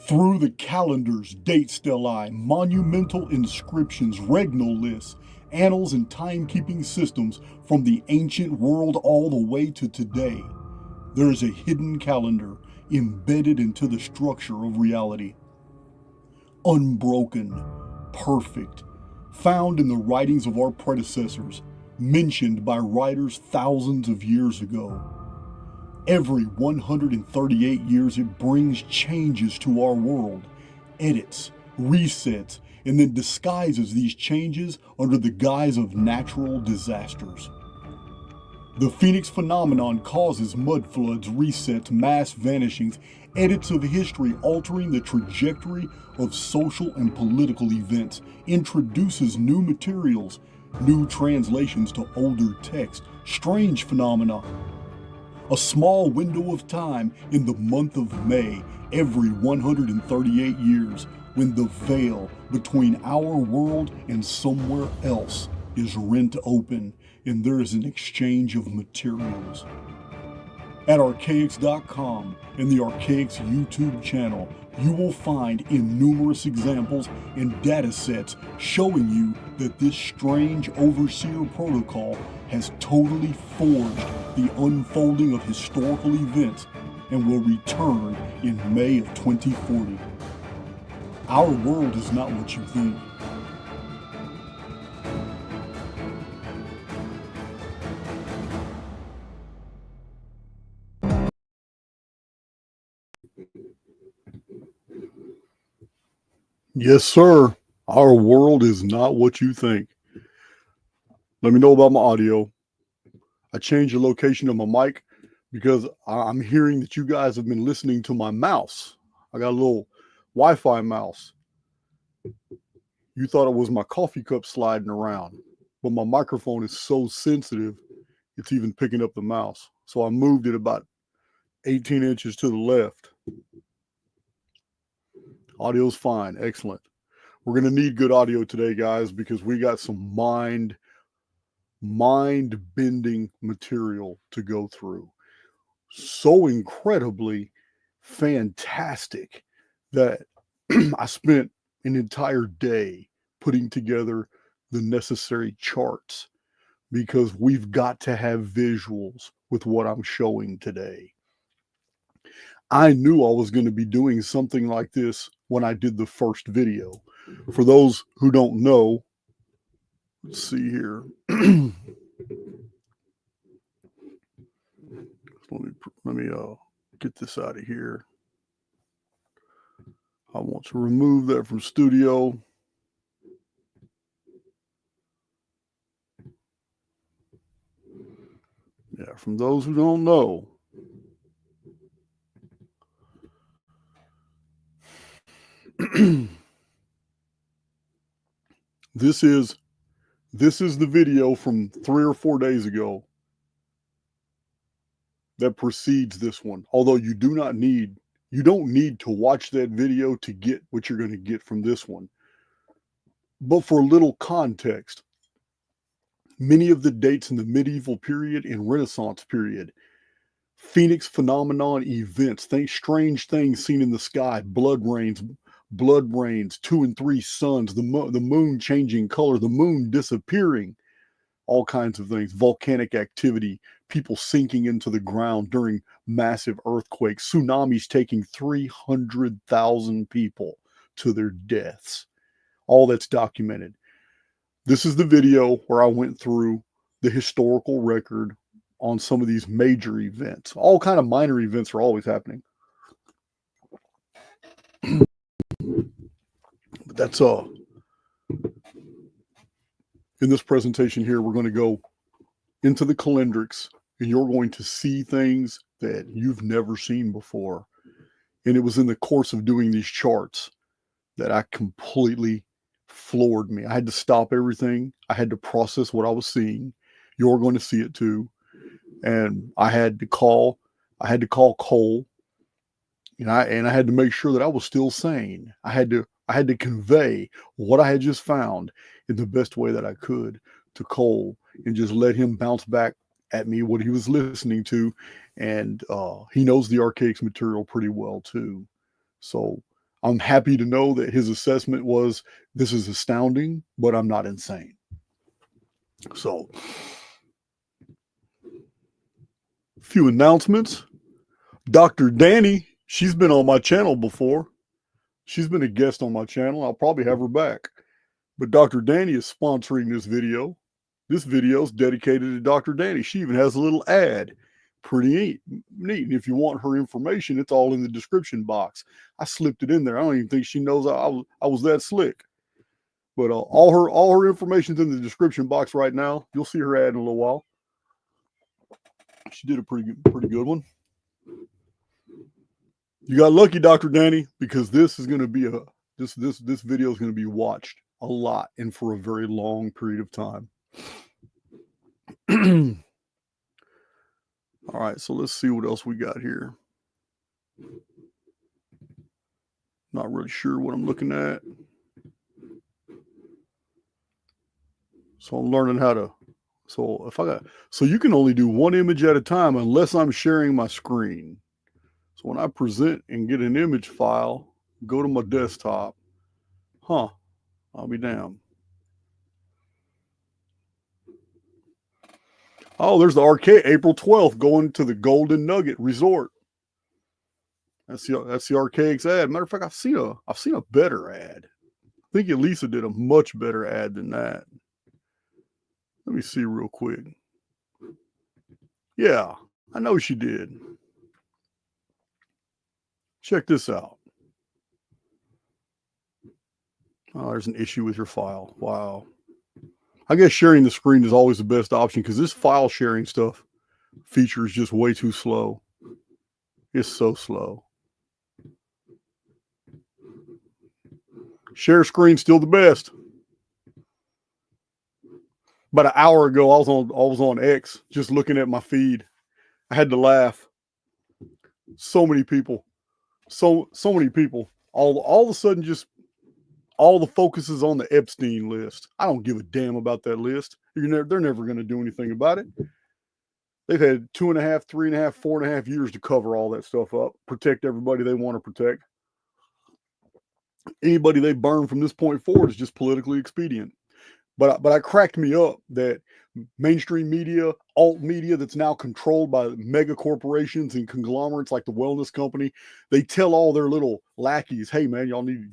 Through the calendars, date stelae, monumental inscriptions, regnal lists, annals, and timekeeping systems from the ancient world all the way to today, there is a hidden calendar embedded into the structure of reality. Unbroken, perfect, found in the writings of our predecessors, mentioned by writers thousands of years ago. Every 138 years, it brings changes to our world, edits, resets, and then disguises these changes under the guise of natural disasters. The Phoenix phenomenon causes mud floods, resets, mass vanishings, edits of history altering the trajectory of social and political events, introduces new materials, new translations to older text, strange phenomena. A small window of time in the month of May every 138 years when the veil between our world and somewhere else is rent open and there is an exchange of materials. At Archaix.com and the Archaix YouTube channel, you will find innumerous examples and data sets showing you that this strange overseer protocol has totally forged the unfolding of historical events and will return in May of 2040. Our world is not what you think. Yes, sir. Our world is not what you think. Let me know about my audio. I changed the location of my mic because I'm hearing that you guys have been listening to my mouse. I got a little Wi-Fi mouse. You thought it was my coffee cup sliding around, but my microphone is so sensitive, it's even picking up the mouse. So I moved it about 18 inches to the left. Audio's fine. Excellent. We're going to need good audio today, guys, because we got some mind-bending material to go through. So incredibly fantastic that I spent an entire day putting together the necessary charts because we've got to have visuals with what I'm showing today. I knew I was going to be doing something like this when I did the first video. For those who don't know, let's see here. let me get this out of here. I want to remove that from studio. Yeah, from those who don't know, this is the video from 3 or 4 days ago that precedes this one. Although you don't need to watch that video to get what you're going to get from this one. But for a little context, many of the dates in the medieval period and Renaissance period, Phoenix phenomenon events, think strange things seen in the sky, blood rains, 2 and 3 suns, the moon changing color, the moon disappearing, all kinds of things, volcanic activity, people sinking into the ground during massive earthquakes, tsunamis taking 300,000 people to their deaths. All that's documented. This is the video where I went through the historical record on some of these major events. All kind of minor events are always happening. But that's in this presentation here, we're going to go into the calendrics and you're going to see things that you've never seen before. And it was in the course of doing these charts that I completely floored me. I had to stop everything. I had to process what I was seeing. You're going to see it too. And I had to call Cole, and I had to make sure that I was still sane. I had to convey what I had just found in the best way that I could to Cole and just let him bounce back at me what he was listening to. And he knows the Archaix material pretty well too. So I'm happy to know that his assessment was, this is astounding, but I'm not insane. So, a few announcements. Dr. Dani, she's been on my channel before. She's been a guest on my channel. I'll probably have her back. But Dr. Dani is sponsoring this video. This video is dedicated to Dr. Dani. She even has a little ad. Pretty neat. And if you want her information, it's all in the description box. I slipped it in there. I don't even think she knows I was that slick. But all her information's in the description box right now. You'll see her ad in a little while. She did a pretty good one. You got lucky, Dr. Dani, because this is going to be this video is going to be watched a lot and for a very long period of time. All right, so let's see what else we got here. Not really sure what I'm looking at. So I'm learning how to, so you can only do one image at a time unless I'm sharing my screen. So when I present and get an image file, go to my desktop. I'll be damned. Oh, there's the Archaix, April 12th, going to the Golden Nugget Resort. That's the Archaix ad. Matter of fact, I've seen a better ad. I think Elisa did a much better ad than that. Let me see real quick. Yeah, I know she did. Check this out. Oh, there's an issue with your file. Wow. I guess sharing the screen is always the best option because this file sharing stuff feature is just way too slow. It's so slow. Share screen still the best. About an hour ago, I was on X just looking at my feed. I had to laugh. So many people. So many people. All of a sudden, just all the focus is on the Epstein list. I don't give a damn about that list. They're never going to do anything about it. They've had 2.5, 3.5, 4.5 years to cover all that stuff up, protect everybody they want to protect. Anybody they burn from this point forward is just politically expedient. But it cracked me up that mainstream media, alt media that's now controlled by mega corporations and conglomerates like the Wellness Company, they tell all their little lackeys, "Hey man, y'all need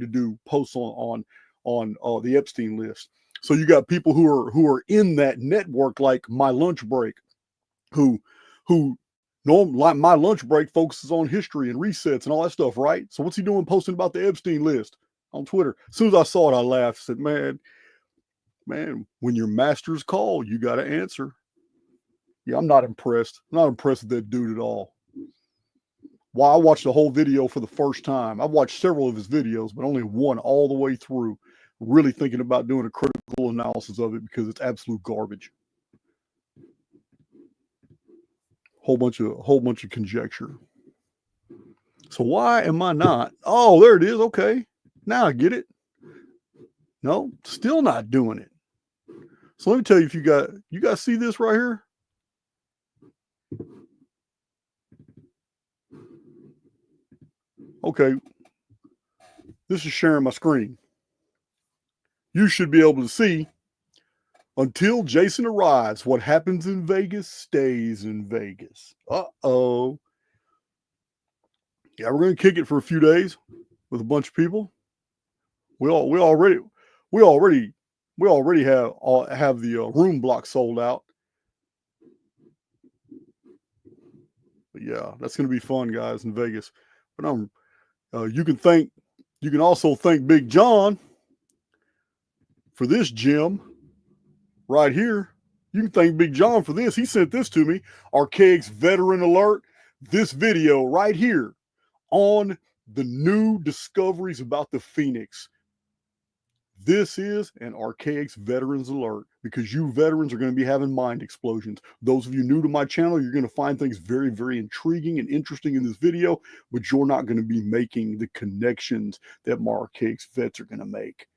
to do posts on the Epstein list." So you got people who are in that network, like My Lunch Break, who like My Lunch Break focuses on history and resets and all that stuff, right? So what's he doing posting about the Epstein list on Twitter? As soon as I saw it, I laughed. I said, man, when your masters call, you got to answer. Yeah, I'm not impressed. I'm not impressed with that dude at all. Well, I watched the whole video for the first time. I've watched several of his videos, but only one all the way through, really thinking about doing a critical analysis of it because it's absolute garbage. Whole bunch of conjecture. So why am I not? Oh, there it is. Okay. Now I get it. No, still not doing it. So let me tell you, if you guys see this right here? Okay. This is sharing my screen. You should be able to see, until Jason arrives, what happens in Vegas stays in Vegas. Uh-oh. Yeah, we're going to kick it for a few days with a bunch of people. We already have the room block sold out. But yeah, that's going to be fun, guys, in Vegas. But you can also thank Big John for this gem right here. You can thank Big John for this. He sent this to me. Archaix Veteran Alert. This video right here on the new discoveries about the Phoenix. This is an Archaix Veterans Alert because you veterans are going to be having mind explosions. Those of you new to my channel, you're going to find things very, very intriguing and interesting in this video, but you're not going to be making the connections that my Archaix vets are going to make.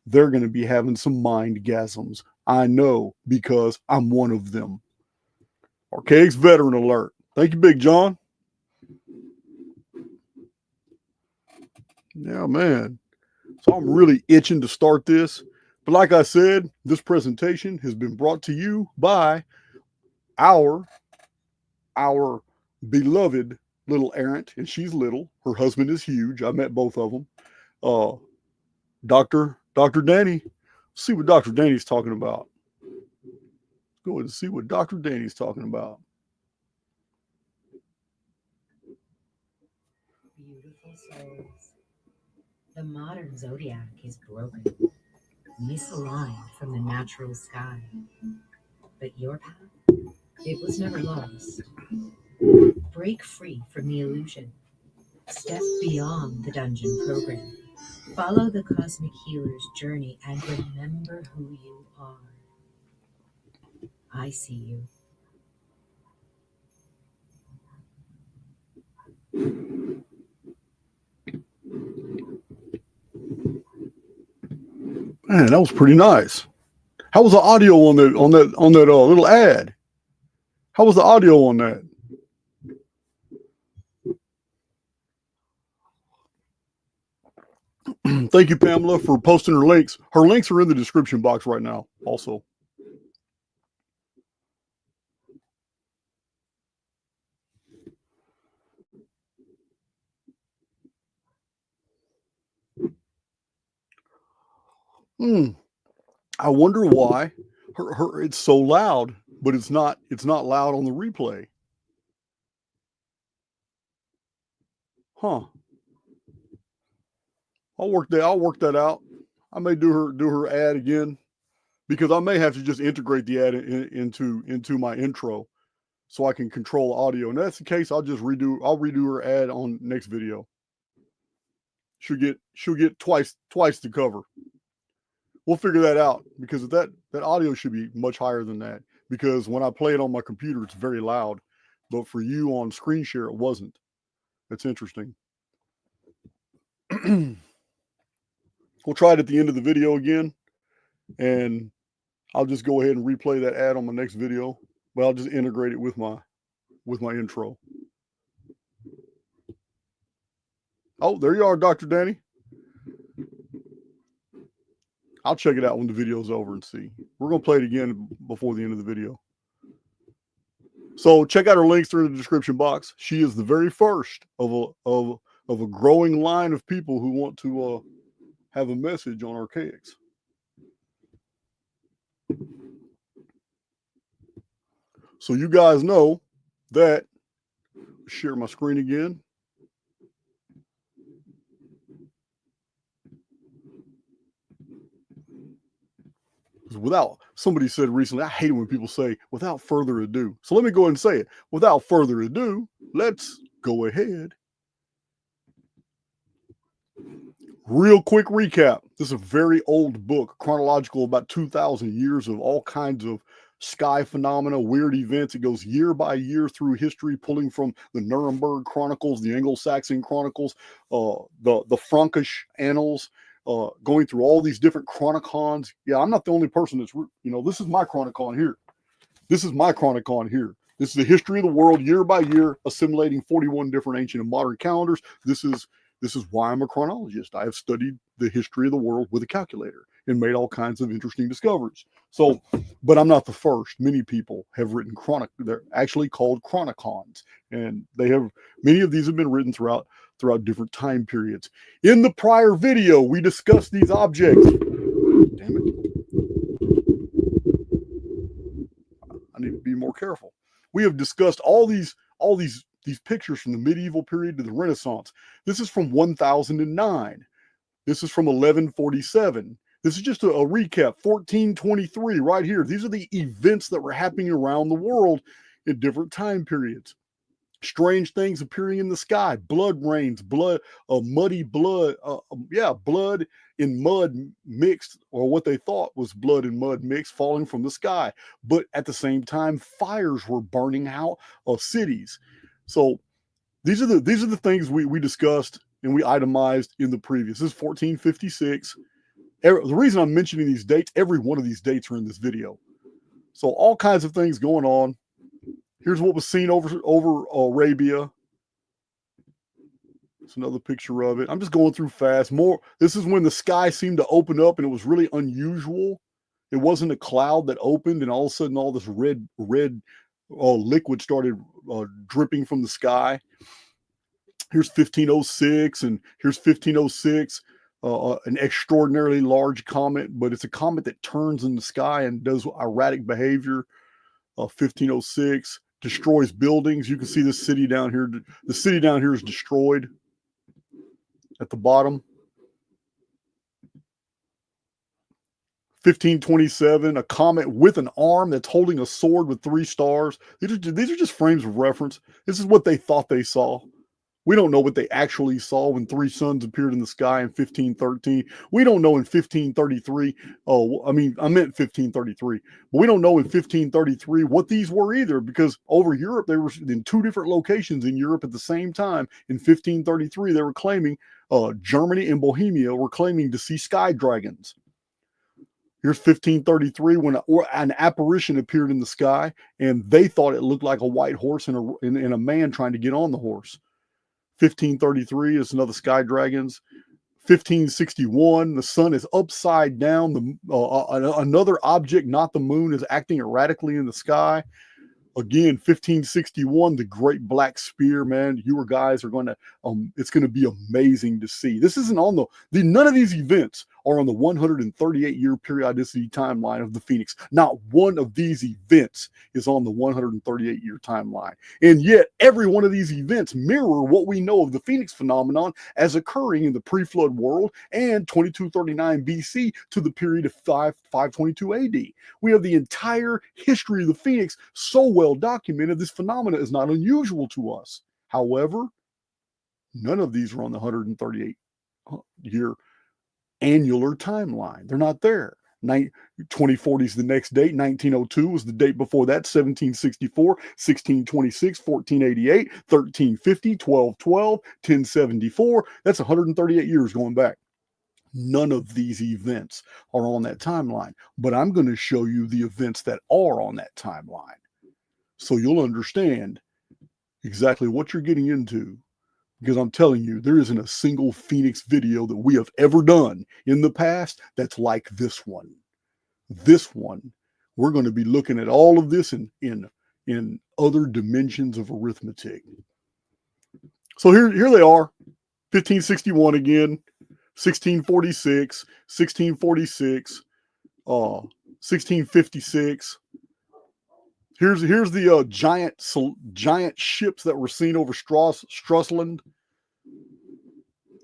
They're going to be having some mind-gasms. I know because I'm one of them. Archaix Veteran Alert. Thank you, Big John. Yeah, man. So I'm really itching to start this. But like I said, this presentation has been brought to you by our beloved little errant, and she's little. Her husband is huge. I met both of them. Uh, Dr. Dani. See what Dr. Dani's talking about. Let's go and see what Dr. Dani's talking about. Beautiful souls. The modern zodiac is broken, misaligned from the natural sky. But your path, it was never lost. Break free from the illusion. Step beyond the dungeon program. Follow the cosmic healer's journey and remember who you are. I see you. Man, that was pretty nice. How was the audio on that little ad? How was the audio on that? Thank you, Pamela, for posting her links. Her links are in the description box right now, also. I wonder why it's so loud, but it's not loud on the replay. Huh. I'll work that out. I may do her ad again, because I may have to just integrate the ad into my intro so I can control audio. And if that's the case, I'll redo her ad on next video. She'll get twice the cover. We'll figure that out, because that audio should be much higher than that, because when I play it on my computer, it's very loud, but for you on screen share, it wasn't. That's interesting. We'll try it at the end of the video again, and I'll just go ahead and replay that ad on my next video, but I'll just integrate it with my intro. Oh, there you are, Dr. Dani. I'll check it out when the video's over and see. We're going to play it again before the end of the video. So check out her links through the description box. She is the very first of a growing line of people who want to have a message on Archaix. So you guys know that. Share my screen again. Somebody said recently, I hate it when people say, without further ado. So let me go ahead and say it. Without further ado, let's go ahead. Real quick recap. This is a very old book, chronological, about 2,000 years of all kinds of sky phenomena, weird events. It goes year by year through history, pulling from the Nuremberg Chronicles, the Anglo-Saxon Chronicles, the Frankish Annals, going through all these different chronicons. Yeah, I'm not the only person that's, this is my chronicon here. This is the history of the world year by year, assimilating 41 different ancient and modern calendars. This is why I'm a chronologist. I have studied the history of the world with a calculator and made all kinds of interesting discoveries. So, but I'm not the first. Many people have written they're actually called chronicons, and many of these have been written throughout different time periods. In the prior video, we discussed these objects. Damn it. I need to be more careful. We have discussed all these pictures from the medieval period to the Renaissance. This is from 1009. This is from 1147. This is just a recap. 1423 right here. These are the events that were happening around the world in different time periods. Strange things appearing in the sky, blood rains, muddy blood, blood in mud mixed, or what they thought was blood and mud mixed, falling from the sky. But at the same time, fires were burning out of cities. So these are the things we discussed and we itemized in the previous. This is 1456. The reason I'm mentioning these dates, every one of these dates are in this video. So all kinds of things going on. Here's what was seen over Arabia. It's another picture of it. I'm just going through fast. More. This is when the sky seemed to open up, and it was really unusual. It wasn't a cloud that opened, and all of a sudden, all this red liquid started dripping from the sky. Here's 1506, and here's 1506. An extraordinarily large comet, but it's a comet that turns in the sky and does erratic behavior. 1506 destroys buildings. You can see the city down here. The city down here is destroyed at the bottom. 1527, a comet with an arm that's holding a sword with 3 stars. These are just frames of reference. This is what they thought they saw. We don't know what they actually saw when 3 suns appeared in the sky in 1513. We don't know in 1533. I meant 1533. But we don't know in 1533 what these were either, because over Europe, they were in 2 different locations in Europe at the same time. In 1533, they were claiming, Germany and Bohemia were claiming to see sky dragons. Here's 1533 when an apparition appeared in the sky, and they thought it looked like a white horse and a man trying to get on the horse. 1533 is another sky dragons. 1561, the sun is upside down. Another object, not the moon, is acting erratically in the sky. Again, 1561, the Great Black Spear, man. You guys are going to, it's going to be amazing to see. This isn't on none of these events are on the 138-year periodicity timeline of the Phoenix. Not one of these events is on the 138-year timeline. And yet, every one of these events mirror what we know of the Phoenix phenomenon as occurring in the pre-flood world and 2239 BC to the period of 522 AD. We have the entire history of the Phoenix so well documented. This phenomena is not unusual to us. However, none of these are on the 138-year annular timeline. They're not there. 2040 is the next date. 1902 was the date before that. 1764, 1626, 1488, 1350, 1212, 1074. That's 138 years going back. None of these events are on that timeline, but I'm going to show you the events that are on that timeline, so you'll understand exactly what you're getting into. Because I'm telling you, there isn't a single Phoenix video that we have ever done in the past that's like this one. This one, we're going to be looking at all of this in other dimensions of arithmetic. So here they are, 1561 again, 1646, 1646, 1656. Here's the giant ships that were seen over Stralsund.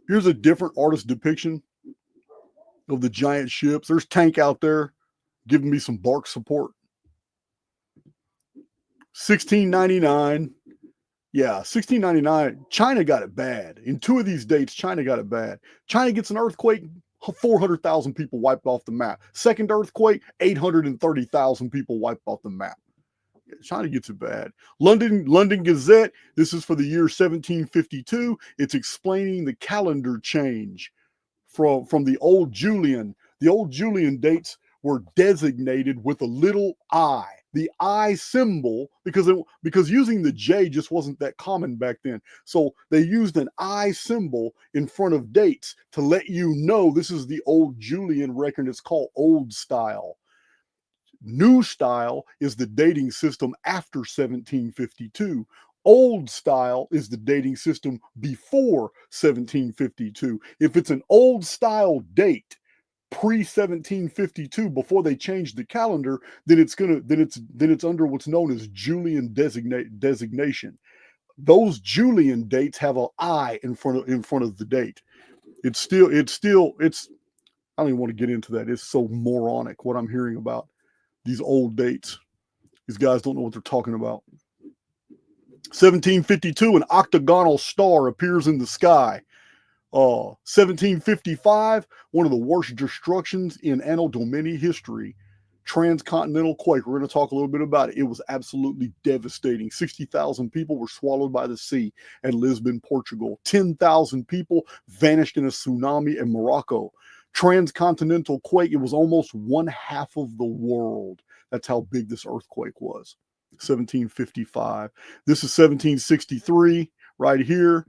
Here's a different artist depiction of the giant ships. There's Tank out there giving me some bark support. 1699. Yeah, 1699. China got it bad. In 2 of these dates, China got it bad. China gets an earthquake, 400,000 people wiped off the map. Second earthquake, 830,000 people wiped off the map. China gets it bad. London Gazette, this is for the year 1752. It's explaining the calendar change from the old Julian. The old Julian dates were designated with a little I. The I symbol, because using the J just wasn't that common back then. So they used an I symbol in front of dates to let you know this is the old Julian record. It's called Old Style. New Style is the dating system after 1752. Old Style is the dating system before 1752. If it's an Old Style date pre-1752, before they changed the calendar, then it's under what's known as Julian designation. Those Julian dates have an I in front of the date. It's I don't even want to get into that. It's so moronic what I'm hearing about these old dates. These guys don't know what they're talking about. 1752, an octagonal star appears in the sky. 1755, one of the worst destructions in Anno Domini history. Transcontinental quake. We're going to talk a little bit about it. It was absolutely devastating. 60,000 people were swallowed by the sea at Lisbon, Portugal. 10,000 people vanished in a tsunami in Morocco. Transcontinental quake, it was almost 1/2 of the world. That's how big this earthquake was. 1755. This is 1763 right here.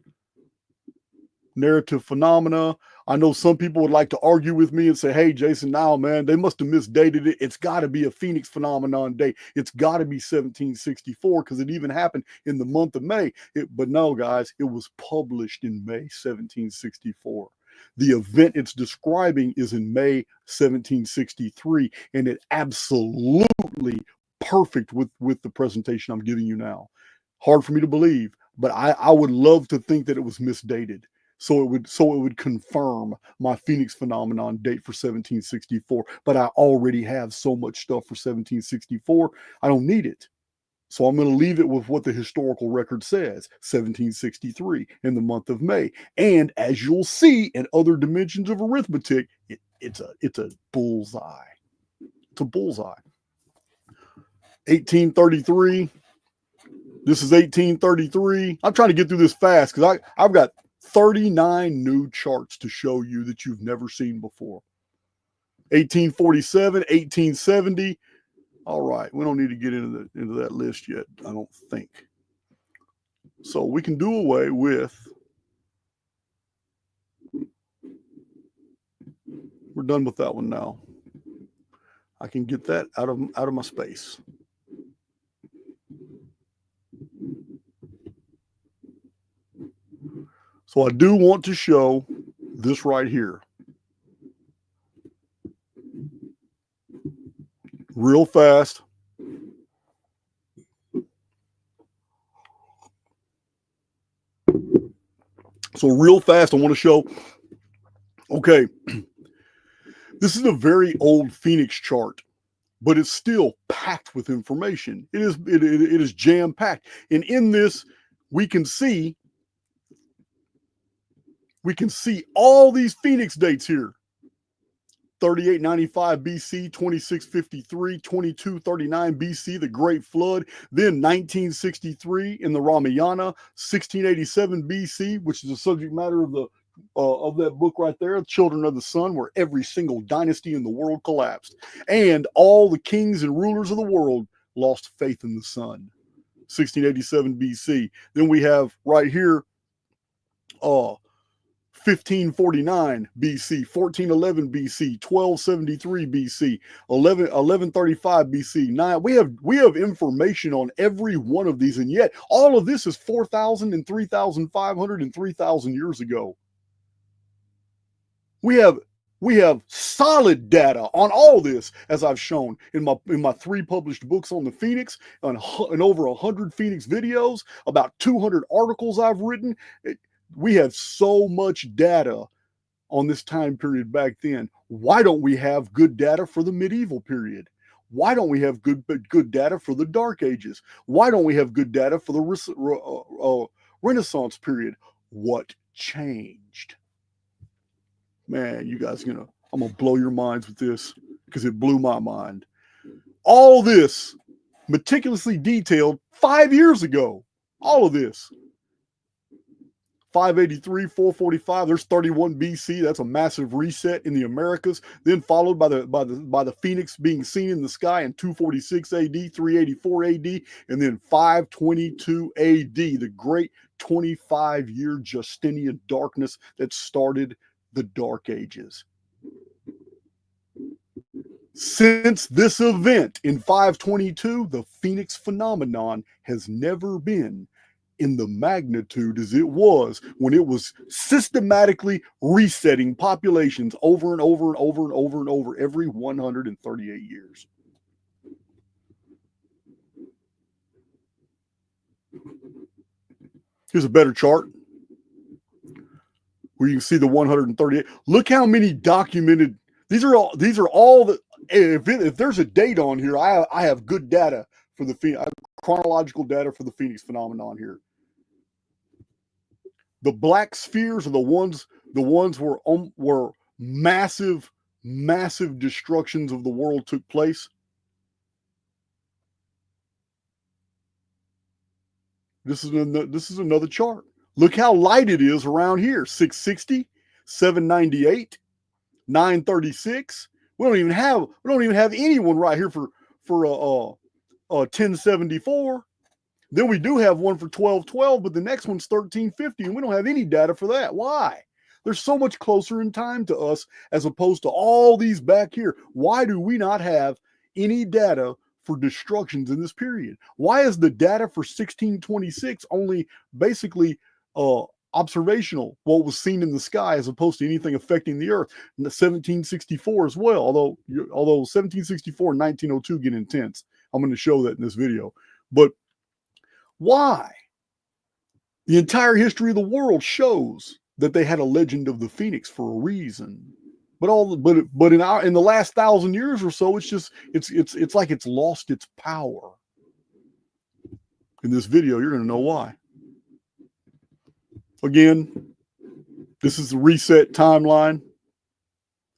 narrative phenomena. I know some people would like to argue with me and say, hey, Jason, now, man, they must have misdated it. It's got to be a Phoenix phenomenon date. It's got to be 1764 because it even happened in the month of May. But no, guys, it was published in May 1764. The event it's describing is in May 1763, and it absolutely perfect with the presentation I'm giving you now. Hard for me to believe, but I would love to think that it was misdated. So it would confirm my Phoenix phenomenon date for 1764. But I already have so much stuff for 1764, I don't need it. So I'm going to leave it with what the historical record says, 1763 in the month of May. And as you'll see in other dimensions of arithmetic, it's a bullseye. It's a bullseye. 1833. This is 1833. I'm trying to get through this fast because I've got 39 new charts to show you that you've never seen before. 1847, 1870. All right, we don't need to get into that list yet, I don't think. So we can do away with. We're done with that one now. I can get that out of my space. So I do want to show this right here. Real fast. So real fast, I want to show, okay, this is a very old Phoenix chart, but it's still packed with information. It is jam-packed. And in this, we can see all these Phoenix dates here. 3895 BC, 2653, 2239 BC, the Great Flood, then 1963 in the Ramayana, 1687 BC, which is the subject matter of that book right there, Children of the Sun, where every single dynasty in the world collapsed, and all the kings and rulers of the world lost faith in the sun. 1687 BC. Then we have right here, 1549 BC, 1411 BC, 1273 BC, 1135 BC. 9. We have information on every one of these, and yet all of this is 4,000 and 3,500 and 3,000 years ago. We have solid data on all this, as I've shown in my 3 published books on the Phoenix, and over 100 Phoenix videos, about 200 articles I've written. We have so much data on this time period back then. Why don't we have good data for the medieval period? Why don't we have good data for the Dark Ages? Why don't we have good data for the Renaissance period? What changed? Man, you guys, I'm going to blow your minds with this because it blew my mind. All this meticulously detailed 5 years ago. All of this. 583, 445. There's 31 BC. That's a massive reset in the Americas. Then followed by the Phoenix being seen in the sky in 246 AD, 384 AD, and then 522 AD, the great 25-year Justinian darkness that started the Dark Ages. Since this event in 522, the Phoenix phenomenon has never been in the magnitude as it was when it was systematically resetting populations over and over and over and over and over every 138 years. Here's a better chart where you can see the 138. Look how many documented. These are all the. If there's a date on here, I have good data for the chronological data for the Phoenix phenomenon here. The black spheres are the ones where massive destructions of the world took place. This is another chart. Look how light it is around here. 660, 798, 936. We don't even have anyone right here for 1074. Then we do have one for 1212, but the next one's 1350, and we don't have any data for that. Why? They're so much closer in time to us as opposed to all these back here. Why do we not have any data for destructions in this period? Why is the data for 1626 only basically observational, what was seen in the sky, as opposed to anything affecting the earth? And the 1764 as well, although 1764 and 1902 get intense. I'm going to show that in this video. But why? The entire history of the world shows that they had a legend of the phoenix for a reason. But in the last 1,000 years or so, it's like it's lost its power. In this video, you're going to know why. Again, this is the reset timeline.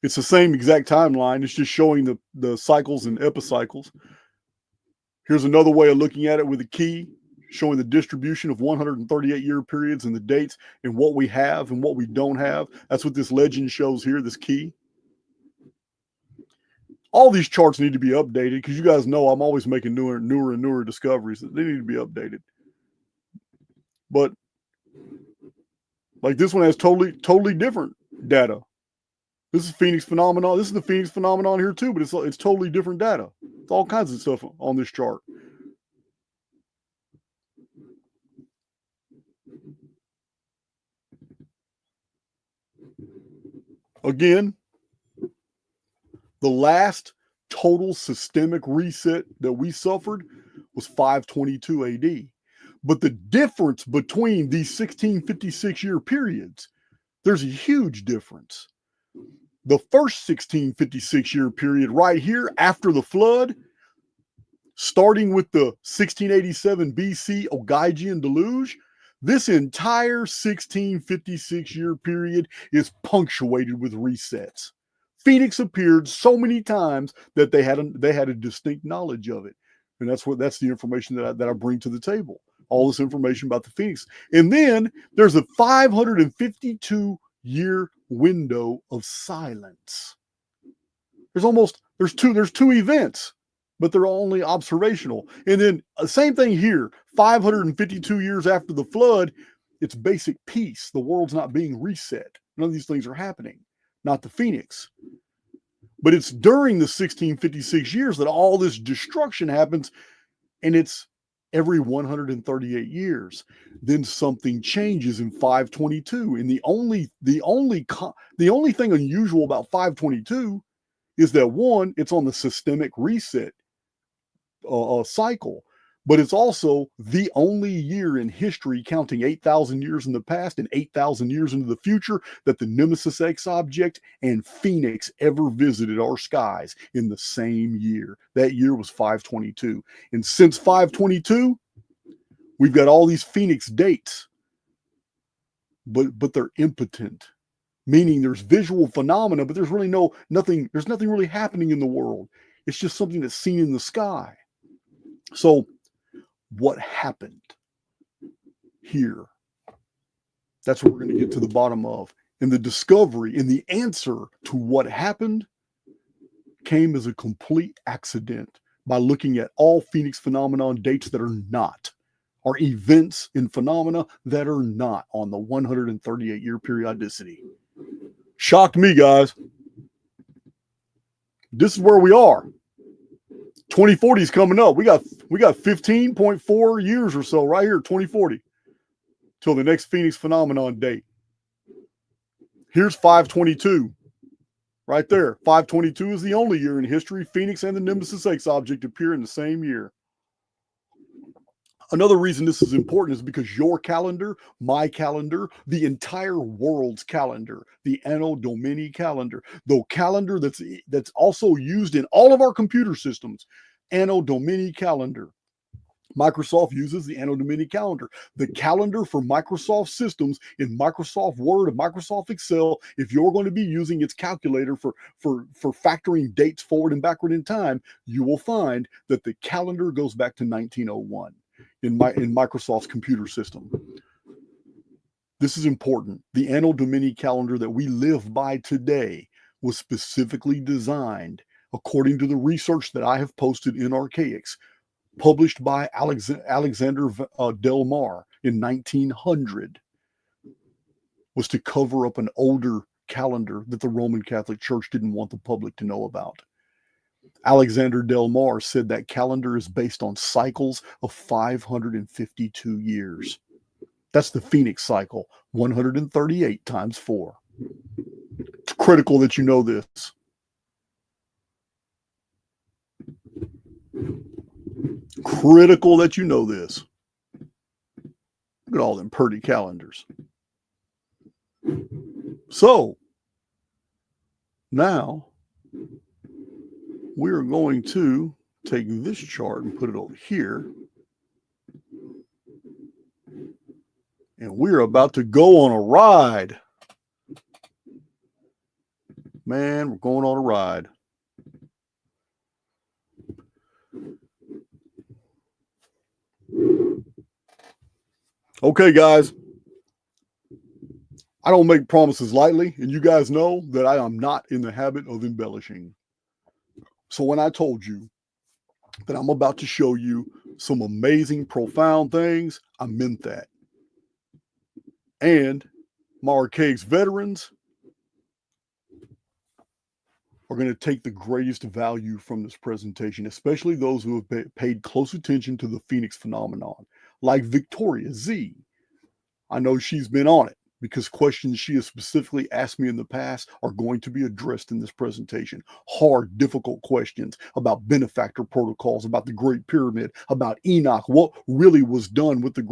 It's the same exact timeline. It's just showing the cycles and epicycles. Here's another way of looking at it with a key, showing the distribution of 138-year periods and the dates and what we have and what we don't have. That's what this legend shows here, this key. All these charts need to be updated because you guys know I'm always making newer and newer discoveries. They need to be updated. But like this one has totally different data. This is Phoenix phenomenon. This is the Phoenix phenomenon here too, but it's totally different data. It's all kinds of stuff on this chart. Again, the last total systemic reset that we suffered was 522 AD. But the difference between these 1656-year periods, there's a huge difference. The first 1656-year period right here after the flood, starting with the 1687 BC Ogaigian deluge, this entire 1656-year period is punctuated with resets. Phoenix appeared so many times that they had a distinct knowledge of it. And that's the information that I bring to the table. All this information about the Phoenix. And then there's a 552-year window of silence. There's two events, but they're only observational. And then same thing here, 552 years after the flood, it's basic peace. The world's not being reset. None of these things are happening. Not the Phoenix. But it's during the 1656 years that all this destruction happens, and it's every 138 years. Then something changes in 522. And the only thing unusual about 522 is that, one, it's on the systemic reset cycle, but it's also the only year in history, counting 8,000 years in the past and 8,000 years into the future, that the Nemesis X object and Phoenix ever visited our skies in the same year. That year was 522. And since 522, we've got all these Phoenix dates, but they're impotent, meaning there's visual phenomena, but there's really nothing really happening in the world. It's just something that's seen in the sky. So what happened here? That's what we're going to get to the bottom of. And the discovery and the answer to what happened came as a complete accident by looking at all Phoenix phenomenon dates that are not, or events in phenomena that are not on the 138-year periodicity. Shocked me, guys. This is where we are. 2040 is coming up. We got 15.4 years or so right here, 2040, till the next Phoenix phenomenon date. Here's 522 right there. 522 is the only year in history Phoenix and the Nemesis X object appear in the same year. Another reason this is important is because your calendar, my calendar, the entire world's calendar, the Anno Domini calendar, the calendar that's also used in all of our computer systems, Anno Domini calendar. Microsoft uses the Anno Domini calendar. The calendar for Microsoft systems in Microsoft Word and Microsoft Excel, if you're going to be using its calculator for factoring dates forward and backward in time, you will find that the calendar goes back to 1901. In Microsoft's computer system. This is important. The Anno Domini calendar that we live by today was specifically designed, according to the research that I have posted in Archaix, published by Alexander Del Mar in 1900, was to cover up an older calendar that the Roman Catholic Church didn't want the public to know about. Alexander Del Mar said that calendar is based on cycles of 552 years. That's the Phoenix cycle, 138 times 4. It's critical that you know this. Critical that you know this. Look at all them pretty calendars. So, now we're going to take this chart and put it over here. And we're about to go on a ride. Man, we're going on a ride. Okay, guys. I don't make promises lightly, and you guys know that I am not in the habit of embellishing. So when I told you that I'm about to show you some amazing, profound things, I meant that. And my Archaix veterans are going to take the greatest value from this presentation, especially those who have paid close attention to the Phoenix phenomenon, like Victoria Z. I know she's been on it, because questions she has specifically asked me in the past are going to be addressed in this presentation. Hard, difficult questions about benefactor protocols, about the Great Pyramid, about Enoch, what really was done with the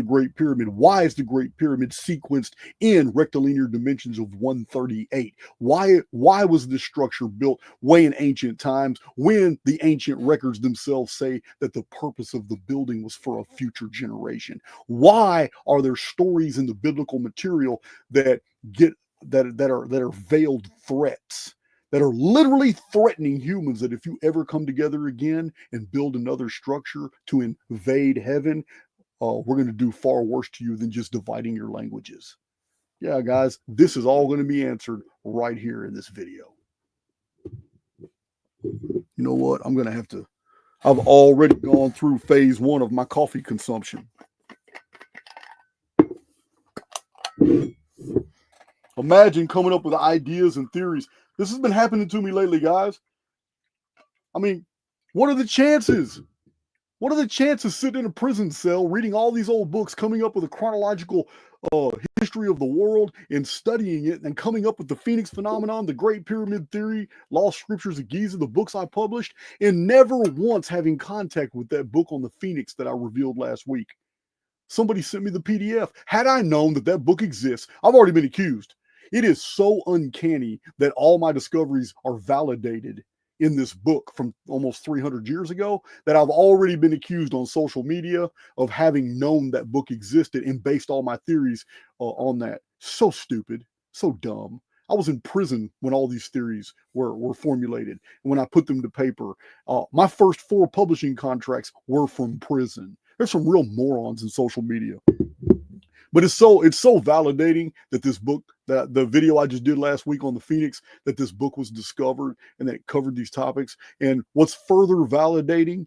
Great Pyramid. Why is the Great Pyramid sequenced in rectilinear dimensions of 138? Why was this structure built way in ancient times when the ancient records themselves say that the purpose of the building was for a future generation? Why are there stories in the biblical material that are veiled threats, that are literally threatening humans, that if you ever come together again and build another structure to invade heaven, we're going to do far worse to you than just dividing your languages? Yeah, guys, this is all going to be answered right here in this video. You know what? I've already gone through phase 1 of my coffee consumption. Imagine coming up with ideas and theories. This has been happening to me lately, guys. I mean, what are the chances? What are the chances sitting in a prison cell, reading all these old books, coming up with a chronological history of the world and studying it and coming up with the Phoenix phenomenon, the Great Pyramid theory, Lost Scriptures of Giza, the books I published, and never once having contact with that book on the Phoenix that I revealed last week? Somebody sent me the PDF. Had I known that that book exists, I've already been accused. It is so uncanny that all my discoveries are validated in this book from almost 300 years ago that I've already been accused on social media of having known that book existed and based all my theories on that. So stupid, so dumb. I was in prison when all these theories were formulated. And when I put them to paper, my first 4 publishing contracts were from prison. There's some real morons in social media. But it's so validating that this book, that the video I just did last week on the Phoenix, that this book was discovered and that it covered these topics. And what's further validating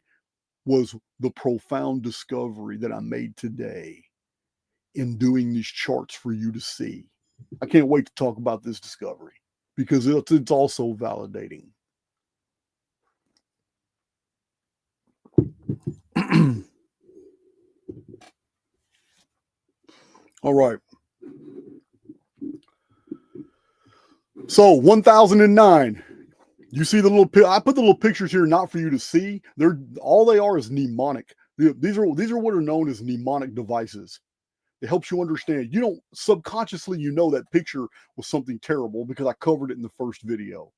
was the profound discovery that I made today in doing these charts for you to see. I can't wait to talk about this discovery because it's also validating. All right. So 1009. You see the little, I put the little pictures here not for you to see. All they are is mnemonic. These are what are known as mnemonic devices. It helps you understand. You don't subconsciously, you know that picture was something terrible because I covered it in the first video.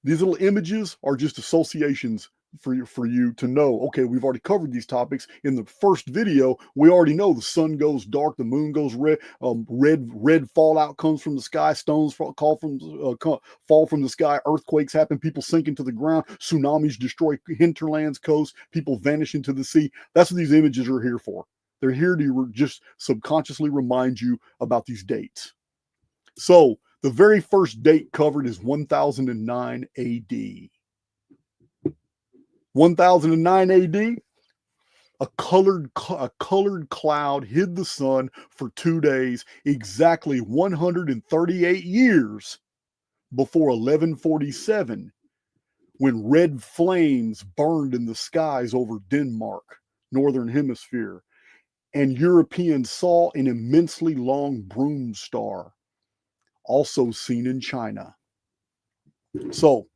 These little images are just associations for you to know, okay, we've already covered these topics. In the first video, we already know the sun goes dark, the moon goes red, red fallout comes from the sky, stones fall from the sky, earthquakes happen, people sink into the ground, tsunamis destroy hinterlands, coasts, people vanish into the sea. That's what these images are here for. They're here to just subconsciously remind you about these dates. So the very first date covered is 1009 AD. 1009 AD, a colored cloud hid the sun for 2 days, exactly 138 years before 1147, when red flames burned in the skies over Denmark, northern hemisphere, and Europeans saw an immensely long broom star, also seen in China. So,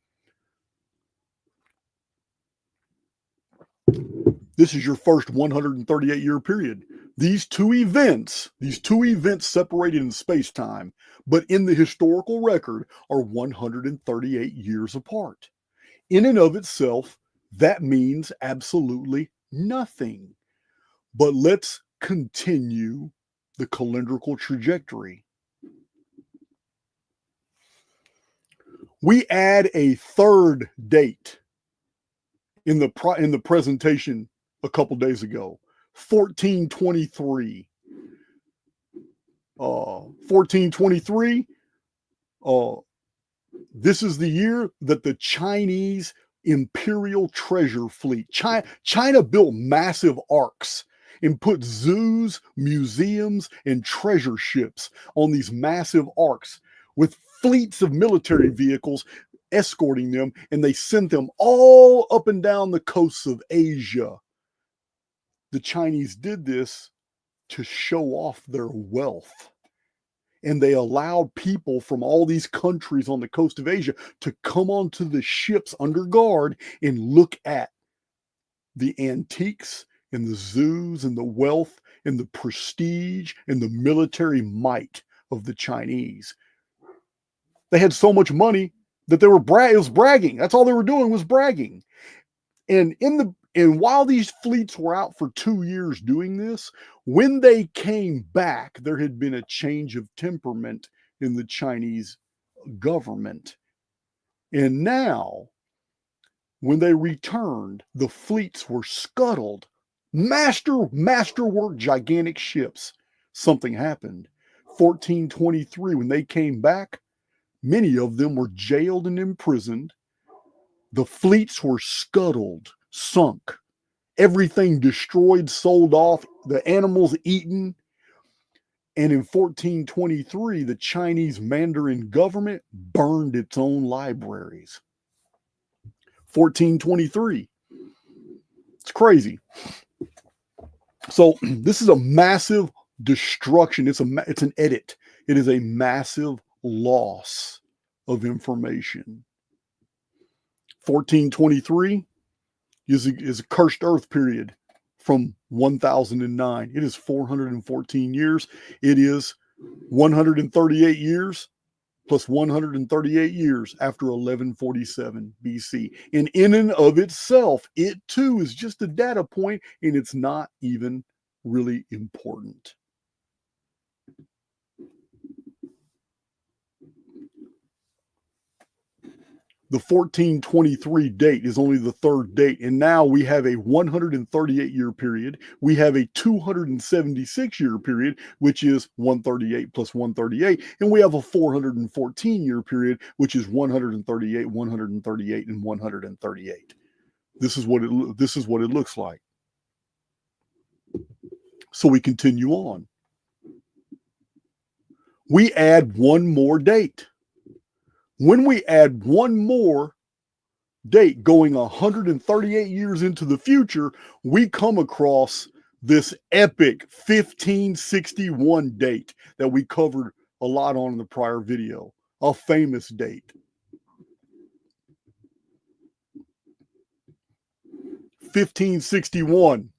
this is your first 138-year period. These two events separated in space-time, but in the historical record are 138 years apart. In and of itself, that means absolutely nothing. But let's continue the calendrical trajectory. We add a third date in the presentation a couple days ago, 1423. 1423. This is the year that the Chinese Imperial Treasure Fleet. China built massive arcs and put zoos, museums, and treasure ships on these massive arcs with fleets of military vehicles escorting them, and they sent them all up and down the coasts of Asia. The Chinese did this to show off their wealth. And they allowed people from all these countries on the coast of Asia to come onto the ships under guard and look at the antiques and the zoos and the wealth and the prestige and the military might of the Chinese. They had so much money that it was bragging. That's all they were doing, was bragging. And while these fleets were out for 2 years doing this, when they came back, there had been a change of temperament in the Chinese government. And now, when they returned, the fleets were scuttled. Masterwork, gigantic ships. Something happened. 1423, when they came back, many of them were jailed and imprisoned. The fleets were scuttled, sunk, everything destroyed, sold off, the animals eaten. And in 1423, the Chinese Mandarin government burned its own libraries. 1423. It's crazy. So this is a massive destruction. It's an edit. It is a massive loss of information. 1423 is a cursed earth period from 1009. It is 414 years. It is 138 years plus 138 years after 1147 BC. And in and of itself, it too is just a data point, and it's not even really important. The 1423 date is only the third date, and now we have a 138-year period. We have a 276-year period, which is 138 plus 138, and we have a 414-year period, which is 138, 138, and 138. This is what it looks like. So we continue on. We add one more date. When we add one more date going 138 years into the future, we come across this epic 1561 date that we covered a lot on in the prior video, a famous date. 1561.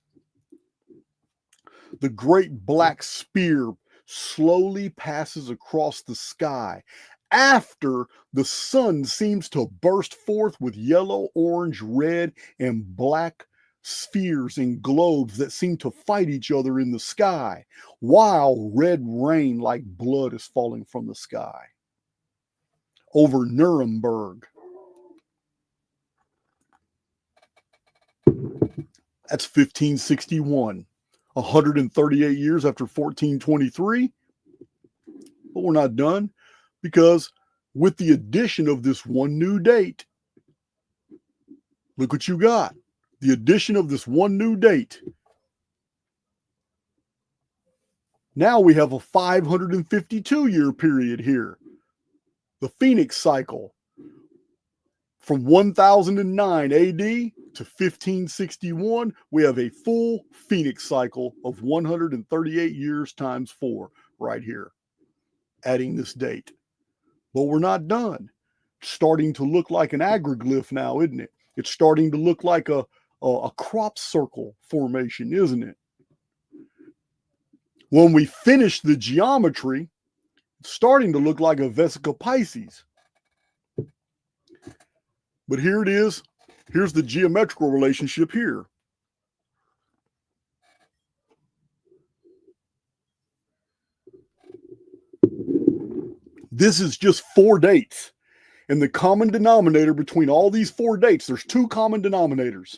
The great black spear slowly passes across the sky after the sun seems to burst forth with yellow, orange, red, and black spheres and globes that seem to fight each other in the sky, while red rain like blood is falling from the sky over Nuremberg. That's 1561, 138 years after 1423. But we're not done, because with the addition of this one new date, look what you got. the addition of this one new date, now we have a 552-year period here. The Phoenix cycle from 1009 AD to 1561, we have a full Phoenix cycle of 138 years times 4 right here, adding this date. But we're not done. It's starting to look like an agroglyph now, isn't it? It's starting to look like a crop circle formation, isn't it? When we finish the geometry, it's starting to look like a Vesica Pisces. But here it is. Here's the geometrical relationship here. This is just 4 dates. And the common denominator between all these 4 dates, there's 2 common denominators.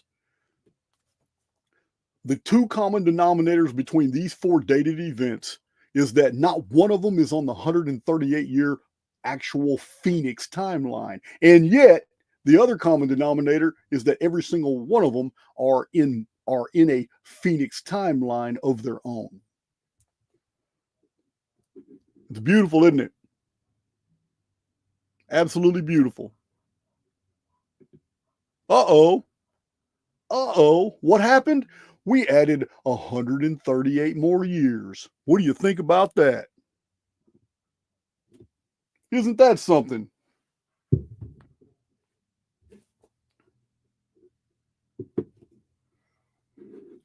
The 2 common denominators between these 4 dated events is that not one of them is on the 138-year actual Phoenix timeline. And yet, the other common denominator is that every single one of them are in a Phoenix timeline of their own. It's beautiful, isn't it? Absolutely beautiful. Uh-oh. What happened? We added 138 more years. What do you think about that? Isn't that something?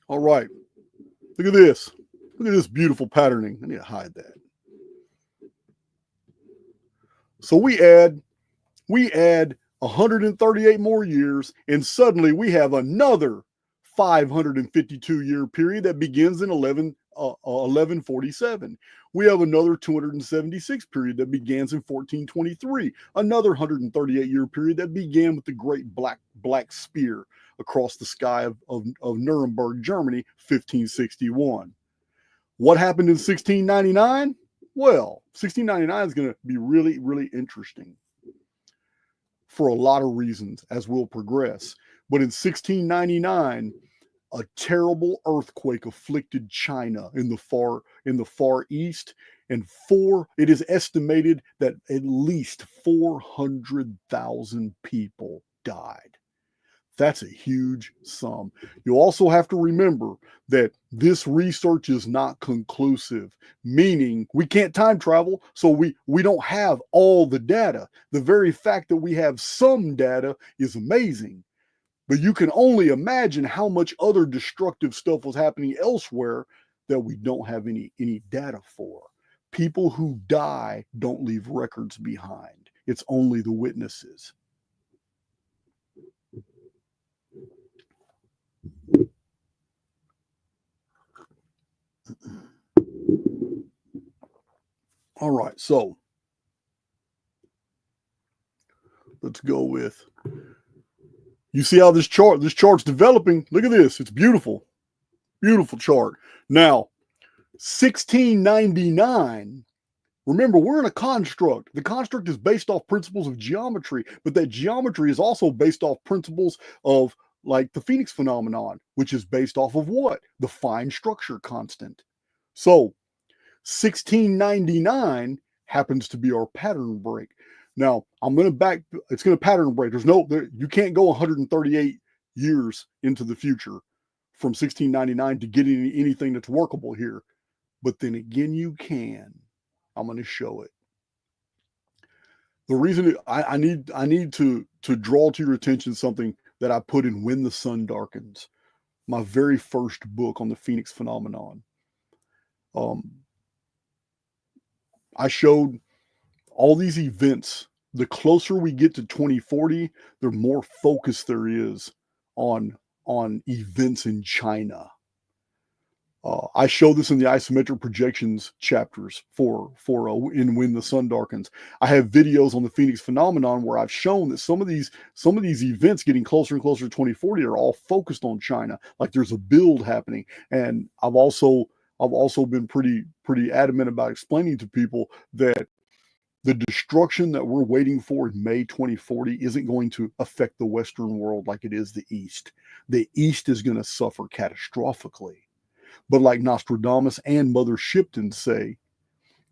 All right. Look at this. Look at this beautiful patterning. I need to hide that. So we add 138 more years, and suddenly we have another 552-year period that begins in 1147. We have another 276 period that begins in 1423. Another 138-year period that began with the great black spear across the sky of Nuremberg, Germany, 1561. What happened in 1699? Well, 1699 is going to be really, really interesting for a lot of reasons as we'll progress. But in 1699, a terrible earthquake afflicted China in the far east, and it is estimated that at least 400,000 people died. That's a huge sum. You also have to remember that this research is not conclusive, meaning we can't time travel, so we don't have all the data. The very fact that we have some data is amazing, but you can only imagine how much other destructive stuff was happening elsewhere that we don't have any data for. People who die don't leave records behind. It's only the witnesses. All right, so let's go with, you see how this chart's developing. Look at this. It's beautiful. Beautiful chart. Now, 1699, remember, we're in a construct. The construct is based off principles of geometry, but that geometry is also based off principles of, like, the Phoenix phenomenon, which is based off of what? The fine structure constant. So 1699 happens to be our pattern break. Now, it's going to pattern break. You can't go 138 years into the future from 1699 to get anything that's workable here. But then again, you can. I'm going to show it. The reason I need to draw to your attention something that I put in When the Sun Darkens, my very first book on the Phoenix phenomenon. I showed all these events. The closer we get to 2040, the more focus there is on events in China. I show this in the isometric projections chapters in When the Sun Darkens. I have videos on the Phoenix phenomenon where I've shown that some of these events getting closer and closer to 2040 are all focused on China. Like there's a build happening, and I've also been pretty adamant about explaining to people that The destruction that we're waiting for in May 2040 isn't going to affect the Western world like it is the East. The East is going to suffer catastrophically. But like Nostradamus and Mother Shipton say,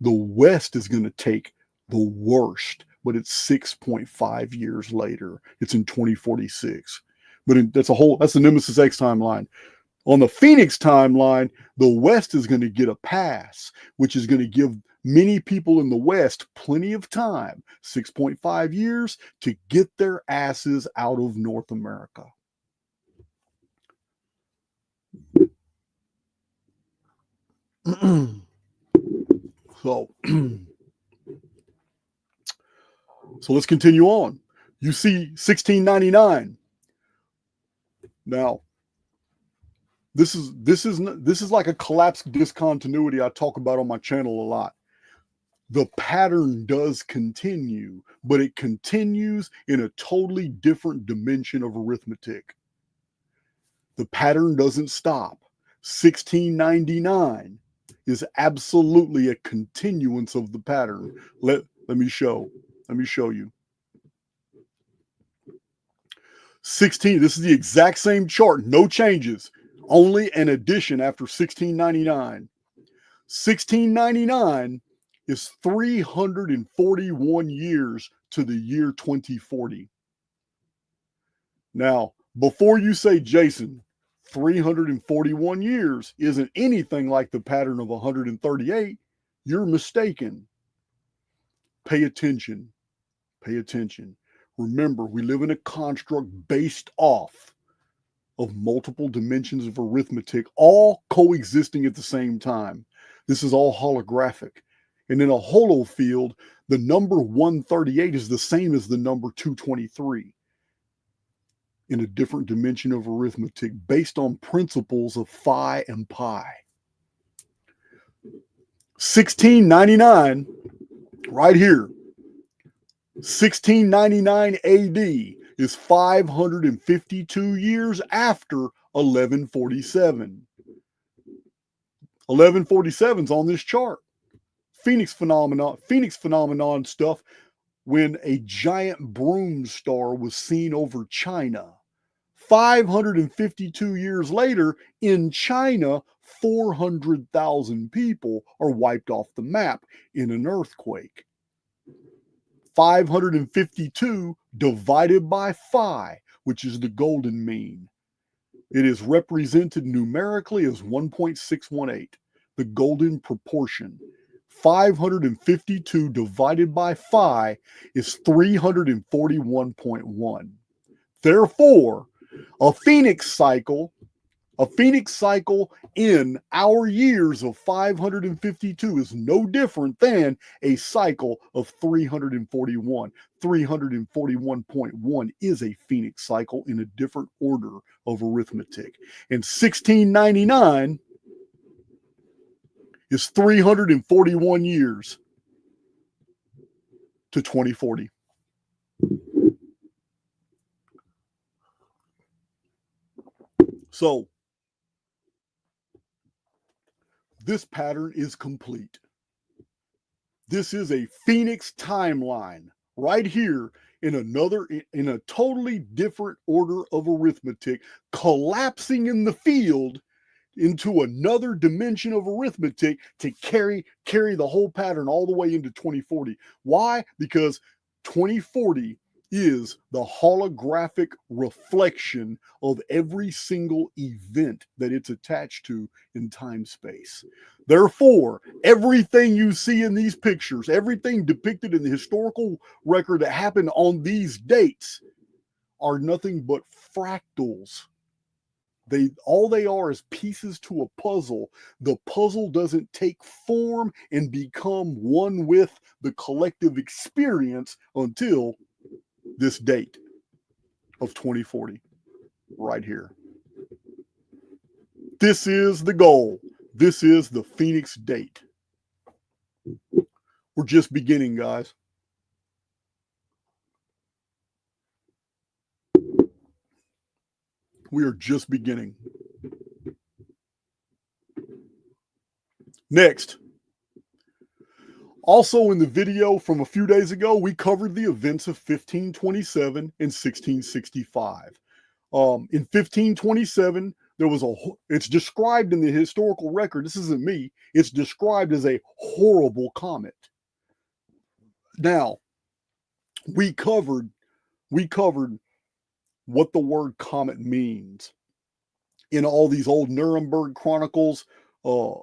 the West is going to take the worst, but it's 6.5 years later. It's in 2046. But that's the Nemesis X timeline. On the Phoenix timeline, the West is going to get a pass, which is going to give many people in the West plenty of time, 6.5 years, to get their asses out of North America. So let's continue on. You see 1699. Now, this is like a collapsed discontinuity I talk about on my channel a lot. The pattern does continue, but it continues in a totally different dimension of arithmetic. The pattern doesn't stop. 1699 is absolutely a continuance of the pattern. Let me show you. 16, this is the exact same chart, no changes, only an addition after 1699. 1699 is 341 years to the year 2040. Now, before you say, Jason, 341 years isn't anything like the pattern of 138, you're mistaken. Pay attention. Pay attention. Remember, we live in a construct based off of multiple dimensions of arithmetic, all coexisting at the same time. This is all holographic. And in a holo field, the number 138 is the same as the number 223 in a different dimension of arithmetic based on principles of phi and pi. 1699, right here, 1699 AD is 552 years after 1147. 1147 is on this chart. Phoenix phenomenon stuff when a giant broom star was seen over China. 552 years later, in China, 400,000 people are wiped off the map in an earthquake. 552 divided by phi, which is the golden mean. It is represented numerically as 1.618, the golden proportion. 552 divided by phi is 341.1. Therefore, a phoenix cycle in our years of 552 is no different than a cycle of 341. 341.1 is a phoenix cycle in a different order of arithmetic. And 1699 is 341 years to 2040. So, this pattern is complete. This is a Phoenix timeline right here in a totally different order of arithmetic, collapsing in the field into another dimension of arithmetic to carry the whole pattern all the way into 2040. Why? Because 2040 is the holographic reflection of every single event that it's attached to in time space. Therefore, everything you see in these pictures, everything depicted in the historical record that happened on these dates are nothing but fractals. All they are is pieces to a puzzle. The puzzle doesn't take form and become one with the collective experience until this date of 2040 right here. This is the goal. This is the Phoenix date. We're just beginning, guys. We are just beginning. Next, Also in the video from a few days ago, we covered the events of 1527 and 1665. In 1527, there was it's described in the historical record, this isn't me, it's described as a horrible comet. Now, we covered what the word comet means in all these old Nuremberg chronicles, the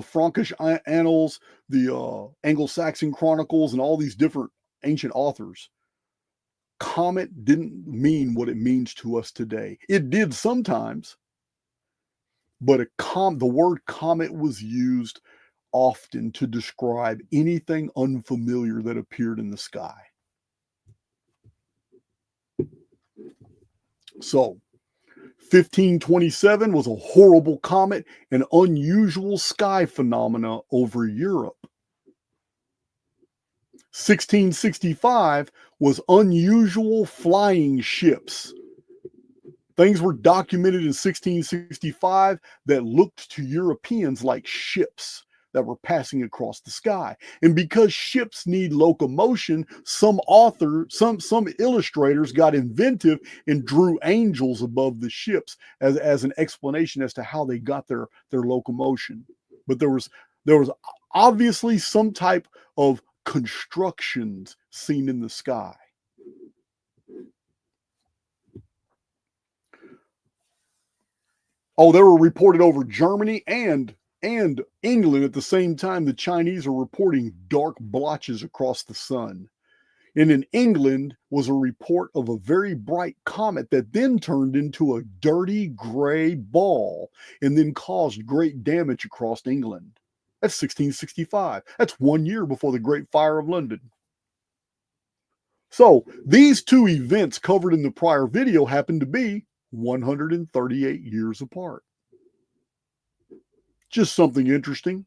Frankish annals, the Anglo-Saxon chronicles, and all these different ancient authors. Comet didn't mean what it means to us today. It did sometimes, but the word comet was used often to describe anything unfamiliar that appeared in the sky. So, 1527 was a horrible comet, an unusual sky phenomena over Europe. 1665 was unusual flying ships. Things were documented in 1665 that looked to Europeans like ships that were passing across the sky. And because ships need locomotion, some illustrators got inventive and drew angels above the ships as an explanation as to how they got their locomotion. But there was obviously some type of constructions seen in the sky. Oh, they were reported over Germany and England at the same time. The Chinese are reporting dark blotches across the sun. And in England was a report of a very bright comet that then turned into a dirty gray ball and then caused great damage across England. That's 1665. That's 1 year before the Great Fire of London. So these two events covered in the prior video happen to be 138 years apart. Just something interesting.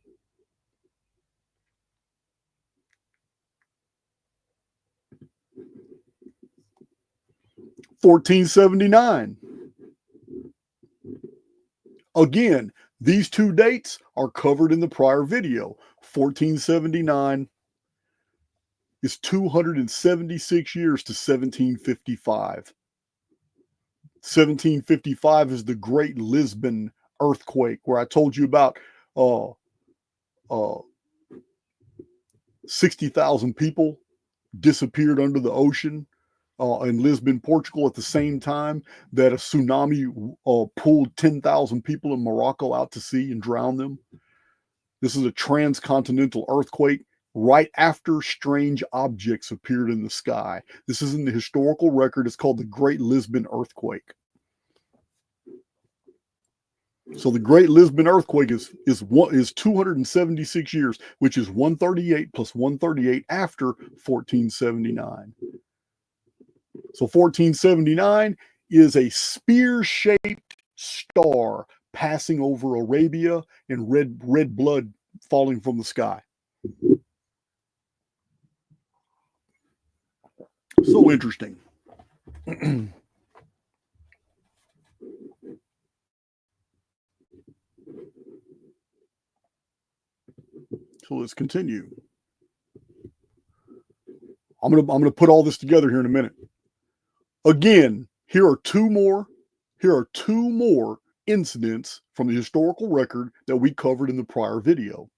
(1479). Again, these two dates are covered in the prior video. 1479 is 276 years to 1755. 1755 is the Great Lisbon earthquake, where I told you about 60,000 people disappeared under the ocean in Lisbon, Portugal, at the same time that a tsunami pulled 10,000 people in Morocco out to sea and drowned them. This is a transcontinental earthquake right after strange objects appeared in the sky. This is in the historical record. It's called the Great Lisbon Earthquake. So the Great Lisbon Earthquake is 276 years, which is 138 plus 138 after 1479. So 1479 is a spear-shaped star passing over Arabia and red blood falling from the sky. So interesting. So let's continue. I'm gonna put all this together here in a minute. Again, here are two more incidents from the historical record that we covered in the prior video.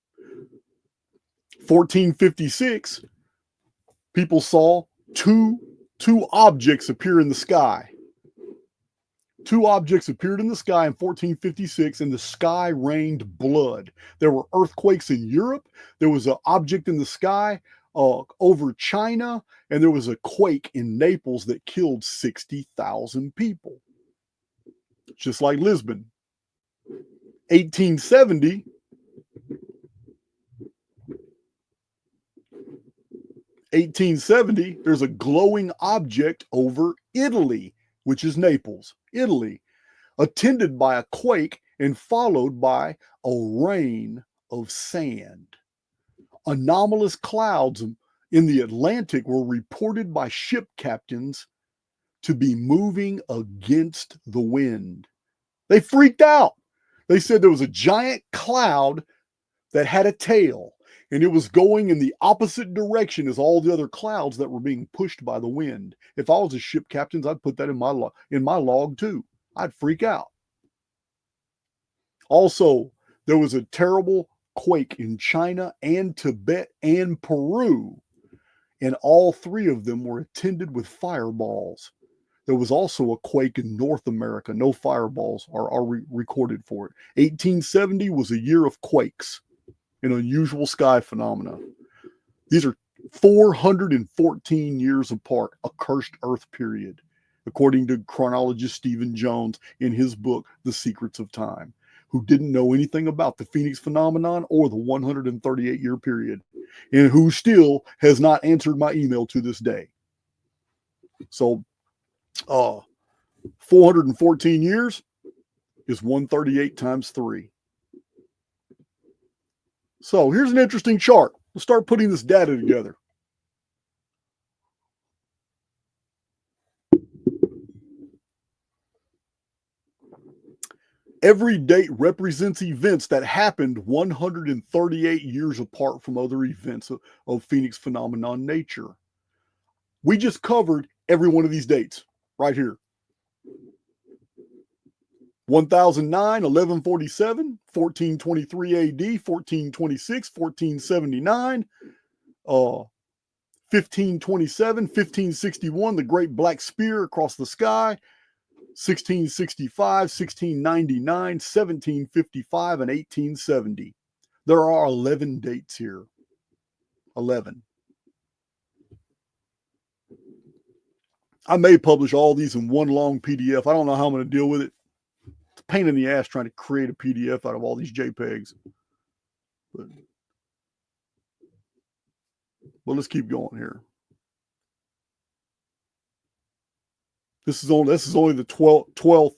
1456, people saw two objects appear in the sky. Two objects appeared in the sky in 1456, and the sky rained blood. There were earthquakes in Europe. There was an object in the sky over China, and there was a quake in Naples that killed 60,000 people. Just like Lisbon. 1870, there's a glowing object over Italy, which is Naples, Italy, attended by a quake and followed by a rain of sand. Anomalous clouds in the Atlantic were reported by ship captains to be moving against the wind. They freaked out. They said there was a giant cloud that had a tail, and it was going in the opposite direction as all the other clouds that were being pushed by the wind. If I was a ship captain, I'd put that in my log too. I'd freak out. Also, there was a terrible quake in China and Tibet and Peru, and all three of them were attended with fireballs. There was also a quake in North America. No fireballs are recorded for it. 1870 was a year of quakes and unusual sky phenomena. These are 414 years apart, a cursed Earth period, according to chronologist Stephen Jones in his book, The Secrets of Time, who didn't know anything about the Phoenix phenomenon or the 138-year period, and who still has not answered my email to this day. So, 414 years is 138 times 3. So here's an interesting chart. Let's start putting this data together. Every date represents events that happened 138 years apart from other events of Phoenix phenomenon nature. We just covered every one of these dates right here. 1009, 1147, 1423 AD, 1426, 1479, 1527, 1561, the Great Black Spear across the sky, 1665, 1699, 1755, and 1870. There are 11 dates here. 11. I may publish all these in one long PDF. I don't know how I'm going to deal with it. It's a pain in the ass trying to create a PDF out of all these JPEGs. But let's keep going here. This is only the 12th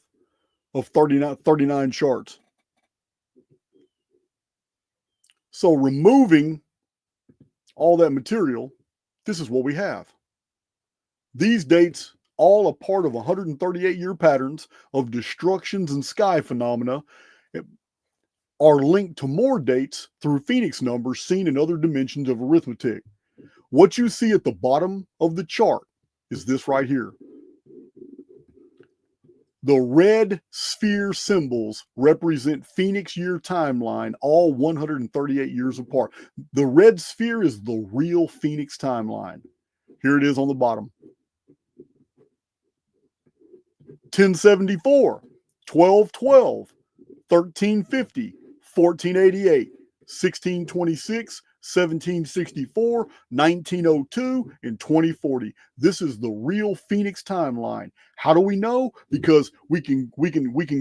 of 39 charts. So removing all that material, this is what we have. These dates, all a part of 138-year patterns of destructions and sky phenomena, are linked to more dates through Phoenix numbers seen in other dimensions of arithmetic. What you see at the bottom of the chart is this right here. The red sphere symbols represent Phoenix year timeline, all 138 years apart. The red sphere is the real Phoenix timeline. Here it is on the bottom. 1074, 1212, 1350, 1488, 1626, 1764, 1902, and 2040. This is the real Phoenix timeline. How do we know? Because we can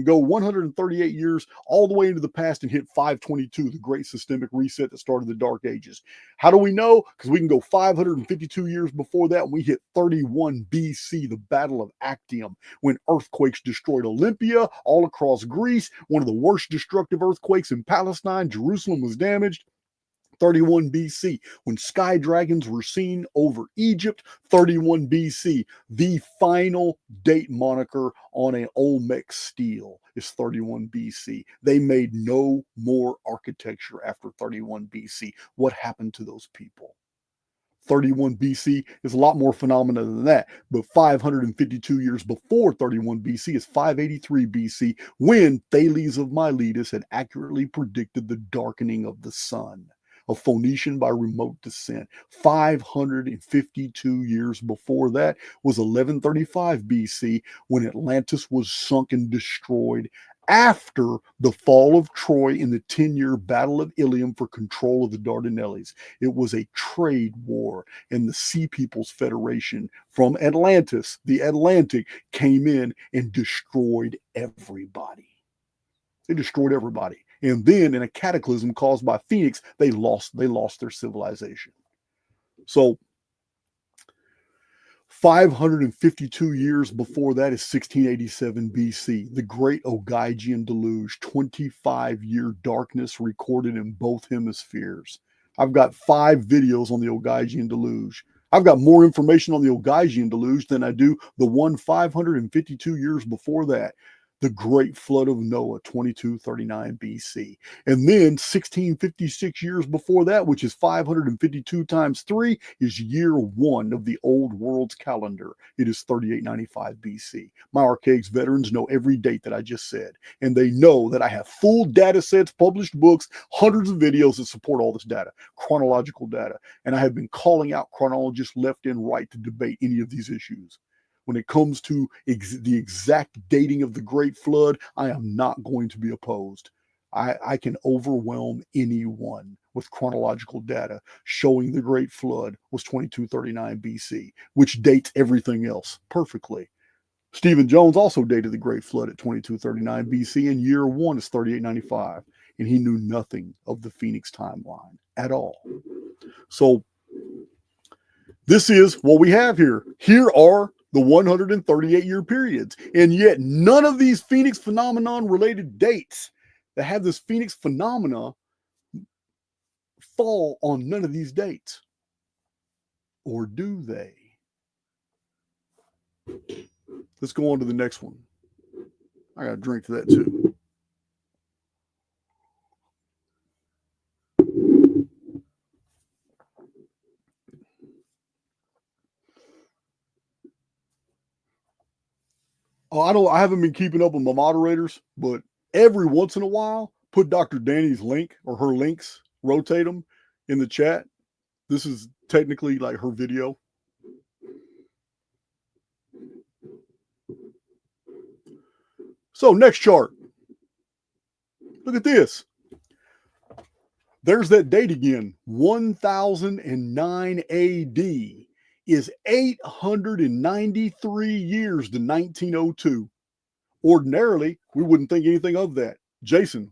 go 138 years all the way into the past and hit 522, the great systemic reset that started the Dark Ages. How do we know? Because we can go 552 years before that and we hit 31 BC, the Battle of Actium, when earthquakes destroyed Olympia, all across Greece, one of the worst destructive earthquakes in Palestine. Jerusalem was damaged. 31 BC, when sky dragons were seen over Egypt. 31 BC, the final date moniker on an Olmec stele is 31 BC. They made no more architecture after 31 BC. What happened to those people? 31 BC is a lot more phenomena than that, but 552 years before 31 BC is 583 BC, when Thales of Miletus had accurately predicted the darkening of the sun. A Phoenician by remote descent. 552 years before that was 1135 BC, when Atlantis was sunk and destroyed after the fall of Troy in the 10-year Battle of Ilium for control of the Dardanelles. It was a trade war, and the Sea Peoples Federation from Atlantis, the Atlantic, came in and destroyed everybody. They destroyed everybody. And then in a cataclysm caused by Phoenix, they lost their civilization. So 552 years before that is 1687 BC, the Great Ogygian Deluge, 25-year darkness recorded in both hemispheres. I've got 5 videos on the Ogygian Deluge. I've got more information on the Ogygian Deluge than I do the one 552 years before that. The Great Flood of Noah, 2239 BC. And then 1656 years before that, which is 552 times 3, is year 1 of the old world's calendar. It is 3895 BC. My Archaix veterans know every date that I just said. And they know that I have full data sets, published books, hundreds of videos that support all this data, chronological data. And I have been calling out chronologists left and right to debate any of these issues. When it comes to the exact dating of the Great Flood, I am not going to be opposed. I can overwhelm anyone with chronological data showing the Great Flood was 2239 BC, which dates everything else perfectly. Stephen Jones also dated the Great Flood at 2239 BC, and year 1 is 3895, and he knew nothing of the Phoenix timeline at all. So this is what we have here. Here are the 138-year periods. And yet none of these Phoenix phenomenon related dates that have this Phoenix phenomena fall on none of these dates. Or do they? Let's go on to the next one. I got to drink to that too. Oh, I haven't been keeping up with my moderators, but every once in a while, put Dr. Dani's link or her links, rotate them in the chat. This is technically like her video. So next chart. Look at this. There's that date again. 1009 AD is 893 years to 1902. Ordinarily, we wouldn't think anything of that. Jason,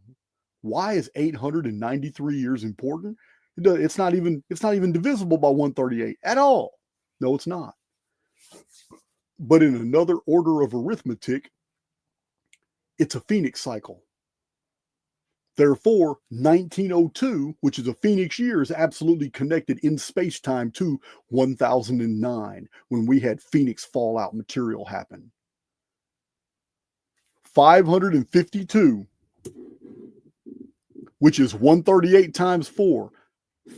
why is 893 years important? It's not even divisible by 138 at all. No, it's not. But in another order of arithmetic, it's a Phoenix cycle. Therefore, 1902, which is a Phoenix year, is absolutely connected in space-time to 1009, when we had Phoenix fallout material happen. 552, which is 138 times 4.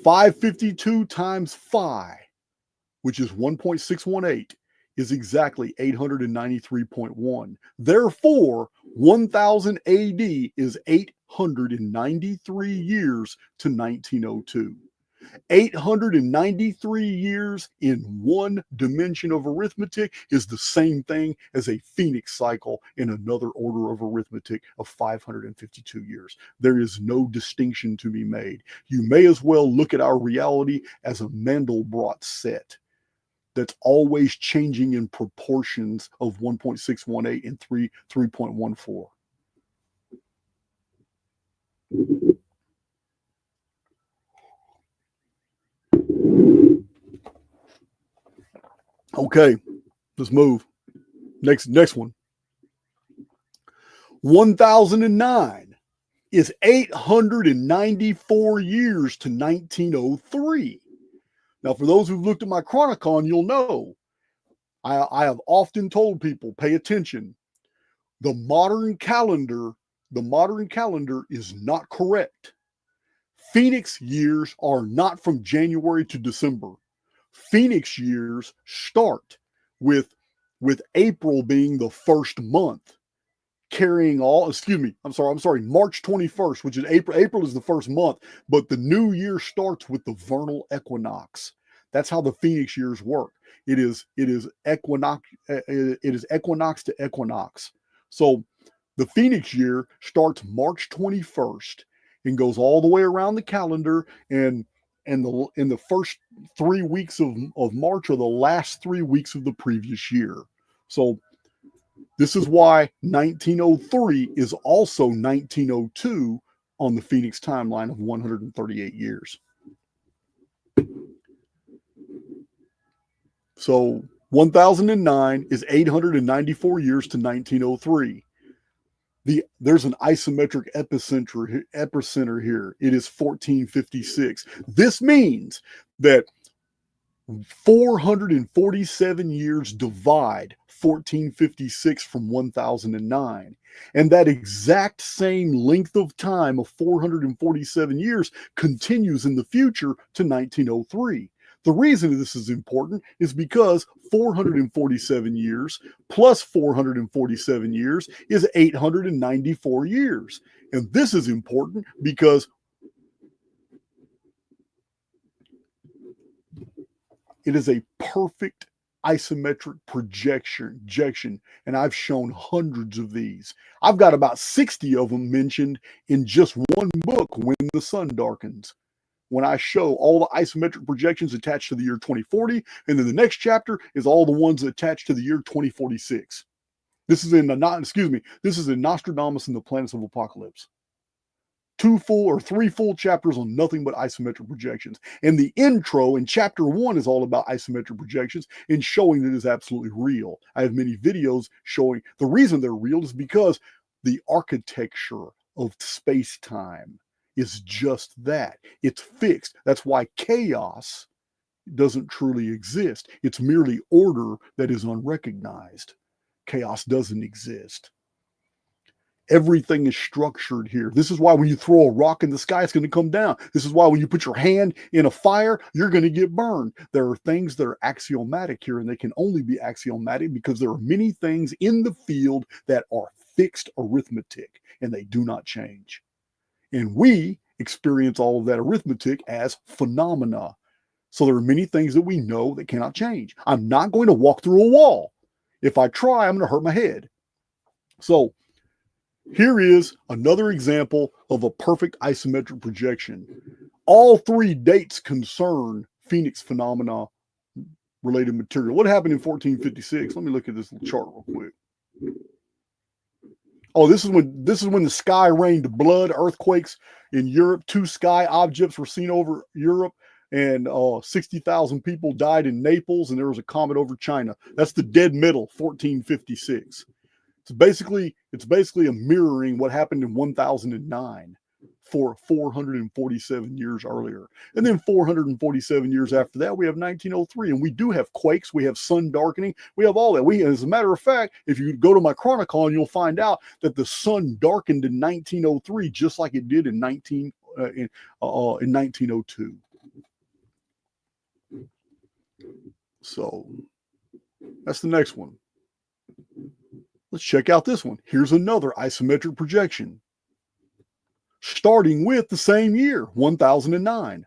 552 times 5, which is 1.618, is exactly 893.1. Therefore, 1000 AD is 893 years to 1902. 893 years in one dimension of arithmetic is the same thing as a Phoenix cycle in another order of arithmetic of 552 years. There is no distinction to be made. You may as well look at our reality as a Mandelbrot set that's always changing in proportions of 1.618 and 3.14. Okay, let's move. Next one. 1009 is 894 years to 1903. Now, for those who've looked at my Chronicon, you'll know I have often told people, pay attention. The modern calendar is not correct. Phoenix years are not from January to December. Phoenix years start with April being the first month, carrying all, March 21st, which is April. April is the first month, but the new year starts with the vernal equinox. That's how the Phoenix years work. It is equinox to equinox. So the Phoenix year starts March 21st and goes all the way around the calendar, and in the first 3 weeks of March are the last 3 weeks of the previous year. So this is why 1903 is also 1902 on the Phoenix timeline of 138 years. So 1009 is 894 years to 1903. There's an isometric epicenter here. It is 1456. This means that 447 years divide 1456 from 1009. And that exact same length of time of 447 years continues in the future to 1903. The reason this is important is because 447 years plus 447 years is 894 years. And this is important because it is a perfect isometric projection, and I've shown hundreds of these. I've got about 60 of them mentioned in just one book, When the Sun Darkens, when I show all the isometric projections attached to the year 2040, and then the next chapter is all the ones attached to the year 2046. This is in Nostradamus and the Planets of Apocalypse. 2 full or 3 full chapters on nothing but isometric projections. And the intro in chapter 1 is all about isometric projections and showing that it's absolutely real. I have many videos showing the reason they're real is because the architecture of space-time is just that. It's fixed. That's why chaos doesn't truly exist. It's merely order that is unrecognized. Chaos doesn't exist. Everything is structured here. This is why when you throw a rock in the sky, it's going to come down. This is why when you put your hand in a fire, you're going to get burned. There are things that are axiomatic here, and they can only be axiomatic because there are many things in the field that are fixed arithmetic, and they do not change. And we experience all of that arithmetic as phenomena. So there are many things that we know that cannot change. I'm not going to walk through a wall. If I try, I'm going to hurt my head. So here is another example of a perfect isometric projection. All 3 dates concern Phoenix phenomena related material. What happened in 1456? Let me look at this little chart real quick. Oh, this is when the sky rained blood, earthquakes in Europe. 2 sky objects were seen over Europe, and 60,000 people died in Naples, and there was a comet over China. That's the dead middle, 1456. It's basically a mirroring what happened in 1009 for 447 years earlier. And then 447 years after that, we have 1903. And we do have quakes. We have sun darkening. We have all that. As a matter of fact, if you go to my Chronicon, you'll find out that the sun darkened in 1903, just like it did in 1902. So that's the next one. Let's check out this one. Here's another isometric projection, starting with the same year, 1009.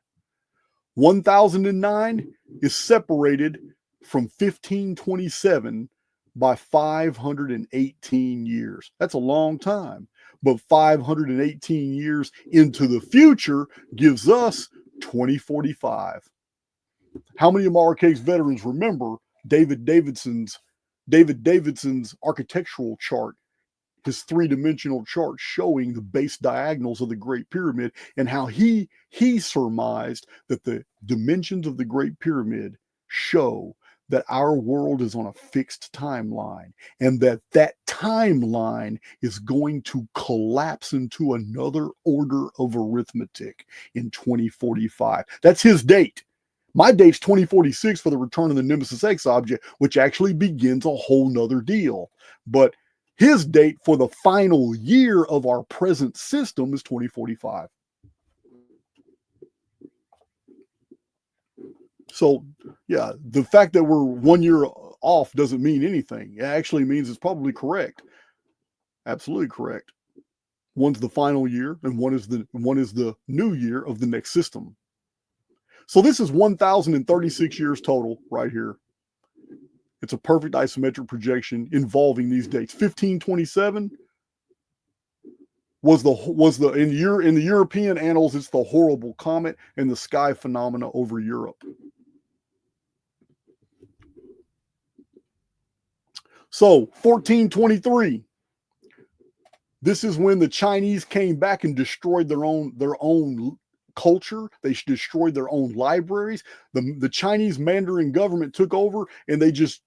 1009 is separated from 1527 by 518 years. That's a long time, but 518 years into the future gives us 2045. How many of my Archaix veterans remember David Davidson's architectural chart, his 3-dimensional chart showing the base diagonals of the Great Pyramid, and how he surmised that the dimensions of the Great Pyramid show that our world is on a fixed timeline, and that timeline is going to collapse into another order of arithmetic in 2045. That's his date. My date's 2046 for the return of the Nemesis X object, which actually begins a whole nother deal. But his date for the final year of our present system is 2045. So, yeah, the fact that we're 1 year off doesn't mean anything. It actually means it's probably correct. Absolutely correct. One's the final year, and one is the new year of the next system. So this is 1,036 years total right here. It's a perfect isometric projection involving these dates. 1527 was in the European annals, it's the horrible comet and the sky phenomena over Europe. So 1423. This is when the Chinese came back and destroyed their own culture. They destroyed their own libraries. The Chinese Mandarin government took over, and they just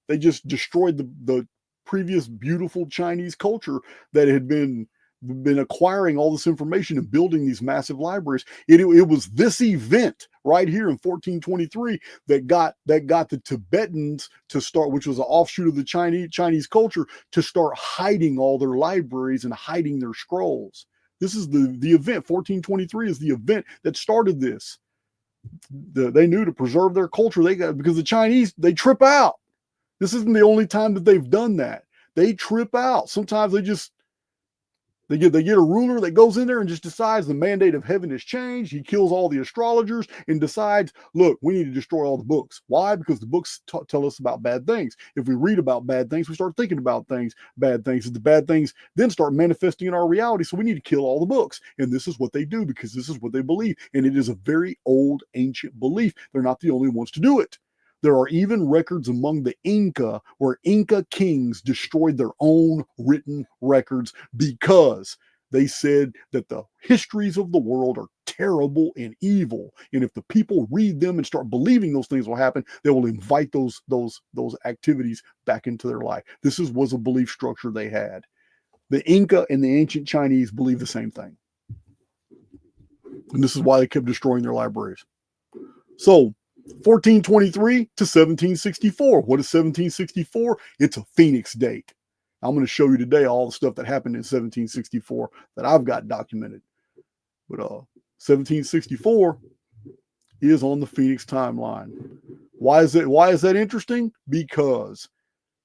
destroyed the previous beautiful Chinese culture that had been acquiring all this information and building these massive libraries. It was this event right here in 1423 that got the Tibetans to start, which was an offshoot of the Chinese culture, to start hiding all their libraries and hiding their scrolls. This is the event. 1423 is the event that started this. They knew to preserve their culture. Because the Chinese, they trip out. This isn't the only time that they've done that. They trip out. Sometimes they get a ruler that goes in there and just decides the mandate of heaven has changed. He kills all the astrologers and decides, look, we need to destroy all the books. Why? Because the books tell us about bad things. If we read about bad things, we start thinking about bad things. The bad things then start manifesting in our reality. So we need to kill all the books. And this is what they do because this is what they believe. And it is a very old, ancient belief. They're not the only ones to do it. There are even records among the Inca where Inca kings destroyed their own written records because they said that the histories of the world are terrible and evil. And if the people read them and start believing those things will happen, they will invite those activities back into their life. This was a belief structure they had. The Inca and the ancient Chinese believe the same thing. And this is why they kept destroying their libraries. So 1423 to 1764. What is 1764? It's a Phoenix date. I'm going to show you today all the stuff that happened in 1764 that I've got documented. But 1764 is on the Phoenix timeline. Why is that interesting? Because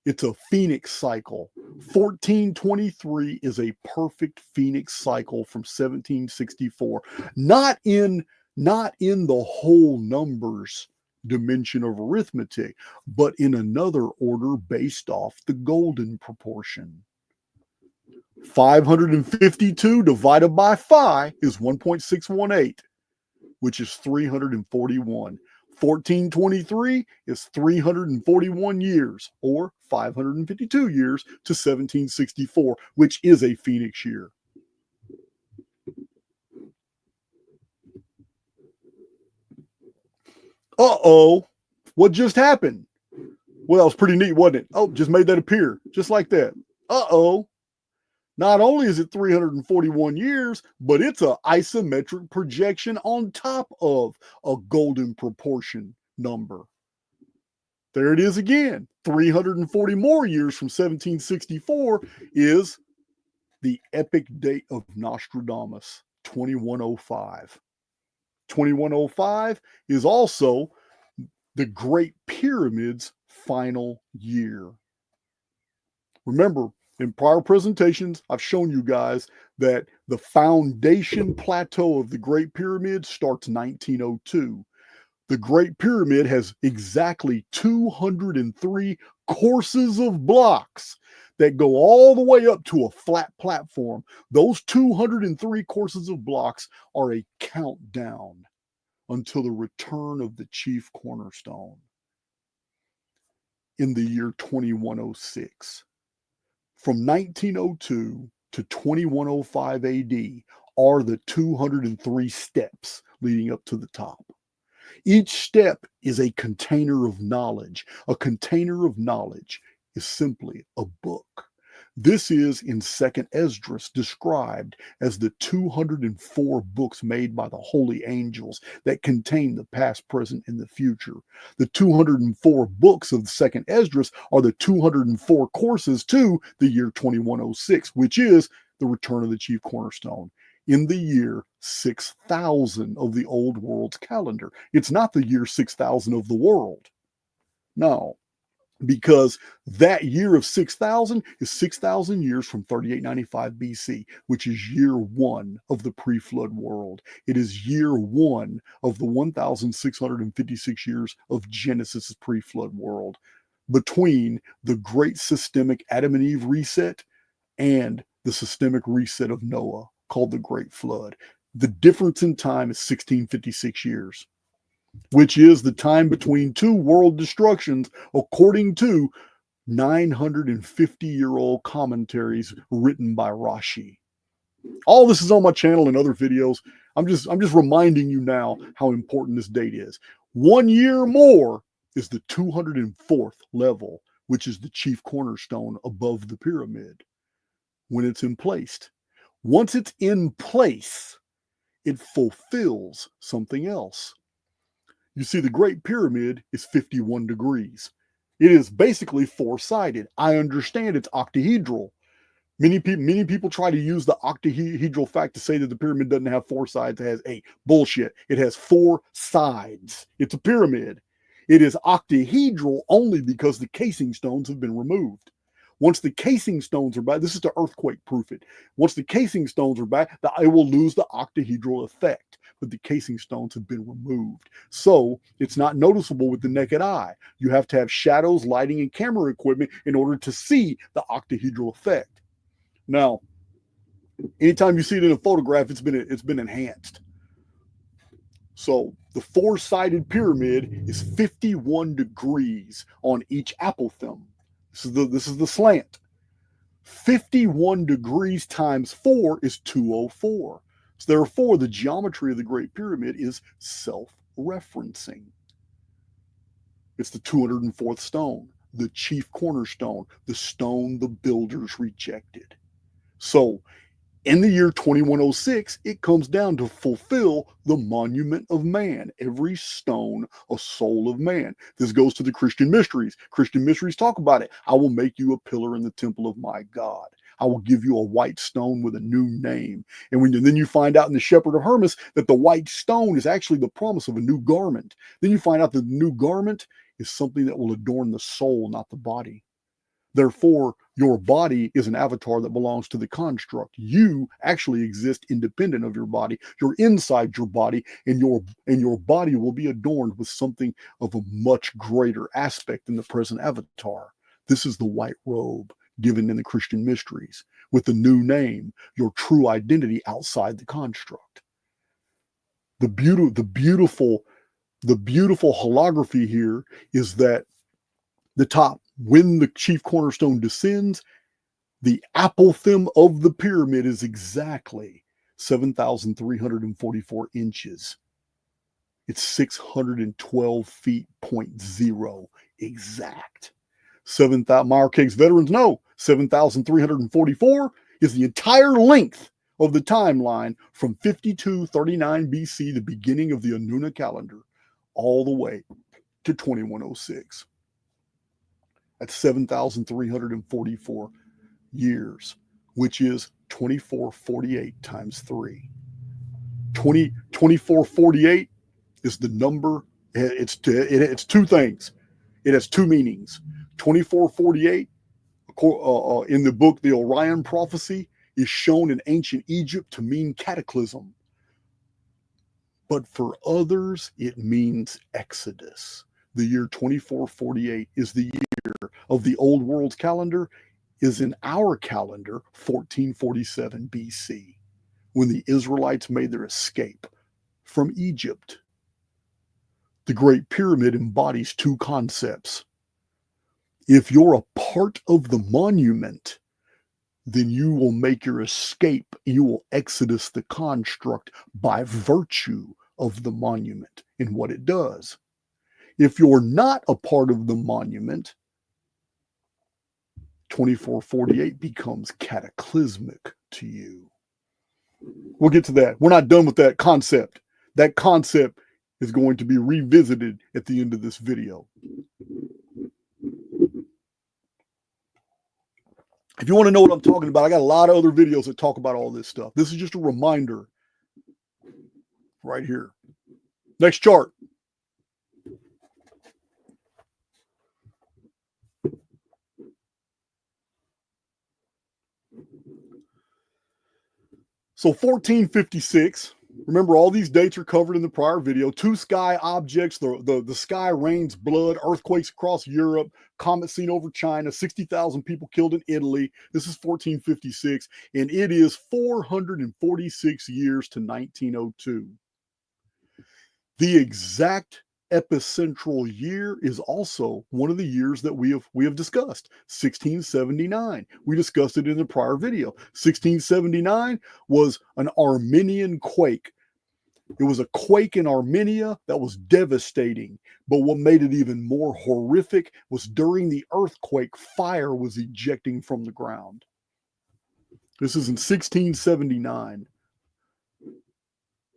it's a Phoenix cycle. 1423 is a perfect Phoenix cycle from 1764. Not in the whole numbers dimension of arithmetic, but in another order based off the golden proportion. 552 divided by 5 is 1.618, which is 341. 1423 is 341 years, or 552 years to 1764, which is a Phoenix year. Uh-oh, what just happened? Well, that was pretty neat, wasn't it? Oh, just made that appear, just like that. Uh-oh. Not only is it 341 years, but it's an isometric projection on top of a golden proportion number. There it is again. 340 more years from 1764 is the epic date of Nostradamus, 2105. 2105 is also the Great Pyramid's final year. Remember, in prior presentations, I've shown you guys that the foundation plateau of the Great Pyramid starts 1902. The Great Pyramid has exactly 203 courses of blocks that go all the way up to a flat platform. Those 203 courses of blocks are a countdown until the return of the chief cornerstone in the year 2106. From 1902 to 2105 AD are the 203 steps leading up to the top. Each step is a container of knowledge. A container of knowledge is simply a book. This is in 2nd Esdras described as the 204 books made by the holy angels that contain the past, present, and the future. The 204 books of 2nd Esdras are the 204 courses to the year 2106, which is the return of the chief cornerstone in the year 6000 of the old world's calendar. It's not the year 6000 of the world. No. Because that year of 6,000 is 6,000 years from 3895 BC, which is year 1 of the pre-flood world. It is year 1 of the 1,656 years of Genesis' pre-flood world, between the great systemic Adam and Eve reset and the systemic reset of Noah, called the Great Flood. The difference in time is 1656 years. Which is the time between two world destructions, according to 950-year-old commentaries written by Rashi. All this is on my channel and other videos. I'm just reminding you now how important this date is. 1 year more is the 204th level, which is the chief cornerstone above the pyramid, when it's in place. Once it's in place, it fulfills something else. You see, the Great Pyramid is 51 degrees. It is basically four-sided. I understand it's octahedral. Many people try to use the octahedral fact to say that the pyramid doesn't have four sides. It has eight. Bullshit. It has four sides. It's a pyramid. It is octahedral only because the casing stones have been removed. Once the casing stones are back, this is to earthquake proof it. Once the casing stones are back, it will lose the octahedral effect. But the casing stones have been removed. So it's not noticeable with the naked eye. You have to have shadows, lighting, and camera equipment in order to see the octahedral effect. Now, anytime you see it in a photograph, it's been enhanced. So the four-sided pyramid is 51 degrees on each apothegm. This is the slant. 51 degrees times 4 is 204. So therefore, the geometry of the Great Pyramid is self-referencing. It's the 204th stone, the chief cornerstone, the stone the builders rejected. So in the year 2106, it comes down to fulfill the monument of man. Every stone, a soul of man. This goes to the Christian mysteries. Christian mysteries talk about it. I will make you a pillar in the temple of my God. I will give you a white stone with a new name. And then you find out in the Shepherd of Hermas that the white stone is actually the promise of a new garment. Then you find out that the new garment is something that will adorn the soul, not the body. Therefore, your body is an avatar that belongs to the construct. You actually exist independent of your body. You're inside your body, and your body will be adorned with something of a much greater aspect than the present avatar. This is the white robe given in the Christian mysteries with the new name, your true identity outside the construct. The beautiful holography here is that the top, when the chief cornerstone descends, the apothegm of the pyramid is exactly 7,344 inches. It's 612 feet, 0.0 exact. My Archaix veterans know 7,344 is the entire length of the timeline from 5239 BC, the beginning of the Anuna calendar, all the way to 2106. At 7,344 years, which is 2448 times 3. 2448 is the number. It's two things. It has two meanings. 2448 in the book The Orion Prophecy is shown in ancient Egypt to mean cataclysm. But for others, it means Exodus. The year 2448 is the year of the old world's calendar, is in our calendar 1447 BC, when the Israelites made their escape from Egypt. The Great Pyramid embodies two concepts. If you're a part of the monument, then you will make your escape. You will exodus the construct by virtue of the monument and what it does. If you're not a part of the monument, 2448 becomes cataclysmic to you. We'll get to that. We're not done with that concept. That concept is going to be revisited at the end of this video. If you want to know what I'm talking about, I got a lot of other videos that talk about all this stuff. This is just a reminder right here. Next chart. So 1456, remember all these dates are covered in the prior video. Two sky objects, the sky rains blood, earthquakes across Europe, comet seen over China, 60,000 people killed in Italy. This is 1456, and it is 446 years to 1902. The exact epicentral year is also one of the years that we have discussed, 1679. We discussed it in the prior video. 1679 was an Armenian quake. It was a quake in Armenia that was devastating. But what made it even more horrific was during the earthquake, fire was ejecting from the ground. This is in 1679.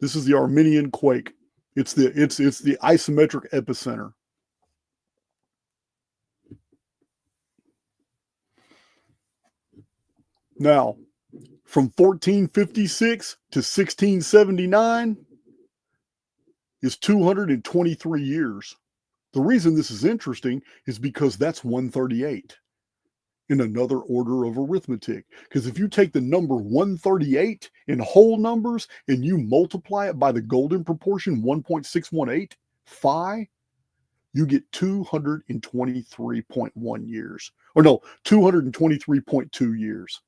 This is the Armenian quake. It's the isometric epicenter. Now, from 1456 to 1679 is 223 years. The reason this is interesting is because that's 138 in another order of arithmetic. Because if you take the number 138 in whole numbers and you multiply it by the golden proportion 1.618 phi, you get 223.1 years. Or no, 223.2 years.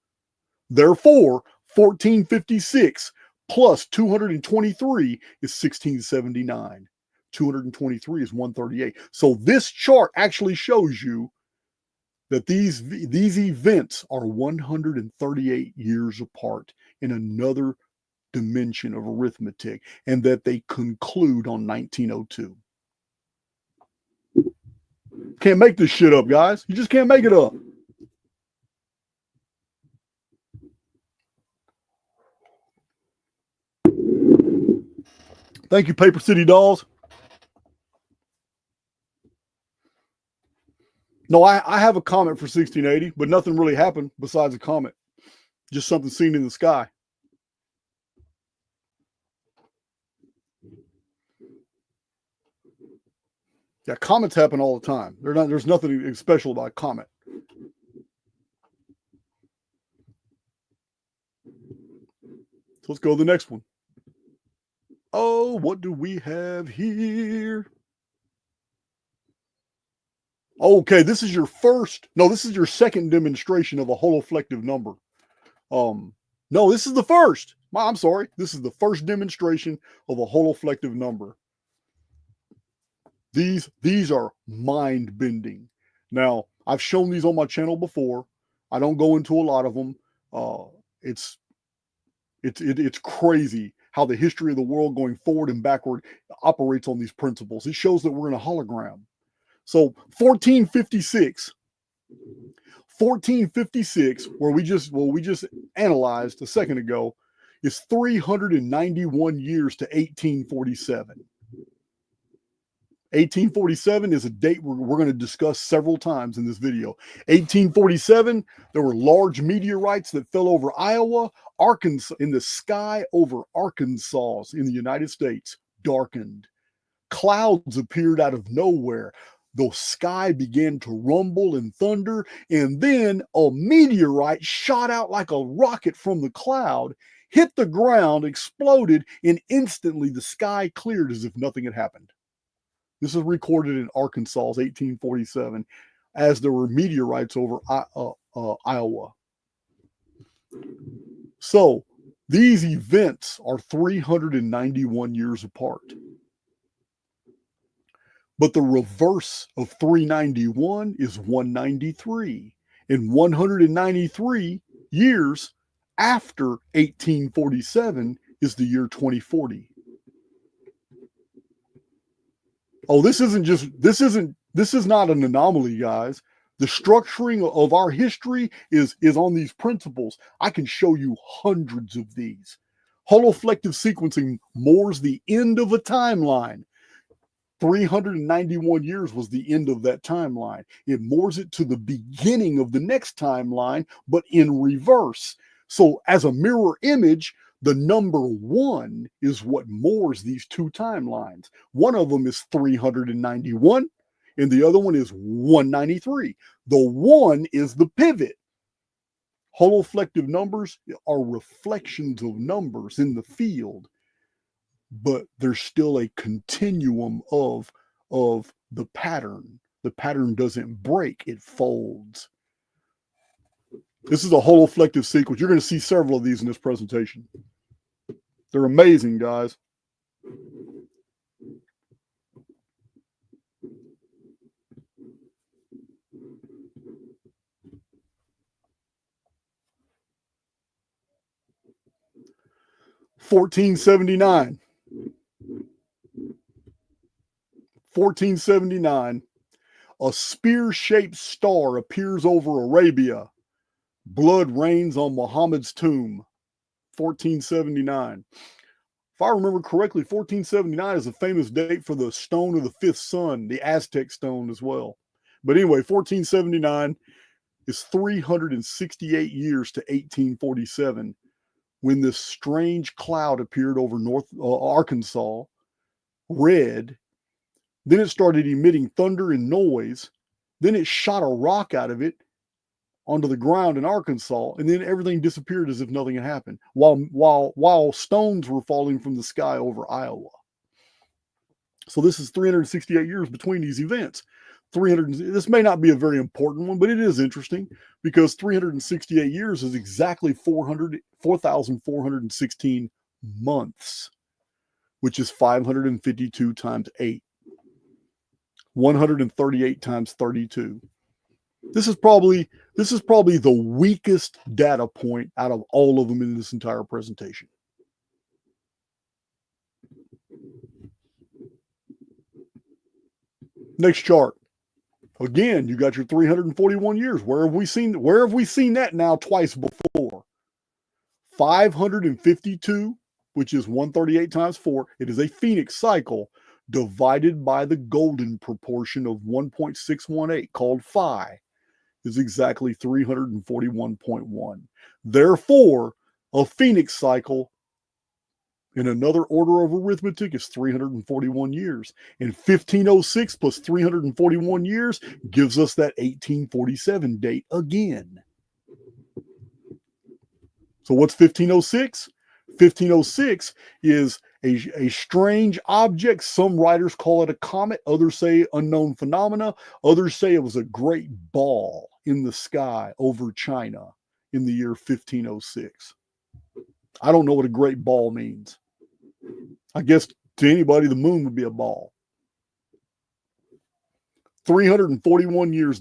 Therefore, 1456 plus 223 is 1679. 223 is 138. So this chart actually shows you that these events are 138 years apart in another dimension of arithmetic, and that they conclude on 1902. Can't make this shit up, guys. You just can't make it up. Thank you, Paper City Dolls. No, I have a comet for 1680, but nothing really happened besides a comet. Just something seen in the sky. Yeah, comets happen all the time. There's nothing special about a comet. So let's go to the next one. Oh, what do we have here? Okay, this is your second demonstration of a holoflective number. No, this is the first. I'm sorry. This is the first demonstration of a holoflective number. These are mind-bending. Now, I've shown these on my channel before. I don't go into a lot of them. It's crazy how the history of the world going forward and backward operates on these principles. It shows that we're in a hologram. So 1456, where we just analyzed a second ago, is 391 years to 1847. 1847 is a date we're going to discuss several times in this video. 1847, there were large meteorites that fell over Iowa, Arkansas, in the sky over Arkansas in the United States, darkened. Clouds appeared out of nowhere. The sky began to rumble and thunder, and then a meteorite shot out like a rocket from the cloud, hit the ground, exploded, and instantly the sky cleared as if nothing had happened. This is recorded in Arkansas, 1847, as there were meteorites over Iowa. So these events are 391 years apart. But the reverse of 391 is 193. And 193 years after 1847 is the year 2040. Oh, this is not an anomaly, guys. The structuring of our history is on these principles. I can show you hundreds of these. Holoflective sequencing moors the end of a timeline. 391 years was the end of that timeline. It moors it to the beginning of the next timeline, but in reverse. So as a mirror image, the number 1 is what moors these two timelines. One of them is 391, and the other one is 193. The 1 is the pivot. Holoflective numbers are reflections of numbers in the field, but there's still a continuum of the pattern. The pattern doesn't break, it folds. This is a holoflective sequence. You're going to see several of these in this presentation. They're amazing, guys. $1479. 1479. A spear-shaped star appears over Arabia. Blood rains on Muhammad's tomb. 1479. If I remember correctly, 1479 is a famous date for the stone of the fifth sun, the Aztec stone as well. But anyway, 1479 is 368 years to 1847 when this strange cloud appeared over North Arkansas, red. Then it started emitting thunder and noise. Then it shot a rock out of it onto the ground in Arkansas, and then everything disappeared as if nothing had happened, while stones were falling from the sky over Iowa. So this is 368 years between these events. This may not be a very important one, but it is interesting because 368 years is exactly 4,416 months, which is 552 times 8, 138 times 32. This is probably the weakest data point out of all of them in this entire presentation. Next chart. Again, you got your 341 years. Where have we seen that now twice before? 552, which is 138 times 4. It is a phoenix cycle divided by the golden proportion of 1.618 called phi. Is exactly 341.1. Therefore, a phoenix cycle in another order of arithmetic is 341 years. And 1506 plus 341 years gives us that 1847 date again. So what's 1506? 1506 is a strange object. Some writers call it a comet. Others say unknown phenomena. Others say it was a great ball in the sky over China in the year 1506. I don't know what a great ball means. I guess to anybody, the moon would be a ball. 341 years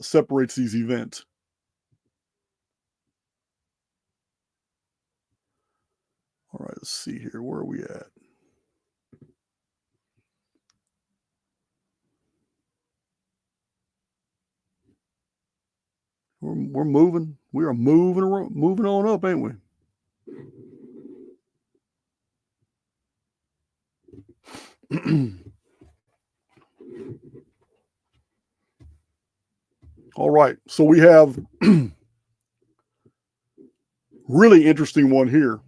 separates these events. All right, let's see here. Where are we at? We're moving. We are moving on up, ain't we? All right, so we have really interesting one here.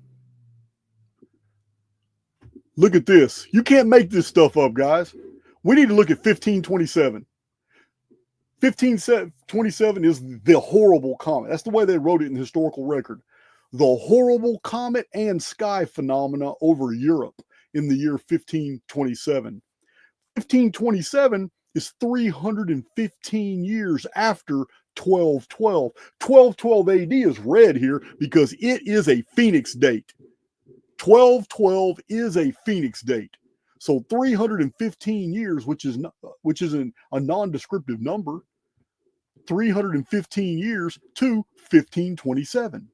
Look at this. You can't make this stuff up, guys. We need to look at 1527. 1527 is the horrible comet. That's the way they wrote it in the historical record. The horrible comet and sky phenomena over Europe in the year 1527. 1527 is 315 years after 1212. 1212 AD is red here because it is a phoenix date. 1212 is a phoenix date. So 315 years, which is a non-descriptive number, 315 years to 1527.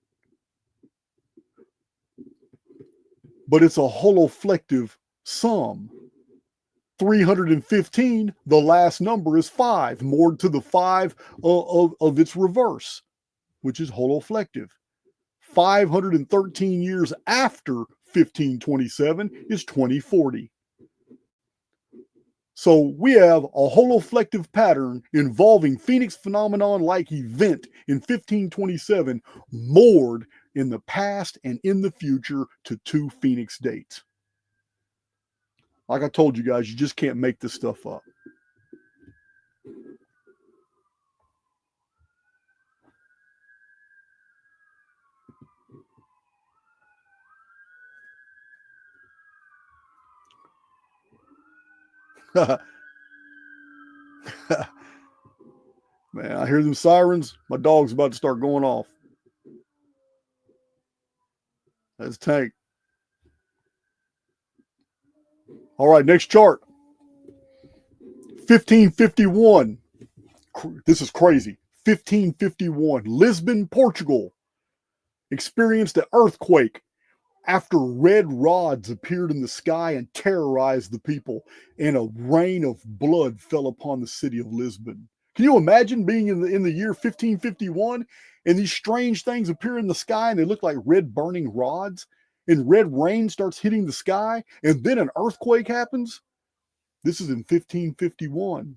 But it's a holoflective sum. 315, the last number is 5, moored to the 5 of its reverse, which is holoflective. 513 years after 1527 is 2040. So we have a holoflective pattern involving phoenix phenomenon-like event in 1527, moored in the past and in the future to 2 phoenix dates. Like I told you guys, you just can't make this stuff up. Man, I hear them sirens. My dog's about to start going off. That's Tank. All right, next chart. 1551. This is crazy. 1551. Lisbon, Portugal experienced an earthquake after red rods appeared in the sky and terrorized the people, and a rain of blood fell upon the city of Lisbon. Can you imagine being in the year 1551 and these strange things appear in the sky and they look like red burning rods? and red rain starts hitting the sky, and then an earthquake happens. This is in 1551.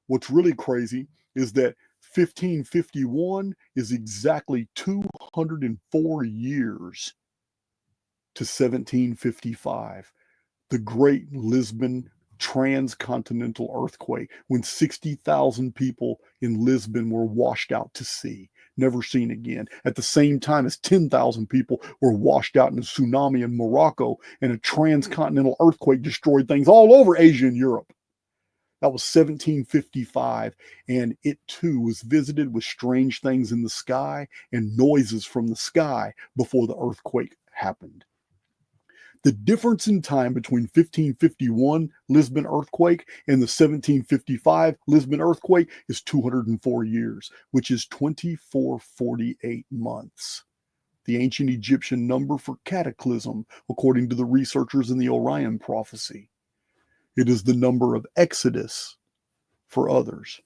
What's really crazy is that 1551 is exactly 204 years to 1755, the Great Lisbon Transcontinental Earthquake, when 60,000 people in Lisbon were washed out to sea, never seen again. At the same time as 10,000 people were washed out in a tsunami in Morocco, and a transcontinental earthquake destroyed things all over Asia and Europe. That was 1755, and it too was visited with strange things in the sky and noises from the sky before the earthquake happened. The difference in time between 1551 Lisbon earthquake and the 1755 Lisbon earthquake is 204 years, which is 2448 months. The ancient Egyptian number for cataclysm, according to the researchers in the Orion prophecy. It is the number of Exodus for others.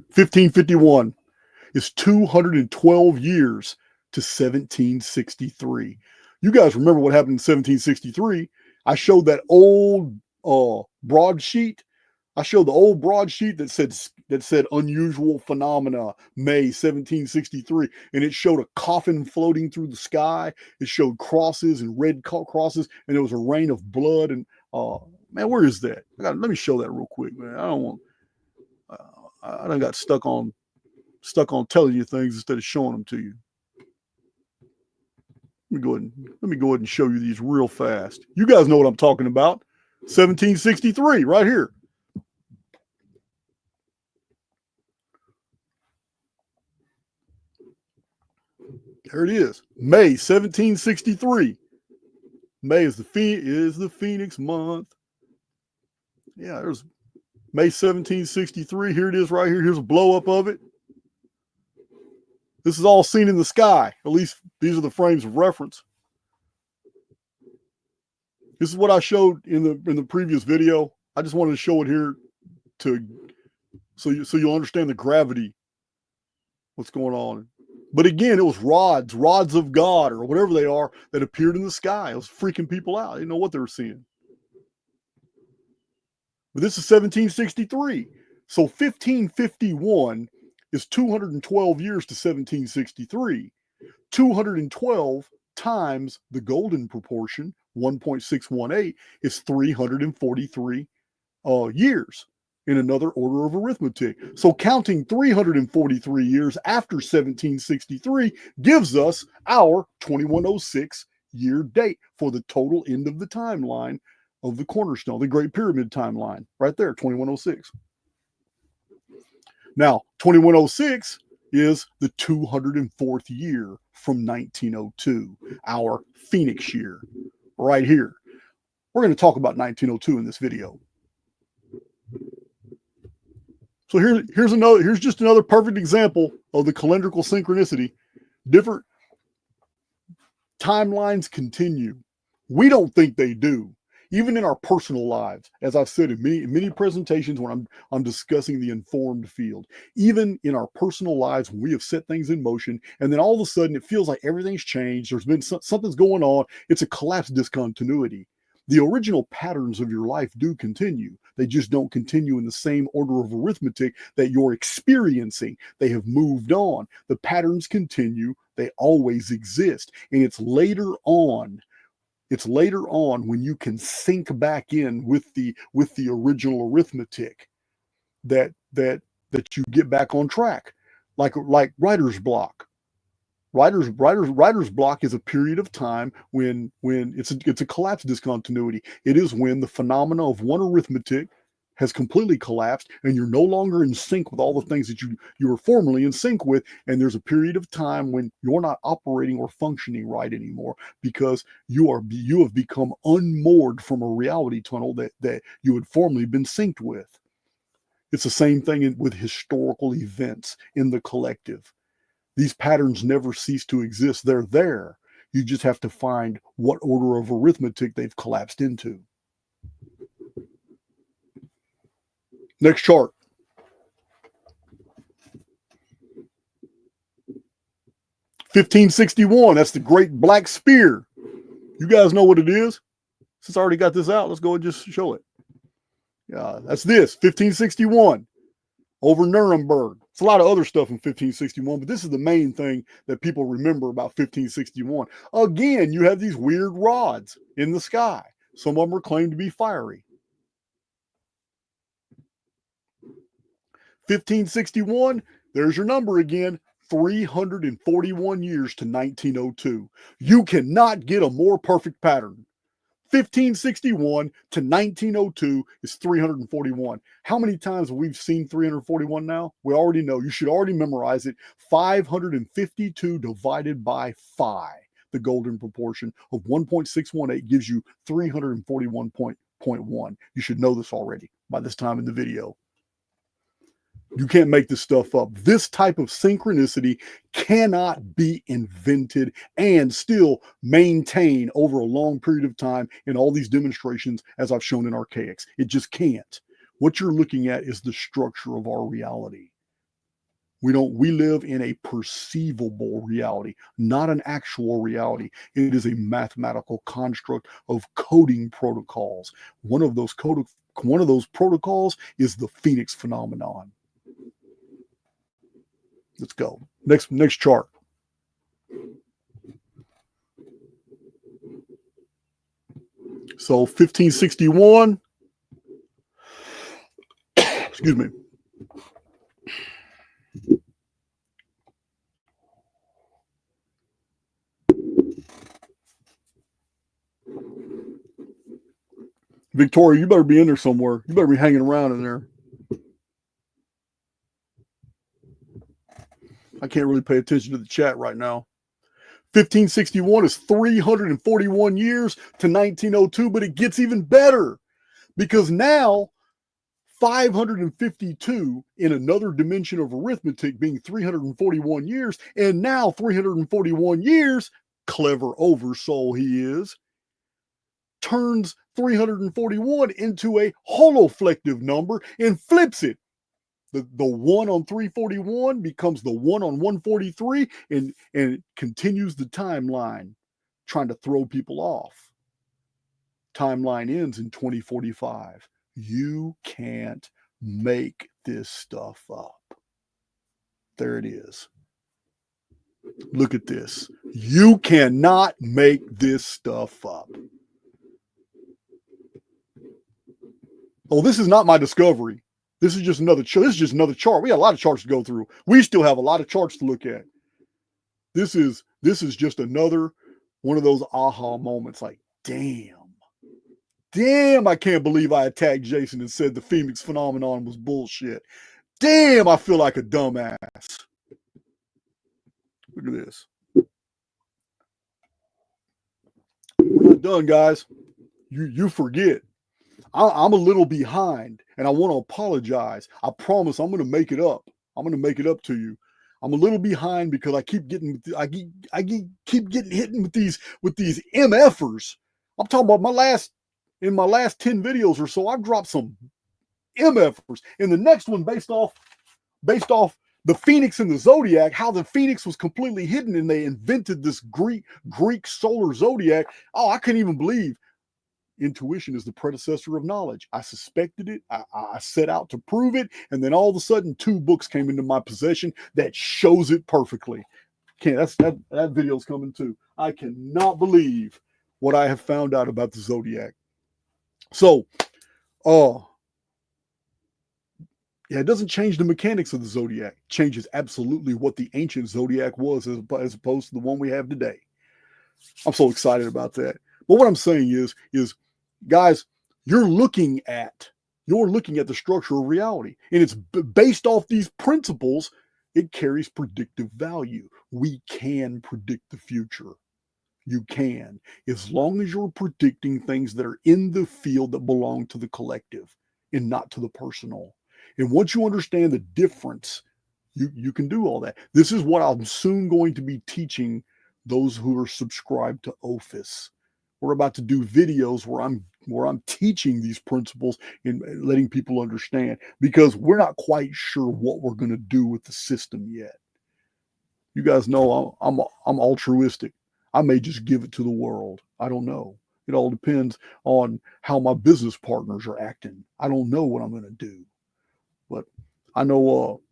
(1551) is 212 years to 1763. You guys remember what happened in 1763? I showed that old broadsheet. I showed the old broadsheet that said unusual phenomena, May 1763, and it showed a coffin floating through the sky. It showed crosses and red crosses, and there was a rain of blood. And man, where is that? Let me show that real quick, man. I don't want. I done got stuck on telling you things instead of showing them to you. Let me go ahead and show you these real fast. You guys know what I'm talking about. 1763, right here. There it is. May 1763. May is the Phoenix month. Yeah, there's May 1763. Here it is right here. Here's a blow up of it. This is all seen in the sky. At least these are the frames of reference. This is what I showed in the previous video. I just wanted to show it here so you'll understand the gravity, what's going on. But again, it was rods of God or whatever they are that appeared in the sky. It was freaking people out. They didn't know what they were seeing. But this is 1763. So 1551 is 212 years to 1763. 212 times the golden proportion, 1.618, is 343 years in another order of arithmetic. So counting 343 years after 1763 gives us our 2106 year date for the total end of the timeline of the cornerstone, the Great Pyramid timeline, right there, 2106. Now, 2106 is the 204th year from 1902, our Phoenix year, right here. We're going to talk about 1902 in this video. So here's just another perfect example of the calendrical synchronicity. Different timelines continue. We don't think they do. Even in our personal lives, as I've said in many presentations when I'm discussing the informed field, even in our personal lives when we have set things in motion, and then all of a sudden it feels like everything's changed, there's been something's going on, it's a collapsed discontinuity. The original patterns of your life do continue. They just don't continue in the same order of arithmetic that you're experiencing. They have moved on. The patterns continue. They always exist. And it's later on when you can sync back in with the original arithmetic that you get back on track. Like writer's block. Writer's block is a period of time when it's a collapsed discontinuity. It is when the phenomena of one arithmetic has completely collapsed and you're no longer in sync with all the things that you were formerly in sync with, and there's a period of time when you're not operating or functioning right anymore because you have become unmoored from a reality tunnel that you had formerly been synced with. It's the same thing with historical events in the collective. These patterns never cease to exist. They're there. You just have to find what order of arithmetic they've collapsed into. Next chart. 1561, that's the Great Black Spear. You guys know what it is? Since I already got this out, let's go and just show it. Yeah, that's this, 1561, over Nuremberg. It's a lot of other stuff in 1561, but this is the main thing that people remember about 1561. Again, you have these weird rods in the sky. Some of them are claimed to be fiery. 1561, there's your number again, 341 years to 1902. You cannot get a more perfect pattern. 1561 to 1902 is 341. How many times have we seen 341 now? We already know. You should already memorize it. 552 divided by 5. The golden proportion of 1.618 gives you 341.1. You should know this already by this time in the video. You can't make this stuff up. This type of synchronicity cannot be invented and still maintain over a long period of time in all these demonstrations, as I've shown in Archaix. It just can't. What you're looking at is the structure of our reality. We live in a perceivable reality, not an actual reality. It is a mathematical construct of coding protocols. One of those protocols is the Phoenix phenomenon. Let's go. Next chart. So 1561. Excuse me. Victoria, you better be in there somewhere. You better be hanging around in there. I can't really pay attention to the chat right now. 1561 is 341 years to 1902, but it gets even better because now 552 in another dimension of arithmetic being 341 years, and now 341 years, clever oversoul he is, turns 341 into a holoflective number and flips it. The 1 on 341 becomes the 1 on 143 and it continues the timeline, trying to throw people off. Timeline ends in 2045. You can't make this stuff up. There it is. Look at this. You cannot make this stuff up. Oh, this is not my discovery. This is just another chart. This is just another chart. We have a lot of charts to go through. We still have a lot of charts to look at. This is just another one of those aha moments. Like, damn, I can't believe I attacked Jason and said the Phoenix phenomenon was bullshit. Damn, I feel like a dumbass. Look at this. We're not done, guys. You forget. I'm a little behind, and I want to apologize. I promise I'm going to make it up. I'm going to make it up to you. I'm a little behind because I keep getting keep getting hit with these MFers. I'm talking about my last 10 videos or so. I've dropped some MFers. And the next one based off the Phoenix and the Zodiac, how the Phoenix was completely hidden and they invented this Greek solar zodiac. Oh, I couldn't even believe. Intuition is the predecessor of knowledge. I suspected it. I set out to prove it. And then all of a sudden, 2 books came into my possession that shows it perfectly. That video's coming too. I cannot believe what I have found out about the Zodiac. So, yeah, it doesn't change the mechanics of the Zodiac. It changes absolutely what the ancient Zodiac was as opposed to the one we have today. I'm so excited about that. But what I'm saying is guys, you're looking at the structure of reality, and it's based off these principles. It carries predictive value. We can predict the future. You can, as long as you're predicting things that are in the field that belong to the collective and not to the personal. And once you understand the difference, you can do all that. This is what I'm soon going to be teaching those who are subscribed to Ophis. We're about to do videos where I'm teaching these principles and letting people understand, because we're not quite sure what we're going to do with the system yet. You guys know I'm altruistic. I may just give it to the world. I don't know. It all depends on how my business partners are acting. I don't know what I'm going to do, but I know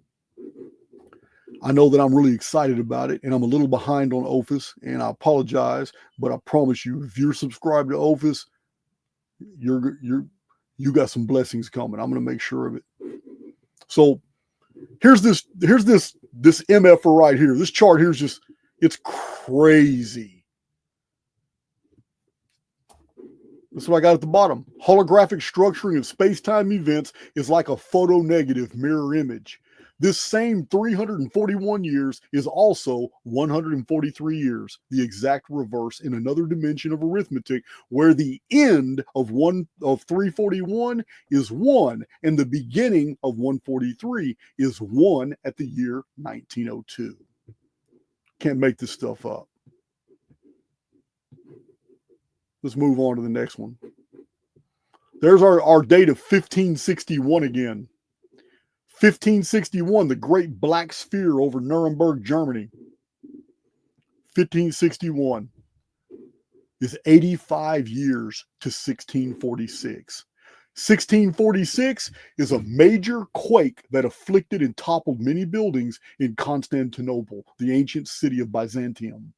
that I'm really excited about it, and I'm a little behind on Ophis, and I apologize, but I promise you, if you're subscribed to Ophis, you got some blessings coming. I'm going to make sure of it. So here's this MF right here. This chart here is just, it's crazy. That's what I got at the bottom. Holographic structuring of space-time events is like a photo-negative mirror image. This same 341 years is also 143 years, the exact reverse in another dimension of arithmetic, where the end of 341 is 1 and the beginning of 143 is 1 at the year 1902. Can't make this stuff up. Let's move on to the next one. There's our date of 1561 again. 1561, the Great Black Sphere over Nuremberg, Germany. 1561 is 85 years to 1646. 1646 is a major quake that afflicted and toppled many buildings in Constantinople, the ancient city of Byzantium,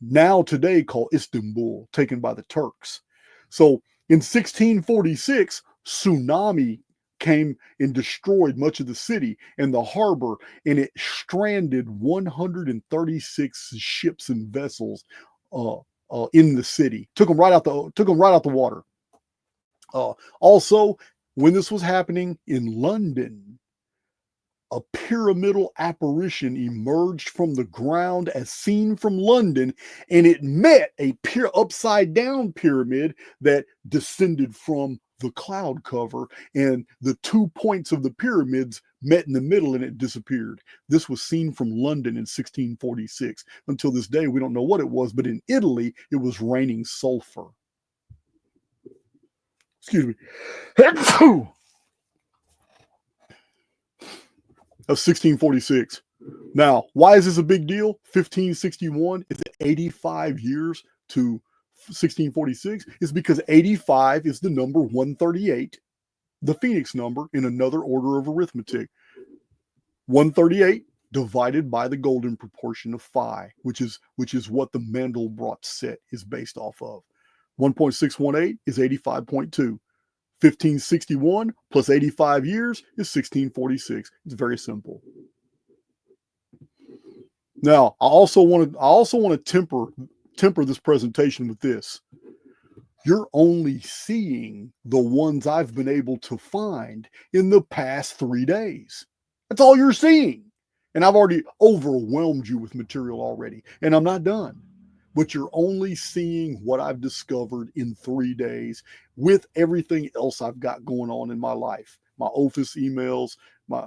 now today called Istanbul, taken by the Turks. So in 1646, tsunami came and destroyed much of the city and the harbor, and it stranded 136 ships and vessels in the city. Took them right out the water. Also, when this was happening in London, a pyramidal apparition emerged from the ground as seen from London, and it met a upside down pyramid that descended from the cloud cover, and the 2 points of the pyramids met in the middle and it disappeared. This was seen from London in 1646. Until this day, we don't know what it was, but in Italy, it was raining sulfur. Excuse me. Of 1646. Now, why is this a big deal? 1561 is 85 years to 1646. It's because 85 is the number 138, the Phoenix number in another order of arithmetic. 138 divided by the golden proportion of phi, which is what the Mandelbrot set is based off of. 1.618 is 85.2. 1561 plus 85 years is 1646. It's very simple. Now, I also want to temper this presentation with this. You're only seeing the ones I've been able to find in the past 3 days. That's all you're seeing. And I've already overwhelmed you with material already, and I'm not done. But you're only seeing what I've discovered in 3 days with everything else I've got going on in my life. My Ophis emails, my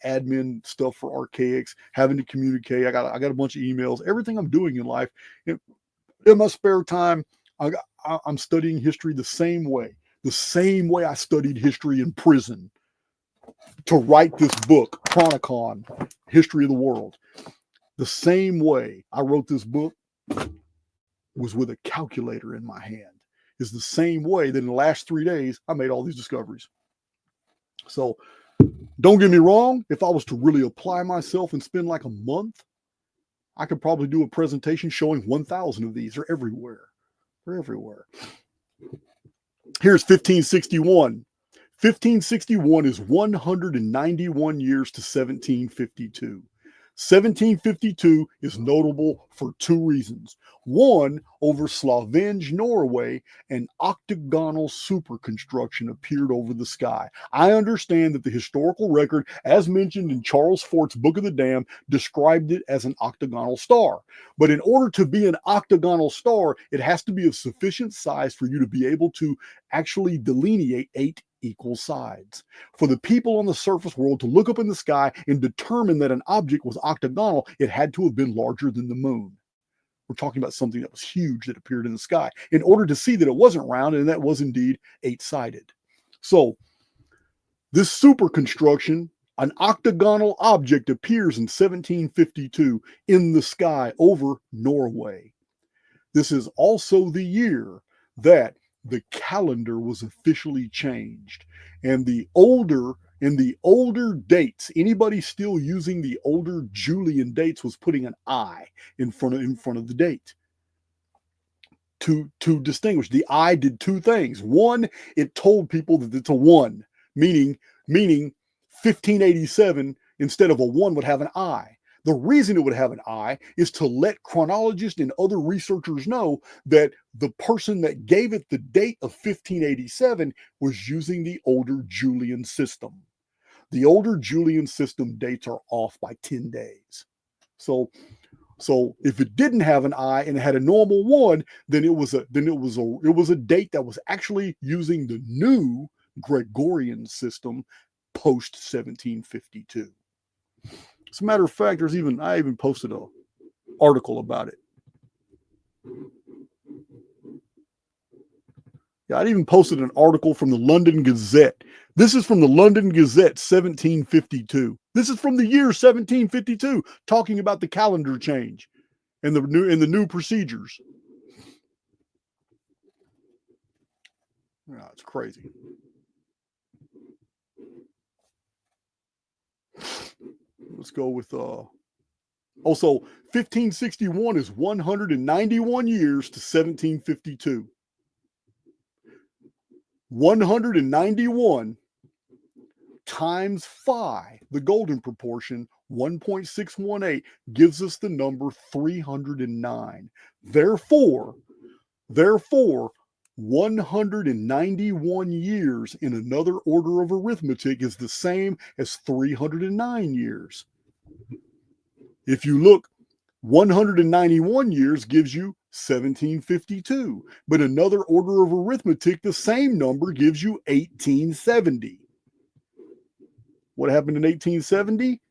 admin stuff for Archaix, having to communicate. I got a bunch of emails, everything I'm doing in life. In my spare time, I'm studying history the same way I studied history in prison to write this book, Chronicon, History of the World. The same way I wrote this book was with a calculator in my hand. Is the same way that in the last 3 days, I made all these discoveries. So don't get me wrong. If I was to really apply myself and spend like a month, I could probably do a presentation showing 1,000 of these. They're everywhere. They're everywhere. Here's 1561. 1561 is 191 years to 1752. 1752 is notable for 2 reasons. One, over Slavenge, Norway, an octagonal superconstruction appeared over the sky. I understand that the historical record, as mentioned in Charles Fort's Book of the Damned, described it as an octagonal star. But in order to be an octagonal star, it has to be of sufficient size for you to be able to actually delineate 8 equal sides. For the people on the surface world to look up in the sky and determine that an object was octagonal, it had to have been larger than the moon. We're talking about something that was huge that appeared in the sky in order to see that it wasn't round and that was indeed 8-sided. So this super construction An octagonal object appears in 1752 in the sky over Norway. This is also the year that the calendar was officially changed. And the older dates, anybody still using the older Julian dates was putting an I in front of the date. To distinguish. The I did two things. One, it told people that it's a one, meaning 1587 instead of a one would have an I. The reason it would have an I is to let chronologists and other researchers know that the person that gave it the date of 1587 was using the older Julian system. The older Julian system dates are off by 10 days. So if it didn't have an I and it had a normal one, then it was a date that was actually using the new Gregorian system post 1752. As a matter of fact, I even posted an article about it. Yeah, I even posted an article from the London Gazette. This is from the London Gazette, 1752. This is from the year 1752, talking about the calendar change and the new procedures. Yeah, it's crazy. Let's go with also 1561 is 191 years to 1752. 191 times phi, the golden proportion, 1.618, gives us the number 309. Therefore, 191 years in another order of arithmetic is the same as 309 years. If you look, 191 years gives you 1752, but another order of arithmetic, the same number gives you 1870. What happened in 1870?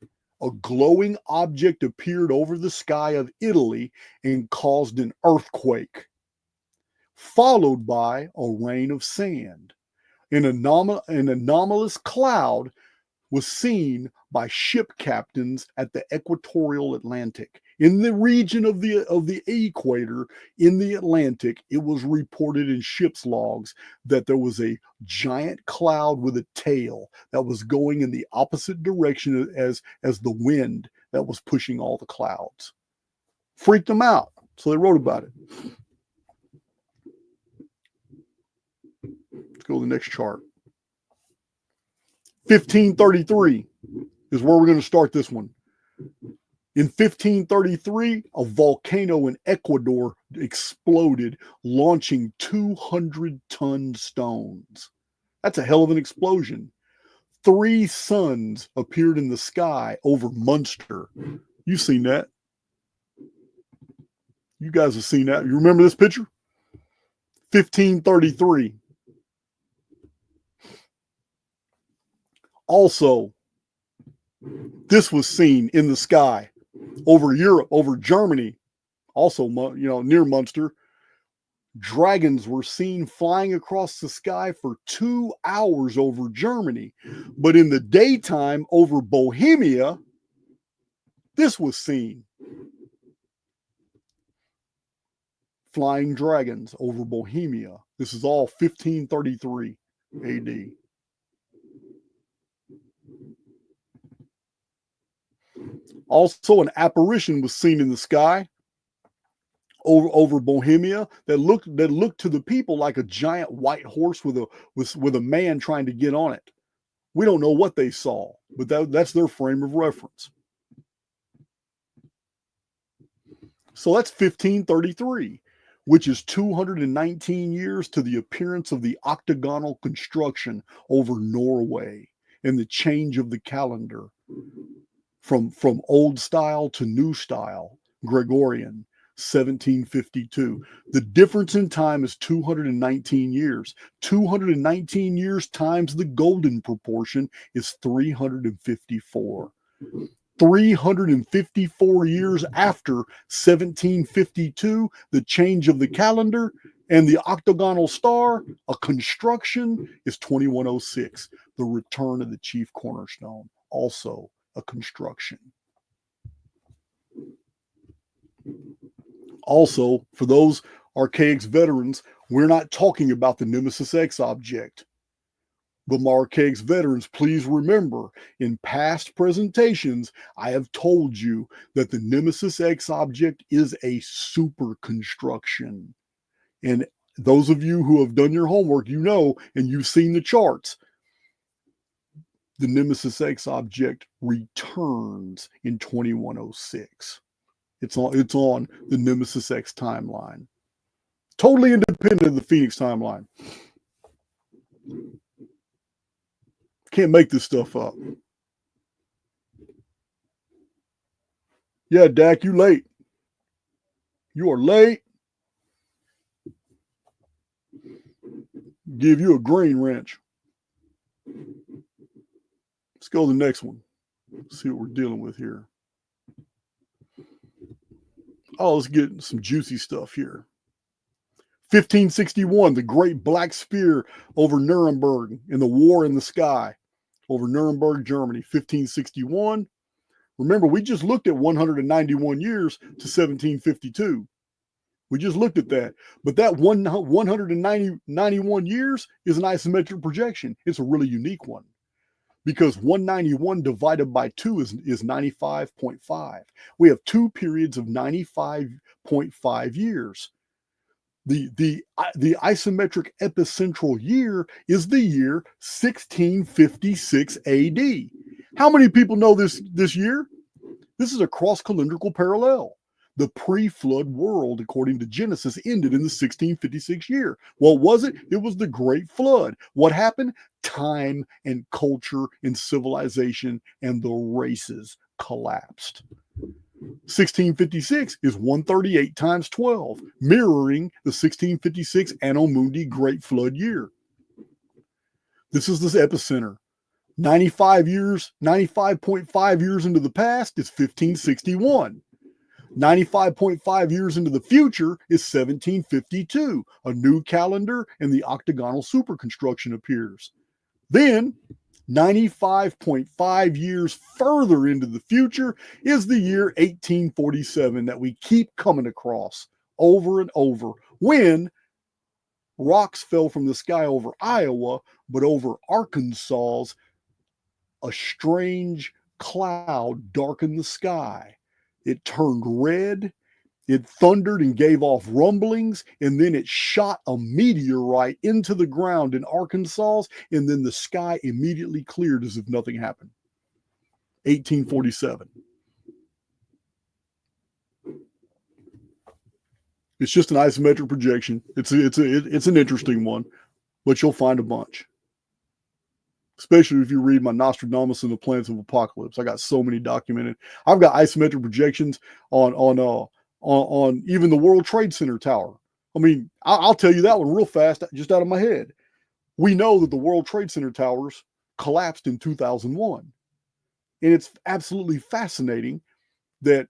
A glowing object appeared over the sky of Italy and caused an earthquake, followed by a rain of sand. An anomalous cloud was seen by ship captains at the equatorial Atlantic. In the region of the equator in the Atlantic, it was reported in ship's logs that there was a giant cloud with a tail that was going in the opposite direction as the wind that was pushing all the clouds. Freaked them out, so they wrote about it. Let's go to the next chart. 1533 is where we're going to start this one. In 1533, a volcano in Ecuador exploded, launching 200-ton stones. That's a hell of an explosion. 3 suns appeared in the sky over Munster. You've seen that. You guys have seen that. You remember this picture? 1533. Also, this was seen in the sky over Europe, over Germany, also, near Munster. Dragons were seen flying across the sky for 2 hours over Germany. But in the daytime over Bohemia, this was seen. Flying dragons over Bohemia. This is all 1533 AD. Also, an apparition was seen in the sky over Bohemia that looked to the people like a giant white horse with a man trying to get on it. We don't know what they saw, but that's their frame of reference. So that's 1533, which is 219 years to the appearance of the octagonal construction over Norway and the change of the calendar from old style to new style, Gregorian, 1752. The difference in time is 219 years. 219 years times the golden proportion is 354. 354 years after 1752, the change of the calendar and the octagonal star, a construction, is 2106, the return of the chief cornerstone. also a construction. Also, for those Archaix veterans, we're not talking about the Nemesis X object. But my Archaix veterans, please remember, in past presentations, I have told you that the Nemesis X object is a super construction. And those of you who have done your homework, you know, and you've seen the charts, the Nemesis X object returns in 2106. It's on the Nemesis X timeline. Totally independent of the Phoenix timeline. Can't make this stuff up. Yeah, Dak, you late. You are late. Give you a green wrench. Let's go to the next one. See what we're dealing with here. Oh, let's get some juicy stuff here. 1561, the Great Black Spear over Nuremberg in the War in the Sky over Nuremberg, Germany, 1561. Remember, we just looked at 191 years to 1752. We just looked at that. But that 191 years is an isometric projection. It's a really unique one because 191 divided by 2 is 95.5. We have two periods of 95.5 years. The isometric epicentral year is the year 1656 AD. How many people know this year? This is a cross-calendrical parallel. The pre-flood world, according to Genesis, ended in the 1656 year. What was it? It was the Great Flood. What happened? Time and culture and civilization and the races collapsed. 1656 is 138 times 12, mirroring the 1656 Anno Mundi Great Flood year. This is this epicenter. 95.5 years into the past is 1561. 95.5 years into the future is 1752. A new calendar and the octagonal superconstruction appears. Then 95.5 years further into the future is the year 1847 that we keep coming across over and over, when rocks fell from the sky over Iowa, but over Arkansas, a strange cloud darkened the sky. It turned red, it thundered and gave off rumblings, and then it shot a meteorite into the ground in Arkansas, and then the sky immediately cleared as if nothing happened. 1847. It's just an isometric projection. It's an interesting one, but you'll find a bunch. Especially if you read my Nostradamus and the Planets of Apocalypse. I got so many documented. I've got isometric projections on even the World Trade Center tower. I mean, I'll tell you that one real fast, just out of my head. We know that the World Trade Center towers collapsed in 2001. And it's absolutely fascinating that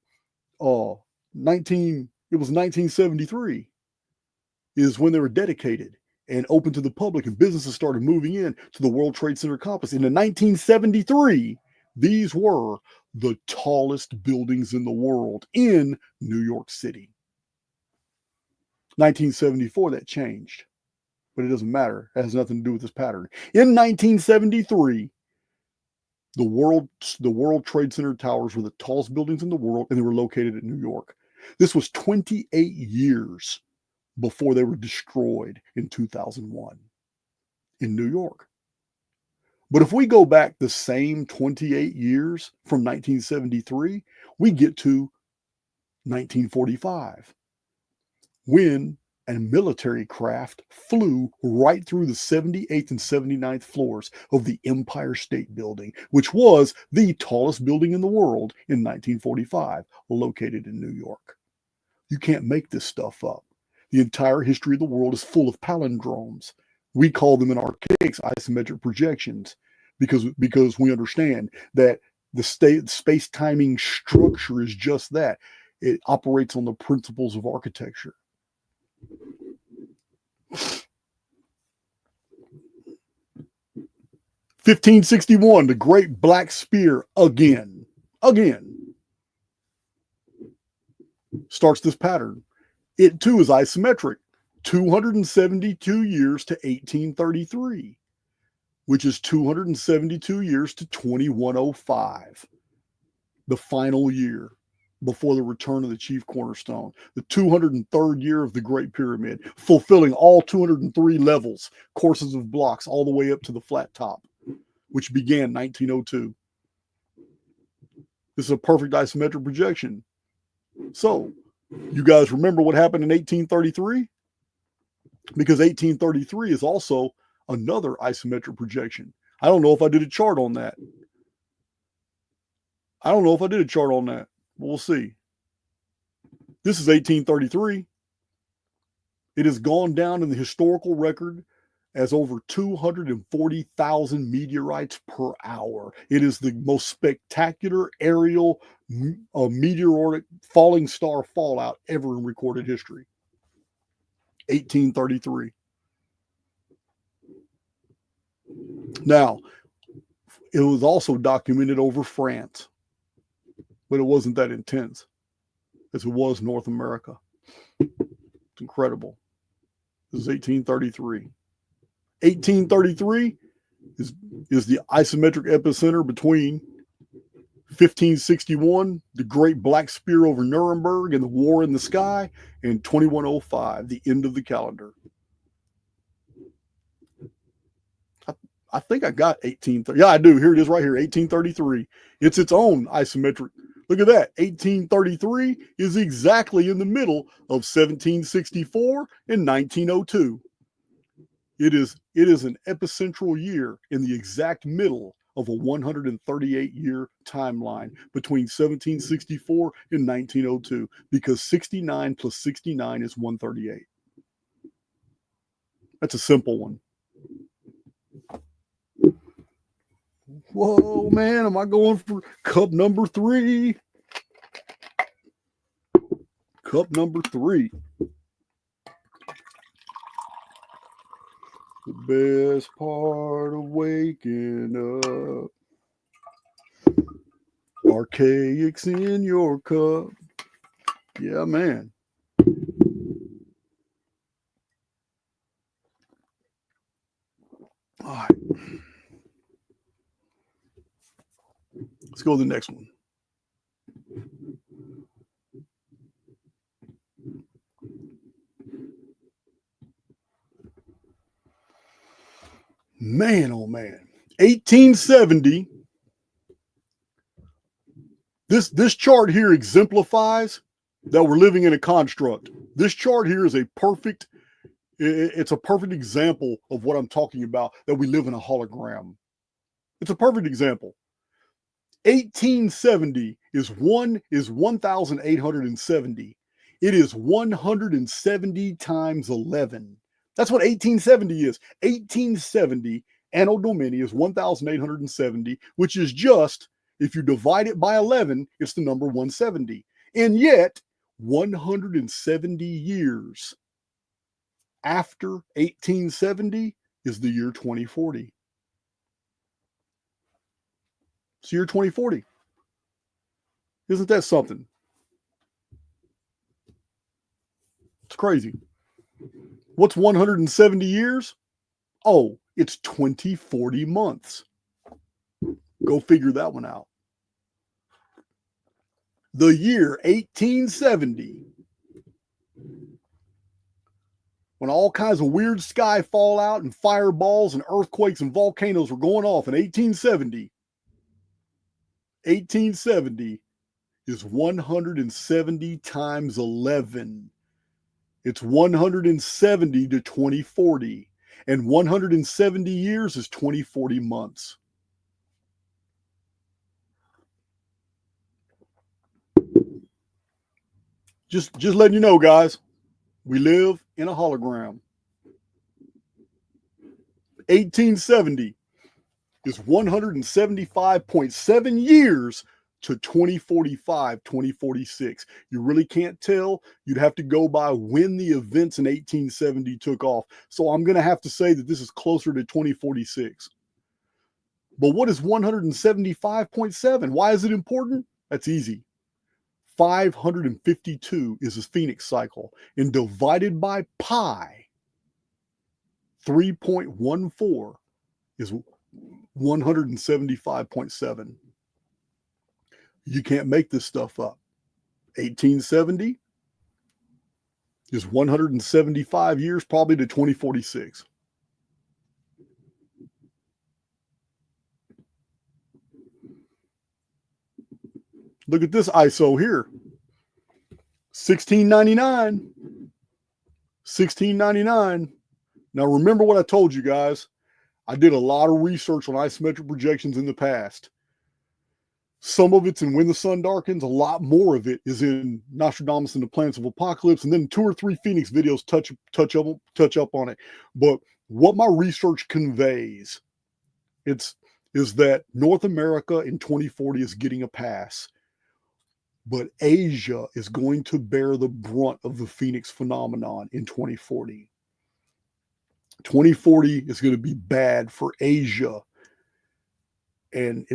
it was 1973 is when they were dedicated and open to the public, and businesses started moving in to the World Trade Center complex. In 1973, these were the tallest buildings in the world in New York City. 1974, that changed, but it doesn't matter. It has nothing to do with this pattern. In 1973, the World Trade Center towers were the tallest buildings in the world, and they were located in New York. This was 28 years before they were destroyed in 2001 in New York. But if we go back the same 28 years from 1973, we get to 1945, when a military craft flew right through the 78th and 79th floors of the Empire State Building, which was the tallest building in the world in 1945, located in New York. You can't make this stuff up. The entire history of the world is full of palindromes. We call them in Archaix isometric projections because we understand that the space-timing structure is just that. It operates on the principles of architecture. 1561, the Great Black Spear again. Starts this pattern. It too is isometric. 272 years to 1833, which is 272 years to 2105, the final year before the return of the chief cornerstone, the 203rd year of the Great Pyramid, fulfilling all 203 levels, courses of blocks, all the way up to the flat top, which began 1902. This is a perfect isometric projection. So, you guys remember what happened in 1833? Because 1833 is also another isometric projection. I don't know if I did a chart on that. We'll see. This is 1833. It has gone down in the historical record as over 240,000 meteorites per hour. It is the most spectacular aerial meteoric falling star fallout ever in recorded history. 1833. Now, it was also documented over France, but it wasn't that intense as it was North America. It's incredible. This is 1833. 1833 is the isometric epicenter between 1561, the Great Black Spear over Nuremberg and the War in the Sky, and 2105, the end of the calendar. I think I got 1830. Yeah, I do. Here it is right here, 1833. It's its own isometric. Look at that. 1833 is exactly in the middle of 1764 and 1902. It is an epicentral year in the exact middle of a 138-year timeline between 1764 and 1902, because 69 plus 69 is 138. That's a simple one. Whoa, man, am I going for cup number 3? Cup number 3. The best part of waking up. Archaix in your cup. Yeah, man. All right. Let's go to the next one. Man, oh man. 1870. This chart here exemplifies that we're living in a construct. This chart here is it's a perfect example of what I'm talking about, that we live in a hologram. It's a perfect example. 1870 is 1,870. It is 170 times 11. That's what 1870 is. 1870 Anno Domini is 1,870, which is just, if you divide it by 11, it's the number 170. And yet, 170 years after 1870 is the year 2040. It's year 2040. Isn't that something? It's crazy. What's 170 years? Oh, it's 2040 months. Go figure that one out. The year 1870, when all kinds of weird sky fallout and fireballs and earthquakes and volcanoes were going off in 1870, 1870 is 170 times 11. It's 170 to 2040. And 170 years is 2040 months. Just letting you know, guys, we live in a hologram. 1870 is 175.7 years to 2045, 2046. You really can't tell. You'd have to go by when the events in 1870 took off. So I'm going to have to say that this is closer to 2046. But what is 175.7? Why is it important? That's easy. 552 is a phoenix cycle, and divided by pi, 3.14 is 175.7. You can't make this stuff up. 1870 is 175 years, probably to 2046. Look at this ISO here. 1699. 1699. Now remember what I told you guys. I did a lot of research on isometric projections in the past. Some of it's in When the Sun Darkens. A lot more of it is in Nostradamus and the Planets of Apocalypse. And then 2 or 3 Phoenix videos touch up on it. But what my research conveys is that North America in 2040 is getting a pass. But Asia is going to bear the brunt of the Phoenix phenomenon in 2040. 2040 is going to be bad for Asia. And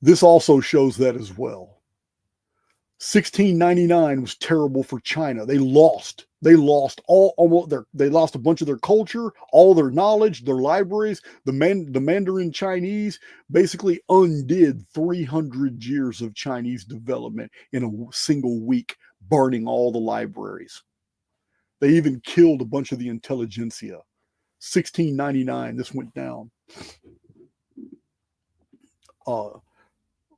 this also shows that as well. 1699 was terrible for China. They lost a bunch of their culture, all their knowledge, their libraries. The Mandarin Chinese basically undid 300 years of Chinese development in a single week, burning all the libraries. They even killed a bunch of the intelligentsia. 1699, this went down. That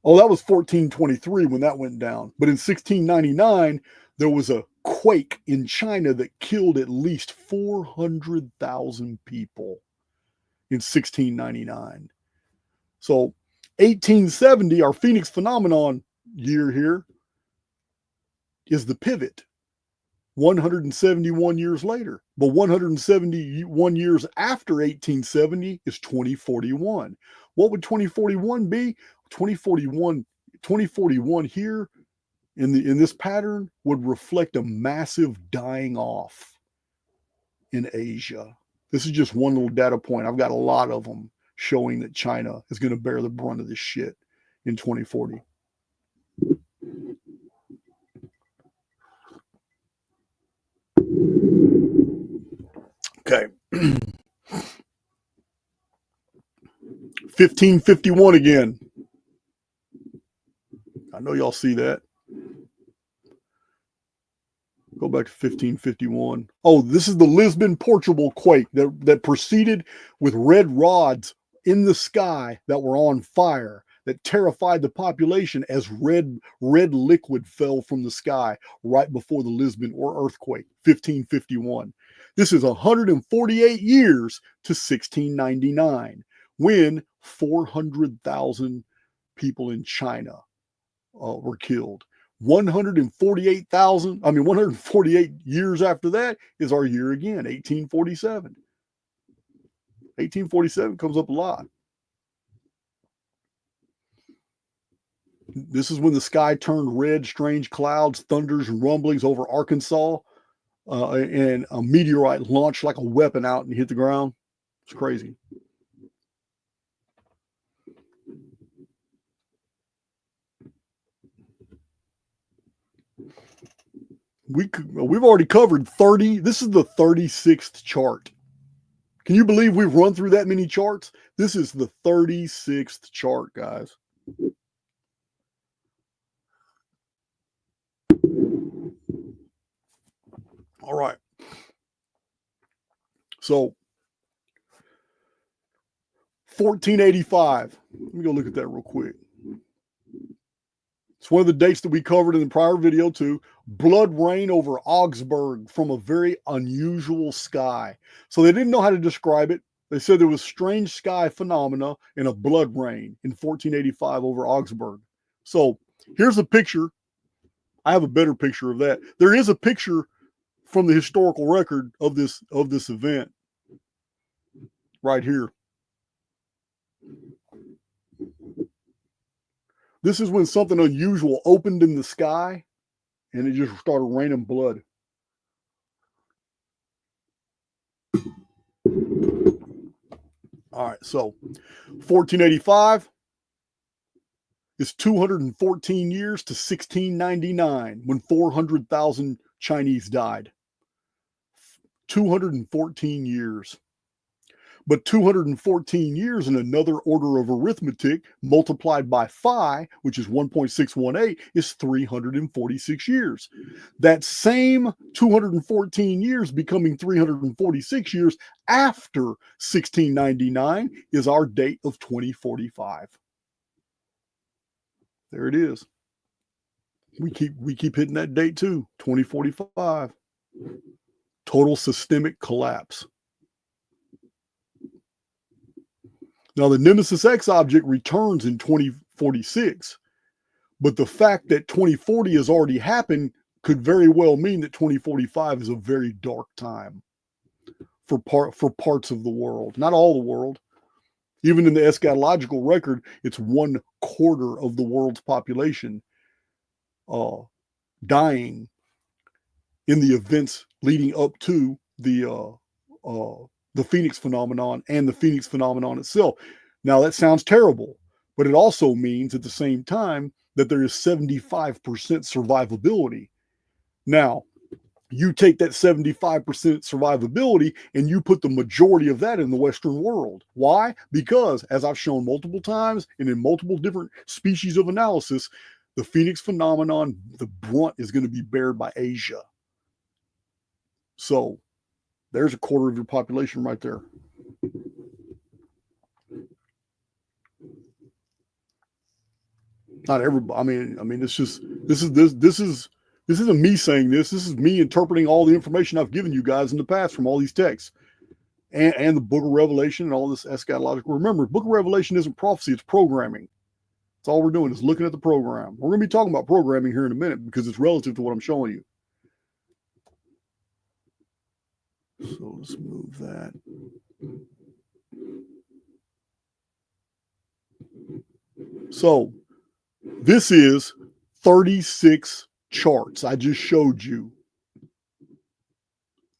was 1423 when that went down. But in 1699, there was a quake in China that killed at least 400,000 people in 1699. So 1870, our Phoenix phenomenon year here, is the pivot. 171 years later. But 171 years after 1870 is 2041. What would 2041 be? 2041 here in this pattern would reflect a massive dying off in Asia. This is just one little data point. I've got a lot of them showing that China is going to bear the brunt of this shit in 2040. Okay. 1551 again. I know y'all see that. Go back to 1551. Oh, this is the Lisbon, Portugal quake that proceeded with red rods in the sky that were on fire, that terrified the population as red liquid fell from the sky right before the Lisbon earthquake, 1551. This is 148 years to 1699, when 400,000 people in China were killed. 148 years after that is our year again, 1847. 1847 comes up a lot. This is when the sky turned red, strange clouds, thunders, and rumblings over Arkansas, and a meteorite launched like a weapon out and hit the ground. It's crazy. We've already covered 30. This is the 36th chart. Can you believe we've run through that many charts? This is the 36th chart, guys. All right. So 1485. Let me go look at that real quick. It's one of the dates that we covered in the prior video too. Blood rain over Augsburg from a very unusual sky. So they didn't know how to describe it. They said there was strange sky phenomena and a blood rain in 1485 over Augsburg. So here's a picture. I have a better picture of that. There is a picture from the historical record of this event right here. This is when something unusual opened in the sky and it just started raining blood. All right, so 1485 is 214 years to 1699 when 400,000 Chinese died. 214 years. But 214 years in another order of arithmetic multiplied by phi, which is 1.618, is 346 years. That same 214 years becoming 346 years after 1699 is our date of 2045. There it is. We keep hitting that date too, 2045. Total systemic collapse. Now, the Nemesis X object returns in 2046, but the fact that 2040 has already happened could very well mean that 2045 is a very dark time for parts of the world. Not all the world. Even in the eschatological record, it's 1/4 of the world's population dying in the events leading up to the Phoenix phenomenon and the Phoenix phenomenon itself. Now, that sounds terrible, but it also means at the same time that there is 75% survivability. Now, you take that 75% survivability and you put the majority of that in the Western world. Why? Because, as I've shown multiple times and in multiple different species of analysis, the Phoenix phenomenon, the brunt is going to be bared by Asia. So, there's 1/4 of your population right there. Not everybody. I mean, it's just this isn't me saying this. This is me interpreting all the information I've given you guys in the past from all these texts and the Book of Revelation and all this eschatological. Remember, Book of Revelation isn't prophecy; it's programming. That's all we're doing is looking at the program. We're going to be talking about programming here in a minute because it's relative to what I'm showing you. So let's move that. So this is 36 charts I just showed you.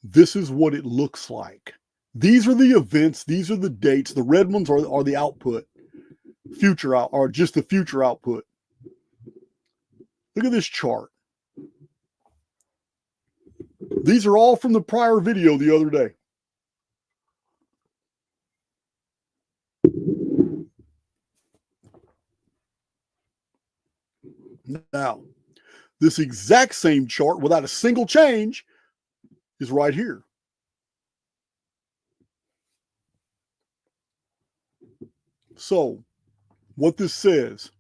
This is what it looks like. These are the events. These are the dates. The red ones are the output. Future out or just the future output. Look at this chart. These are all from the prior video the other day. Now, this exact same chart without a single change is right here. So, what this says,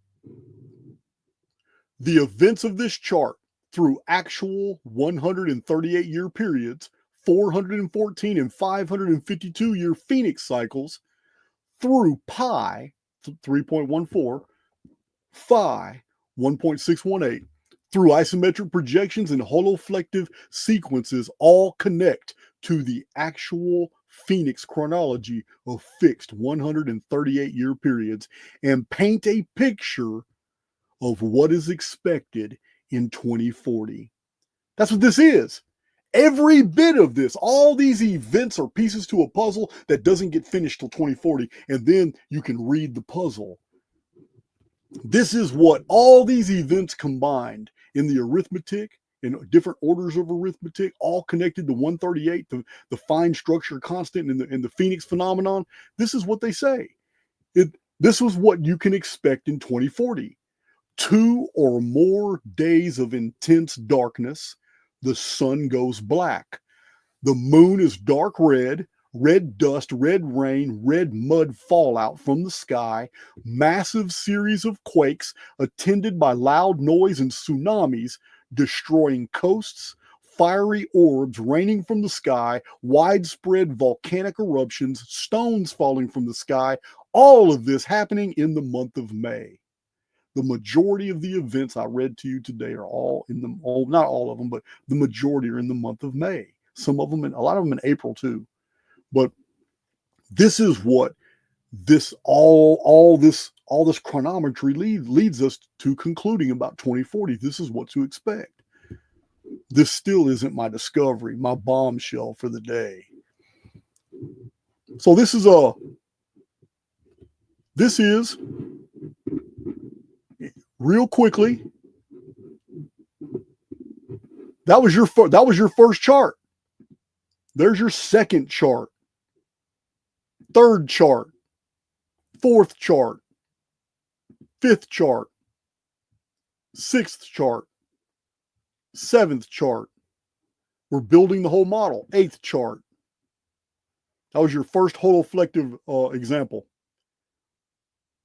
the events of this chart through actual 138-year periods, 414 and 552-year Phoenix cycles, through pi, 3.14, phi, 1.618, through isometric projections and holoflective sequences all connect to the actual Phoenix chronology of fixed 138-year periods and paint a picture of what is expected in 2040. That's what this is. Every bit of this, all these events are pieces to a puzzle that doesn't get finished till 2040, and then you can read the puzzle. This is what all these events combined in the arithmetic, in different orders of arithmetic, all connected to 138, the fine structure constant in the Phoenix phenomenon. This is what they say. This was what you can expect in 2040. 2 or more days of intense darkness, the sun goes black. The moon is dark red, red dust, red rain, red mud fallout from the sky, massive series of quakes attended by loud noise and tsunamis destroying coasts, fiery orbs raining from the sky, widespread volcanic eruptions, stones falling from the sky, all of this happening in the month of May. The majority of the events I read to you today are all in the, not all of them, but the majority are in the month of May. Some of them, a lot of them in April too. But this is what this all this chronometry leads us to concluding about 2040. This is what to expect. This still isn't my discovery, my bombshell for the day. So this is This is, real quickly, that was your first chart. There's your second chart, third chart, fourth chart, fifth chart, sixth chart, seventh chart. We're building the whole model. Eighth chart. That was your first holoflective example.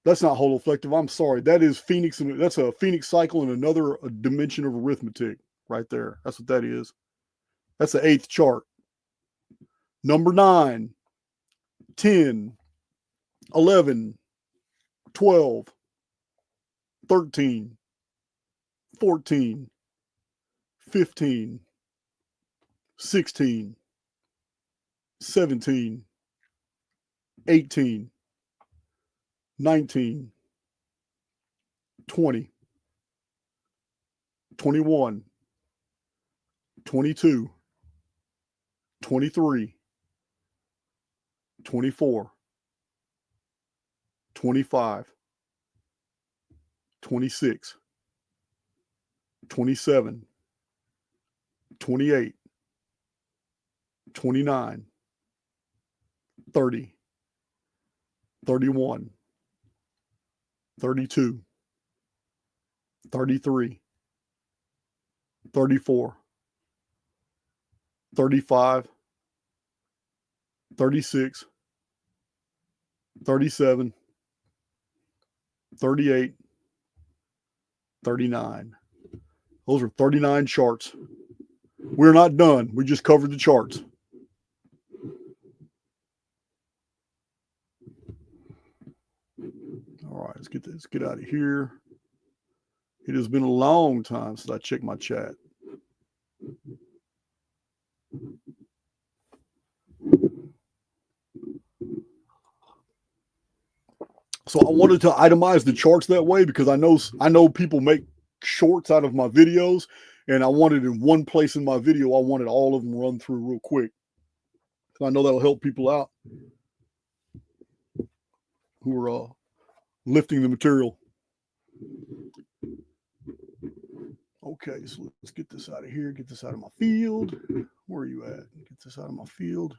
That's not holoflective. I'm sorry. That is Phoenix. That's a Phoenix cycle in another dimension of arithmetic right there. That's what that is. That's the eighth chart. Number 9, 10, 11, 12, 13, 14, 15, 16, 17, 18, 19, 20, 21, 22, 23, 24, 25, 26, 27, 28, 29, 30, 31, 32, 33, 34, 35, 36, 37, 38, 39. Those are 39 charts. We're not done. We just covered the charts. All right, let's get out of here. It has been a long time since I checked my chat. So I wanted to itemize the charts that way because I know people make shorts out of my videos, and I wanted in one place in my video, I wanted all of them run through real quick. So I know that'll help people out who are lifting the material. Okay, so let's get this out of here. Get this out of my field. Where are you at? Get this out of my field.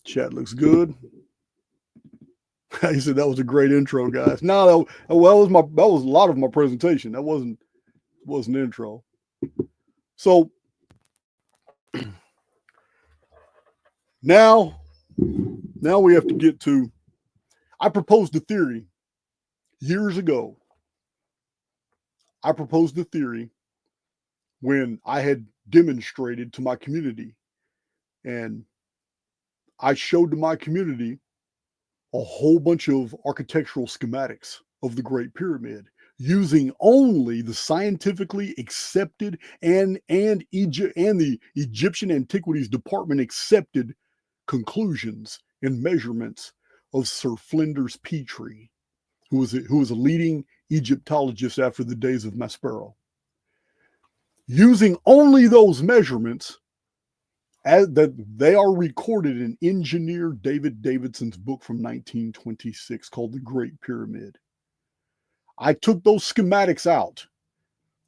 Chat looks good. He said that was a great intro, guys. No, that was a lot of my presentation. That wasn't intro. So now we have to get to. I proposed a theory years ago. I proposed a theory when I had demonstrated to my community, and I showed to my community a whole bunch of architectural schematics of the Great Pyramid using only the scientifically accepted and the Egyptian Antiquities Department accepted conclusions and measurements of Sir Flinders Petrie, who was a leading Egyptologist after the days of Maspero. Using only those measurements, that they are recorded in engineer David Davidson's book from 1926 called The Great Pyramid. I took those schematics out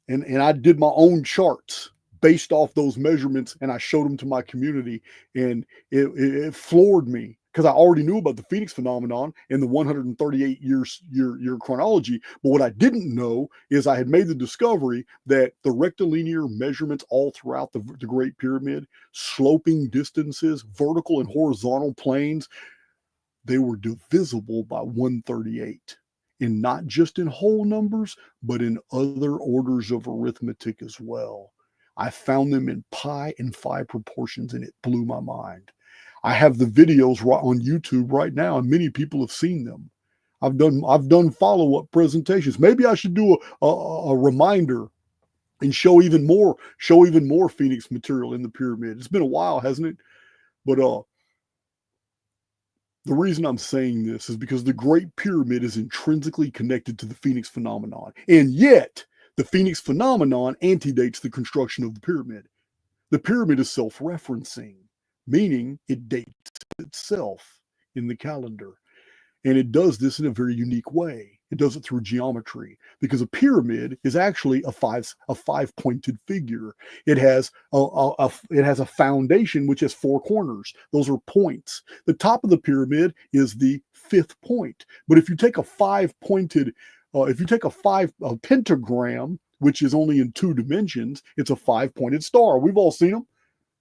and I did my own charts based off those measurements, and I showed them to my community, and it floored me because I already knew about the Phoenix phenomenon and the 138 year chronology. But what I didn't know is I had made the discovery that the rectilinear measurements all throughout the Great Pyramid, sloping distances, vertical and horizontal planes, they were divisible by 138. And not just in whole numbers, but in other orders of arithmetic as well. I found them in pi and phi proportions, and it blew my mind. I have the videos on YouTube right now, and many people have seen them. I've done follow-up presentations. Maybe I should do a reminder and show even more Phoenix material in the pyramid. It's been a while, hasn't it? But the reason I'm saying this is because the Great Pyramid is intrinsically connected to the Phoenix phenomenon, and yet the Phoenix phenomenon antedates the construction of the pyramid. The pyramid is self-referencing, meaning it dates itself in the calendar. And it does this in a very unique way. It does it through geometry, because a pyramid is actually a five-pointed figure. It has a foundation which has four corners. Those are points. The top of the pyramid is the fifth point. But if you take a pentagram, which is only in two dimensions, it's a five-pointed star. We've all seen them.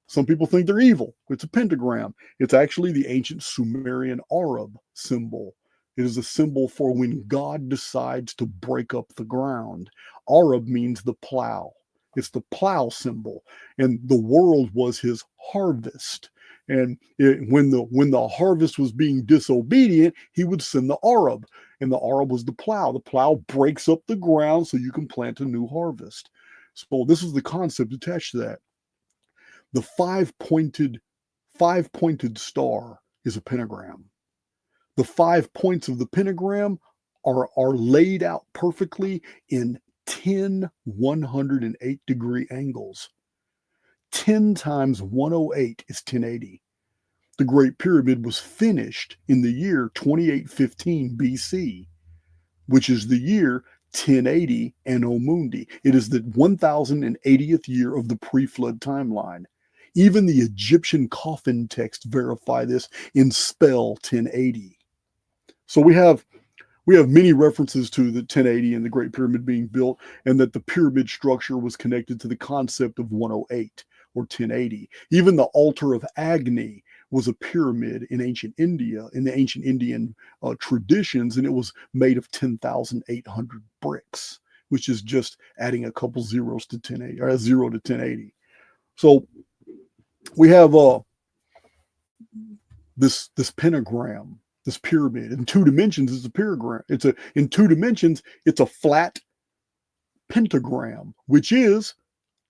Some people think they're evil. It's a pentagram. It's actually the ancient Sumerian Arab symbol. It is a symbol for when God decides to break up the ground. Arab means the plow. It's the plow symbol. And the world was his harvest. And when the harvest was being disobedient, he would send the Arab. And the Arab was the plow. The plow breaks up the ground so you can plant a new harvest. So this is the concept attached to that. The five-pointed star is a pentagram. The 5 points of the pentagram are laid out perfectly in 10 108-degree angles. 10 times 108 is 1080. The Great Pyramid was finished in the year 2815 BC, which is the year 1080 Anno Mundi. It is the 1080th year of the pre-flood timeline. Even the Egyptian coffin texts verify this in spell 1080. So we have many references to the 1080 and the Great Pyramid being built, and that the pyramid structure was connected to the concept of 108 or 1080. Even the altar of Agni was a pyramid in ancient India, in the ancient Indian traditions, and it was made of 10,800 bricks, which is just adding a couple zeros to 1080, or a 0 to 1080. So we have this pentagram, this pyramid. In two dimensions, it's a pentagram. In two dimensions, it's a flat pentagram, which is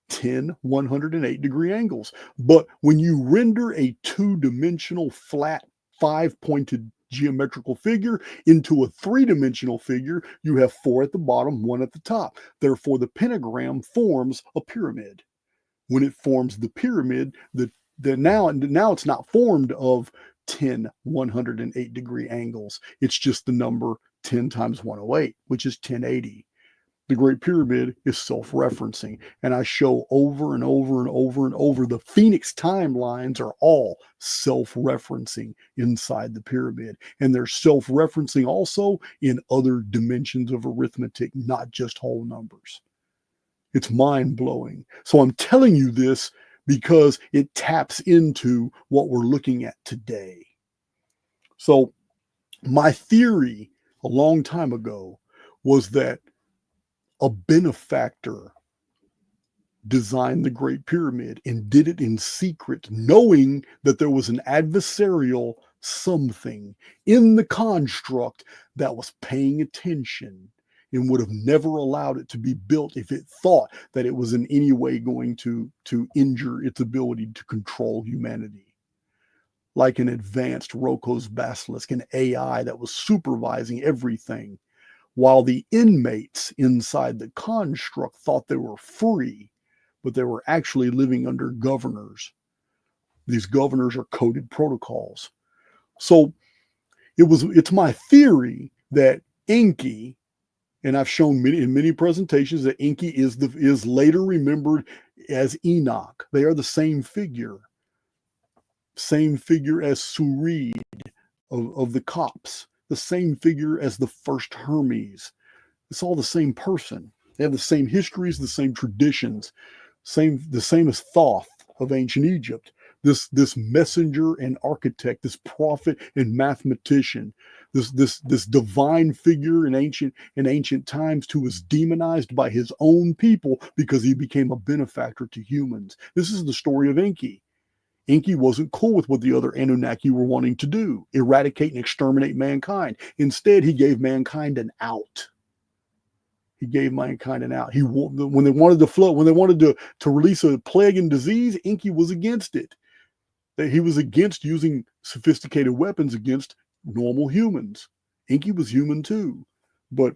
10 108-degree angles. But when you render a two-dimensional flat five-pointed geometrical figure into a three-dimensional figure, you have four at the bottom, one at the top. Therefore, the pentagram forms a pyramid. When it forms the pyramid, now it's not formed of 10 108-degree angles. It's just the number 10 times 108, which is 1080. The Great Pyramid is self-referencing, and I show over and over and over and over the Phoenix timelines are all self-referencing inside the pyramid, and they're self-referencing also in other dimensions of arithmetic, not just whole numbers. It's mind-blowing. So I'm telling you this because it taps into what we're looking at today. So my theory a long time ago was that a benefactor designed the Great Pyramid and did it in secret, knowing that there was an adversarial something in the construct that was paying attention and would have never allowed it to be built if it thought that it was in any way going to injure its ability to control humanity. Like an advanced Roko's basilisk, an AI that was supervising everything, while the inmates inside the construct thought they were free, but they were actually living under governors. These governors are coded protocols. So it's my theory that Enki, and I've shown in many presentations that Enki is later remembered as Enoch. They are the same figure as Surid of the Copts, the same figure as the first Hermes. It's all the same person. They have the same histories, the same traditions, the same as Thoth of ancient Egypt. This messenger and architect, this prophet and mathematician, this divine figure in ancient times who was demonized by his own people because he became a benefactor to humans. This is the story of Enki. Enki wasn't cool with what the other Anunnaki were wanting to do, eradicate and exterminate mankind. Instead, he gave mankind an out. When they wanted to flood, when they wanted to release a plague and disease, Enki was against it. He was against using sophisticated weapons against normal humans. Enki was human too. But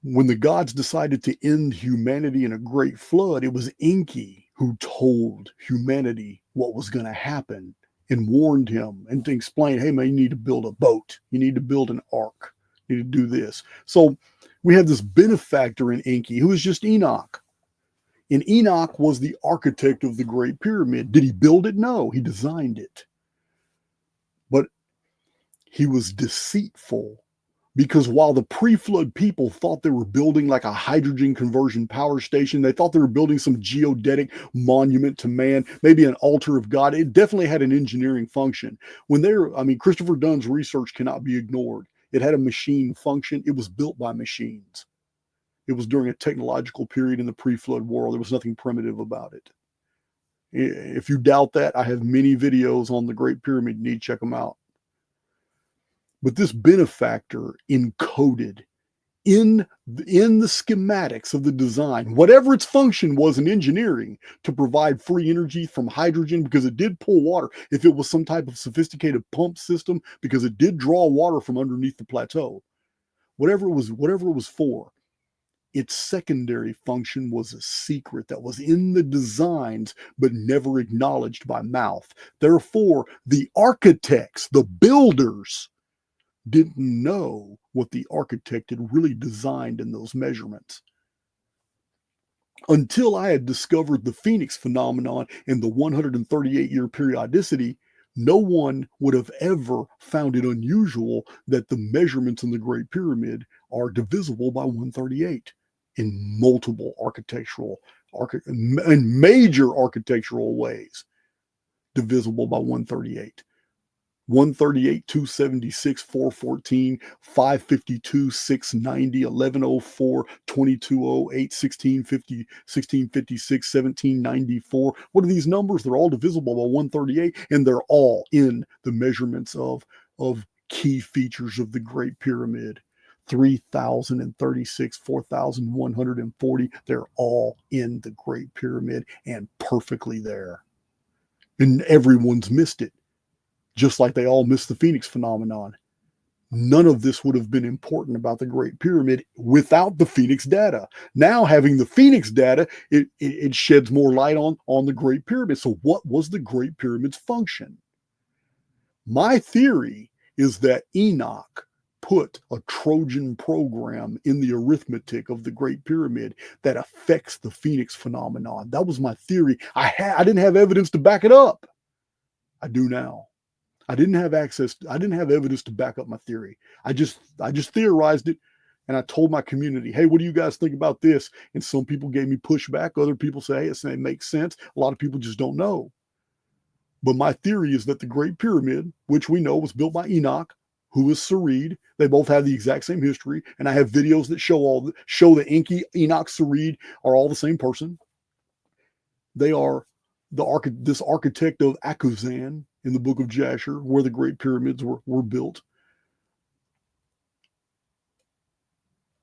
When the gods decided to end humanity in a great flood, it was Enki who told humanity what was going to happen and warned him and to explain, hey man, you need to build a boat. You need to build an ark. You need to do this. So we have this benefactor in Enki who is just Enoch. And Enoch was the architect of the Great Pyramid. Did he build it? No, he designed it. But he was deceitful because while the pre-flood people thought they were building like a hydrogen conversion power station, they thought they were building some geodetic monument to man, maybe an altar of God. It definitely had an engineering function. Christopher Dunn's research cannot be ignored. It had a machine function. It was built by machines. It was during a technological period in the pre-flood world. There was nothing primitive about it. If you doubt that, I have many videos on the Great Pyramid. You need to check them out. But this benefactor encoded in the schematics of the design, whatever its function was in engineering, to provide free energy from hydrogen, because it did pull water. If it was some type of sophisticated pump system, because it did draw water from underneath the plateau, whatever it was for, its secondary function was a secret that was in the designs but never acknowledged by mouth. Therefore, the architects, the builders, didn't know what the architect had really designed in those measurements. Until I had discovered the Phoenix phenomenon and the 138-year periodicity, no one would have ever found it unusual that the measurements in the Great Pyramid are divisible by 138 in multiple and major architectural ways, divisible by 138. 138, 276, 414, 552, 690, 1104, 2208, 1650, 1656, 1794. What are these numbers? They're all divisible by 138, and they're all in the measurements of key features of the Great Pyramid. 3,036, 4,140. They're all in the Great Pyramid and perfectly there. And everyone's missed it, just like they all missed the Phoenix phenomenon. None of this would have been important about the Great Pyramid without the Phoenix data. Now, having the Phoenix data, it sheds more light on the Great Pyramid. So what was the Great Pyramid's function? My theory is that Enoch put a Trojan program in the arithmetic of the Great Pyramid that affects the Phoenix phenomenon. That was my theory. I didn't have evidence to back it up. I do now. I didn't have evidence to back up my theory. I just theorized it, and I told my community, hey, what do you guys think about this? And some people gave me pushback. Other people say, hey, it makes sense. A lot of people just don't know. But my theory is that the Great Pyramid, which we know was built by Enoch, who is Sarid, they both have the exact same history, and I have videos that show that Enki, Enoch, Sarid are all the same person. They are this architect of Akuzan in the book of Jasher, where the Great Pyramids were built.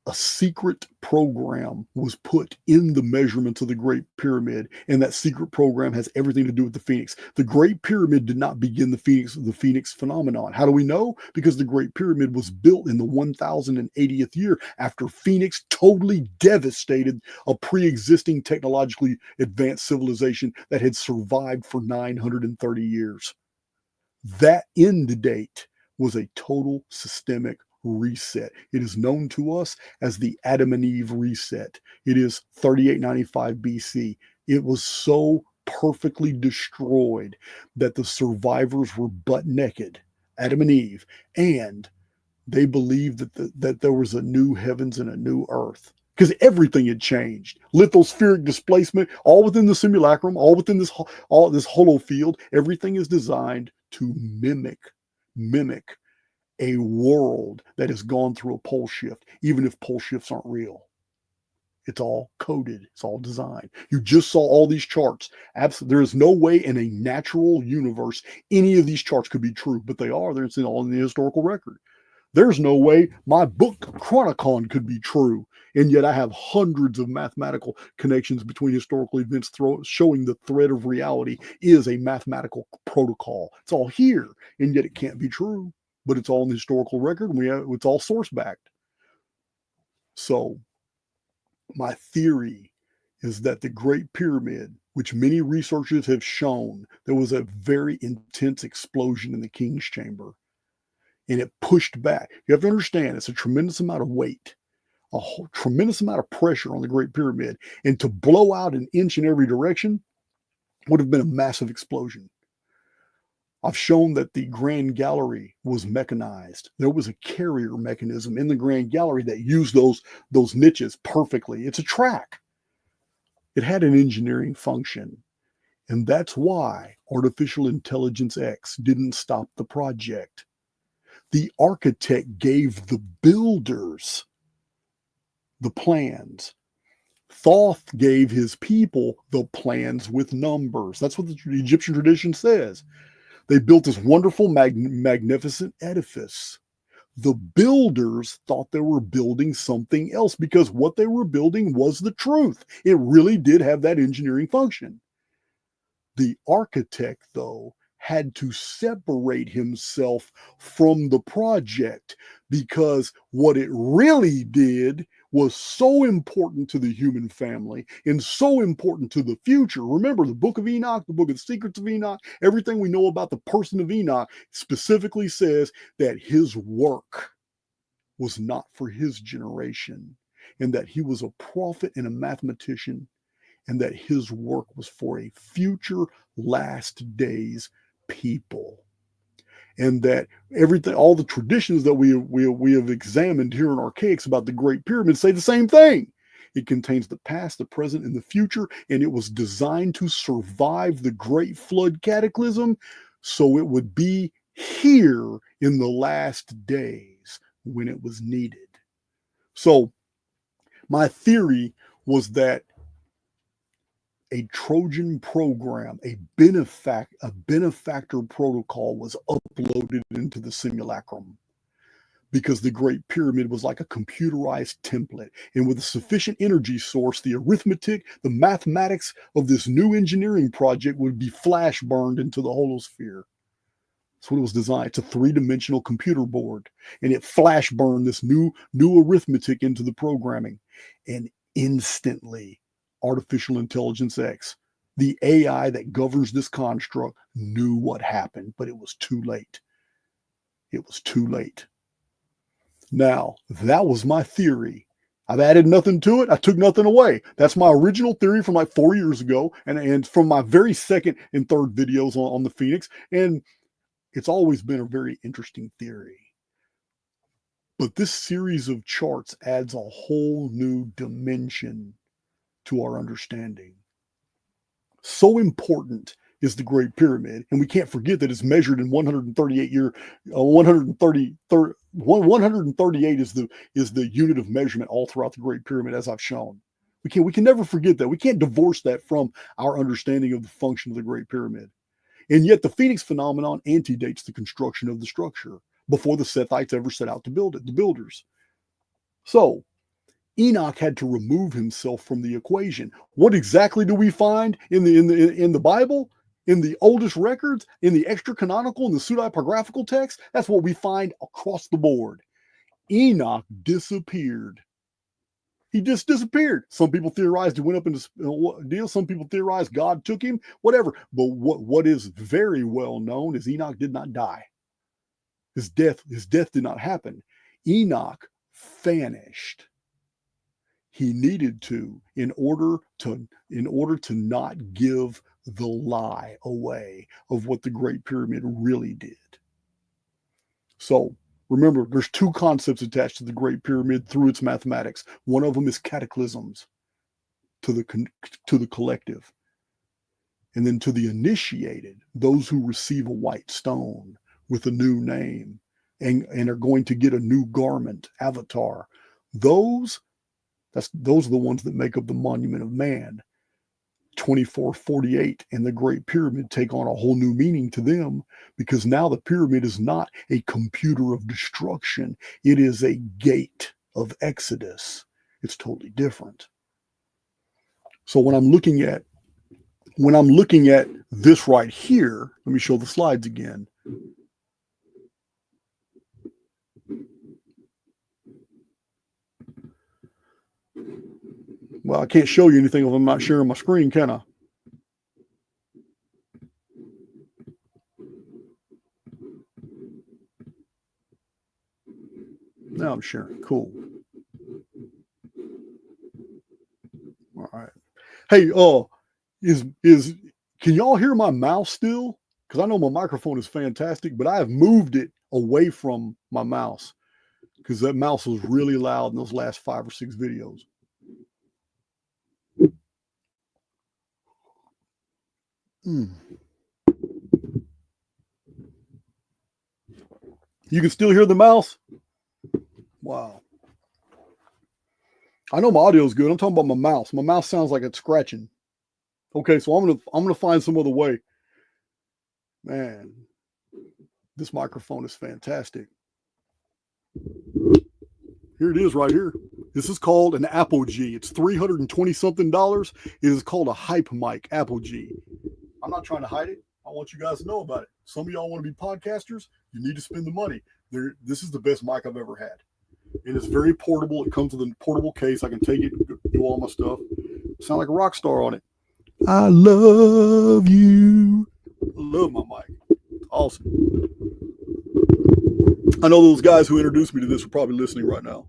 A secret program was put in the measurements of the Great Pyramid, and that secret program has everything to do with the Phoenix. The Great Pyramid did not begin the Phoenix phenomenon. How do we know? Because the Great Pyramid was built in the 1080th year after Phoenix totally devastated a pre-existing technologically advanced civilization that had survived for 930 years. That end date was a total systemic reset. It is known to us as the Adam and Eve reset. It is 3895 BC. It was so perfectly destroyed that the survivors were butt naked, Adam and Eve, and they believed that there was a new heavens and a new earth, because everything had changed. Lithospheric displacement, all within the simulacrum, all within this hollow field. Everything is designed to mimic a world that has gone through a pole shift, even if pole shifts aren't real. It's all coded. It's all designed. You just saw all these charts. There is no way in a natural universe any of these charts could be true, but they are. They're all in the historical record. There's no way my book Chronicon could be true, and yet I have hundreds of mathematical connections between historical events showing the thread of reality is a mathematical protocol. It's all here, and yet it can't be true. But it's all in the historical record, and it's all source backed. So My theory is that the Great Pyramid, which many researchers have shown, there was a very intense explosion in the King's Chamber, and it pushed back. You have to understand, it's a tremendous amount of weight, a tremendous amount of pressure on the Great Pyramid, and to blow out an inch in every direction would have been a massive explosion. I've shown that the Grand Gallery was mechanized. There was a carrier mechanism in the Grand Gallery that used those niches perfectly. It's a track. It had an engineering function. And that's why Artificial Intelligence X didn't stop the project. The architect gave the builders the plans. Thoth gave his people the plans with numbers. That's what the Egyptian tradition says. They built this wonderful, magnificent edifice. The builders thought they were building something else because what they were building was the truth. It really did have that engineering function. The architect, though, had to separate himself from the project because what it really did was so important to the human family and so important to the future. Remember, the book of Enoch, the book of the secrets of Enoch, everything we know about the person of Enoch specifically says that his work was not for his generation and that he was a prophet and a mathematician and that his work was for a future last days people. And that everything, all the traditions that we have examined here in Archaix about the Great Pyramid say the same thing. It contains the past, the present, and the future, and it was designed to survive the Great Flood cataclysm, so it would be here in the last days when it was needed. So my theory was that a Trojan program, a benefactor protocol was uploaded into the simulacrum because the Great Pyramid was like a computerized template. And with a sufficient energy source, the arithmetic, the mathematics of this new engineering project would be flash burned into the holosphere. That's what it was designed. It's a three-dimensional computer board, and it flash burned this new arithmetic into the programming. And instantly, Artificial Intelligence X, the AI that governs this construct, knew what happened, but it was too late. It was too late. Now, that was my theory. I've added nothing to it. I took nothing away. That's my original theory from like 4 years ago and from my very second and third videos on the Phoenix. And it's always been a very interesting theory. But this series of charts adds a whole new dimension to our understanding. So important is the Great Pyramid, and we can't forget that it's measured in 138 year, 138 is the unit of measurement all throughout the Great Pyramid, as I've shown. We can never forget that. We can't divorce that from our understanding of the function of the Great Pyramid. And yet the Phoenix phenomenon antedates the construction of the structure before the Sethites ever set out to build it, the builders. So Enoch had to remove himself from the equation. What exactly do we find in the Bible? In the oldest records, in the extra canonical and the pseudepigraphical text? That's what we find across the board. Enoch disappeared. He just disappeared. Some people theorized he went up into deal. Some people theorized God took him, whatever. But what is very well known is Enoch did not die. His death did not happen. Enoch vanished. He needed to in order to not give the lie away of what the Great Pyramid really did. So remember, there's two concepts attached to the Great Pyramid through its mathematics. One of them is cataclysms to the collective, and then to the initiated, those who receive a white stone with a new name and are going to get a new garment, avatar. Those are the ones that make up the monument of man. 2448 and the Great Pyramid take on a whole new meaning to them because now the pyramid is not a computer of destruction. It is a gate of exodus. It's totally different. So when I'm looking at this right here, let me show the slides again. Well, I can't show you anything if I'm not sharing my screen, can I? Now I'm sharing. Cool. All right. Hey, can y'all hear my mouse still? Because I know my microphone is fantastic, but I have moved it away from my mouse because that mouse was really loud in those last 5 or 6 videos. You can still hear the mouse? Wow. I know my audio is good. I'm talking about my mouse. My mouse sounds like it's scratching. Okay, so I'm gonna find some other way. Man, this microphone is fantastic. Here it is right here. This is called an Apogee. It's $320 something. It is called a hype mic, Apogee. I'm not trying to hide it. I want you guys to know about it. Some of y'all want to be podcasters. You need to spend the money. This is the best mic I've ever had. It is very portable. It comes with a portable case. I can take it, do all my stuff. Sound like a rock star on it. I love you. I love my mic. Awesome. I know those guys who introduced me to this are probably listening right now.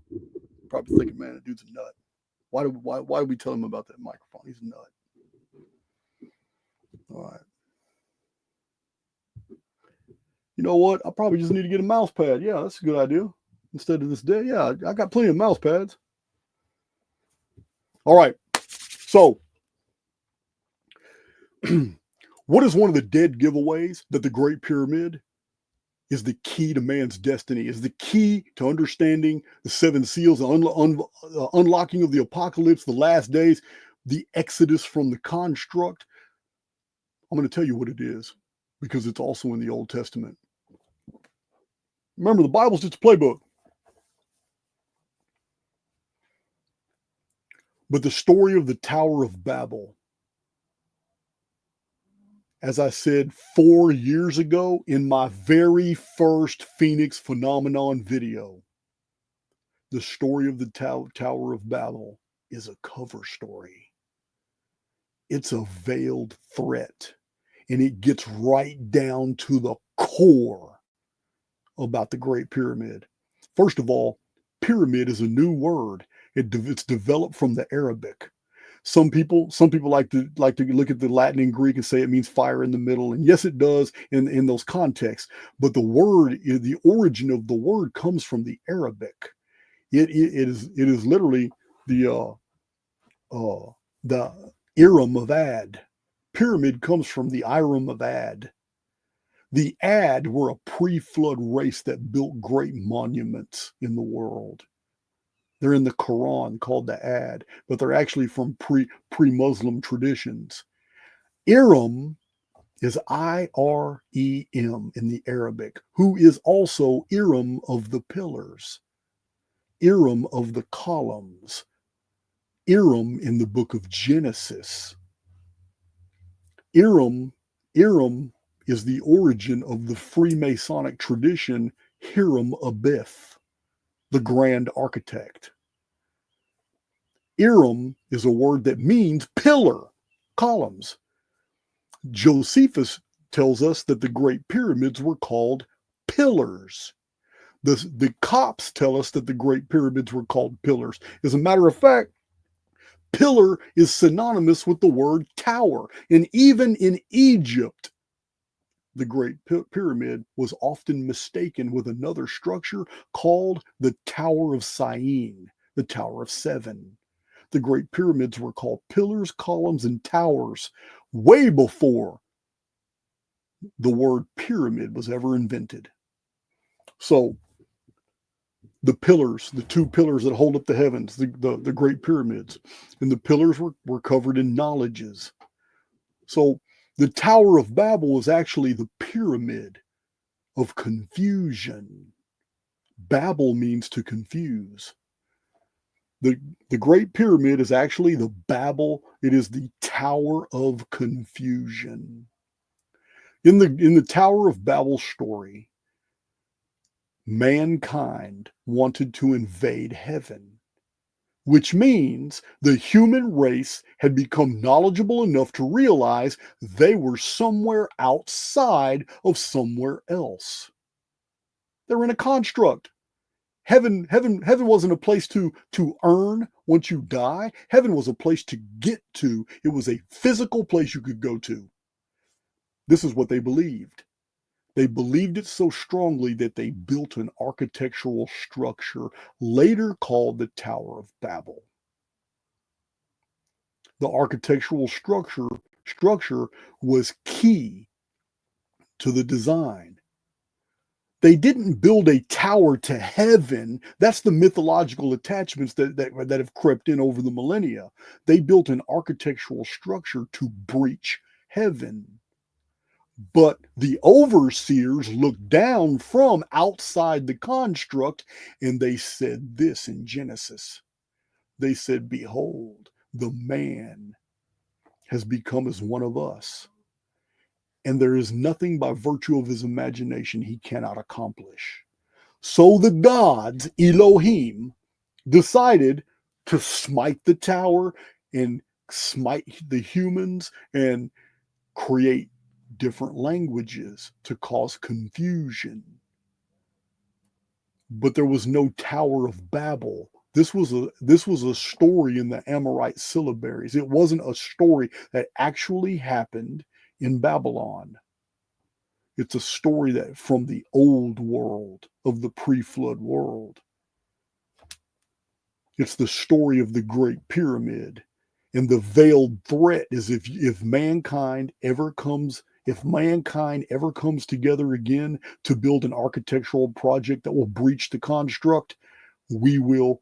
Probably thinking, man, that dude's a nut. Why do we tell him about that microphone? He's a nut. All right. You know what? I probably just need to get a mouse pad. Yeah, that's a good idea. Instead of this day, yeah, I got plenty of mouse pads. All right. So, what is one of the dead giveaways that the Great Pyramid is the key to man's destiny, is the key to understanding the 7 seals, the unlocking of the apocalypse, the last days, the exodus from the construct? I'm going to tell you what it is because it's also in the Old Testament. Remember, the Bible's just a playbook. But the story of the Tower of Babel, as I said 4 years ago in my very first Phoenix Phenomenon video, the story of the Tower of Babel is a cover story. It's a veiled threat, and it gets right down to the core about the Great Pyramid. First of all, pyramid is a new word. It's developed from the Arabic. Some people like to look at the Latin and Greek and say it means fire in the middle, and yes, it does in those contexts. But the origin of the word comes from the Arabic. It is literally the Iram of Ad. Pyramid comes from the Iram of Ad. The Ad were a pre-flood race that built great monuments in the world. They're in the Quran called the Ad, but they're actually from pre-Muslim traditions. Iram is I-R-E-M in the Arabic, who is also Iram of the pillars, Iram of the columns, Iram in the book of Genesis. Iram is the origin of the Freemasonic tradition, Hiram Abiff, the grand architect. Iram is a word that means pillar, columns. Josephus tells us that the Great Pyramids were called pillars. The Copts tell us that the Great Pyramids were called pillars. As a matter of fact, pillar is synonymous with the word tower. And even in Egypt, the Great Pyramid was often mistaken with another structure called the Tower of Syene, the Tower of Seven. The Great Pyramids were called pillars, columns, and towers way before the word pyramid was ever invented. So the pillars, the 2 pillars that hold up the heavens, the Great Pyramids, and the pillars were covered in knowledges. So the Tower of Babel is actually the pyramid of confusion. Babel means to confuse. The Great Pyramid is actually the Babel. It is the Tower of Confusion. In the Tower of Babel story, mankind wanted to invade heaven. which means the human race had become knowledgeable enough to realize they were somewhere outside of somewhere else. They're in a construct. Heaven wasn't a place to earn once you die. Heaven was a place to get to. It was a physical place you could go to. This is what they believed. They believed it so strongly that they built an architectural structure later called the Tower of Babel. The architectural structure was key to the design. They didn't build a tower to heaven. That's the mythological attachments that have crept in over the millennia. They built an architectural structure to breach heaven. But the overseers looked down from outside the construct and they said this in Genesis. They said, "Behold, the man has become as one of us, and there is nothing by virtue of his imagination he cannot accomplish." So the gods, Elohim, decided to smite the tower and smite the humans and create different languages to cause confusion. But there was no Tower of Babel. This was a story in the Amorite syllabaries. It wasn't a story that actually happened in Babylon. It's a story that from the old world of the pre-flood world. It's the story of the Great Pyramid. And the veiled threat is if mankind ever comes together again to build an architectural project that will breach the construct, we will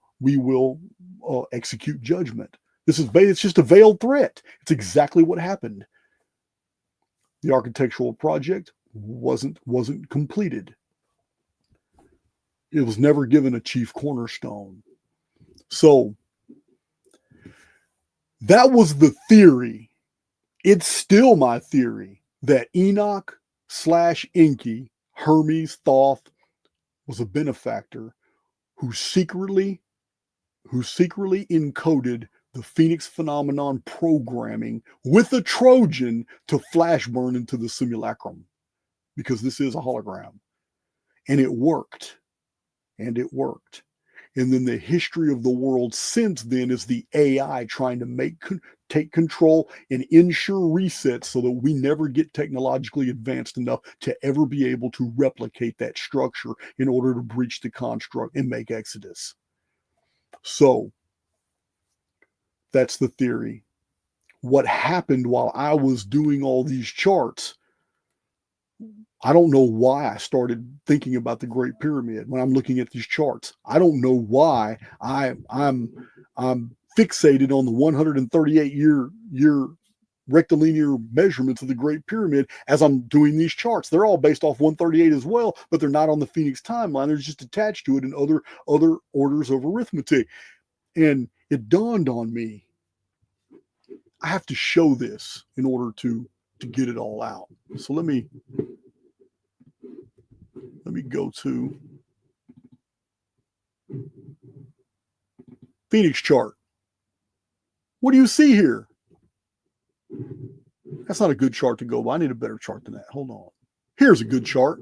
execute judgment. It's just a veiled threat. It's exactly what happened. The architectural project wasn't completed. It was never given a chief cornerstone. So that was the theory. It's still my theory that Enoch / Enki, Hermes, Thoth, was a benefactor who secretly encoded the Phoenix phenomenon programming with a Trojan to flash burn into the simulacrum, because this is a hologram. And it worked. And then the history of the world since then is the AI trying to take control and ensure resets so that we never get technologically advanced enough to ever be able to replicate that structure in order to breach the construct and make Exodus. So that's the theory. What happened while I was doing all these charts, I don't know why I started thinking about the Great Pyramid when I'm looking at these charts. I don't know why I'm fixated on the 138 year rectilinear measurements of the Great Pyramid as I'm doing these charts. They're all based off 138 as well, but they're not on the Phoenix timeline. They're just attached to it in other orders of arithmetic. And it dawned on me, I have to show this in order to get it all out. So let me go to Phoenix chart. What do you see here? That's not a good chart to go by. I need a better chart than that. Hold on. Here's a good chart.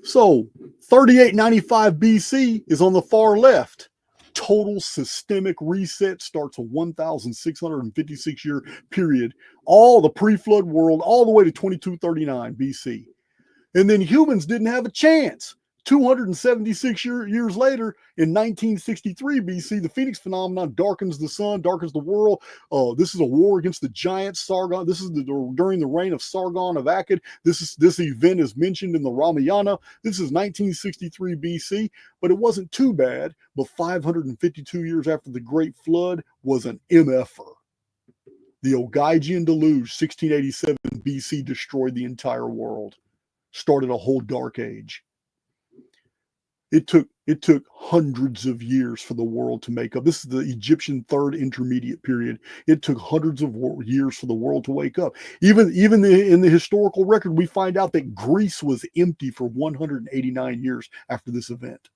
So 3895 BC is on the far left. Total systemic reset starts a 1,656 year period. All the pre-flood world, all the way to 2239 BC. And then humans didn't have a chance. 276 years later, in 1963 BC, the Phoenix phenomenon darkens the sun, darkens the world. This is a war against the giant Sargon. This is during the reign of Sargon of Akkad. This event is mentioned in the Ramayana. This is 1963 BC, but it wasn't too bad. But 552 years after the Great Flood was an MFer. The Ogygian deluge, 1687 BC, destroyed the entire world. Started a whole dark age. It took hundreds of years for the world to make up. This is the Egyptian third intermediate period. It took hundreds of years for the world to wake up. Even in the historical record, we find out that Greece was empty for 189 years after this event.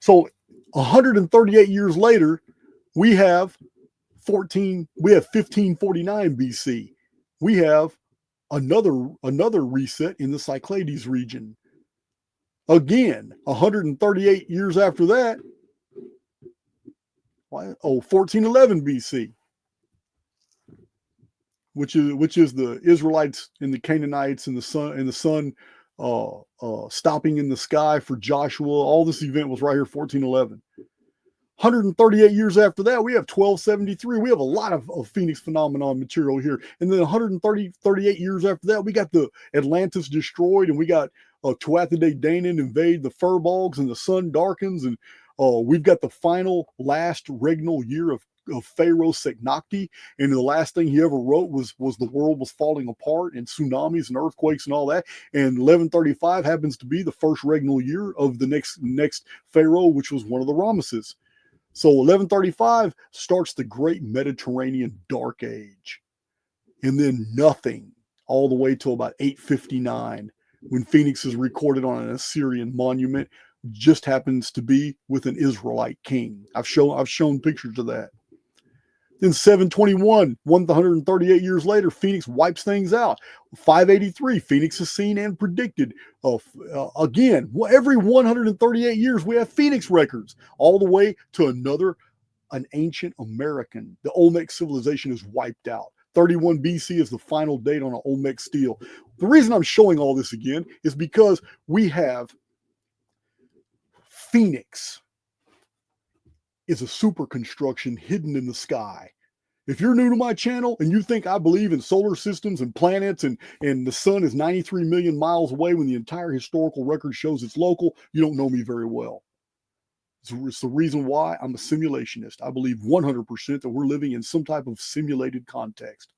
So 138 years later, we have 1549 BC. We have another reset in the Cyclades region. Again, 138 years after that, 1411 BC, which is the Israelites and the Canaanites and the sun stopping in the sky for Joshua. All this event was right here, 1411. 138 years after that, we have 1273. We have a lot of Phoenix phenomenon material here. And then 138 years after that, we got the Atlantis destroyed, and we got Tuatha Danann invade the Furbolgs, and the sun darkens, and we've got the last regnal year of Pharaoh Seknakti, and the last thing he ever wrote was the world was falling apart, and tsunamis and earthquakes and all that. And 1135 happens to be the first regnal year of the next Pharaoh, which was one of the Ramesses. So 1135 starts the Great Mediterranean Dark Age, and then nothing all the way till about 859, when Phoenix is recorded on an Assyrian monument. Just happens to be with an Israelite king. I've shown pictures of that. Then 721, 138 years later, Phoenix wipes things out. 583, Phoenix is seen and predicted. Again, every 138 years, we have Phoenix records, all the way to an ancient American. The Olmec civilization is wiped out. 31 BC is the final date on an Olmec stele. The reason I'm showing all this again is because we have Phoenix is a super construction hidden in the sky. If you're new to my channel and you think I believe in solar systems and planets and the sun is 93 million miles away when the entire historical record shows it's local, you don't know me very well. It's the reason why I'm a simulationist. I believe 100% that we're living in some type of simulated context.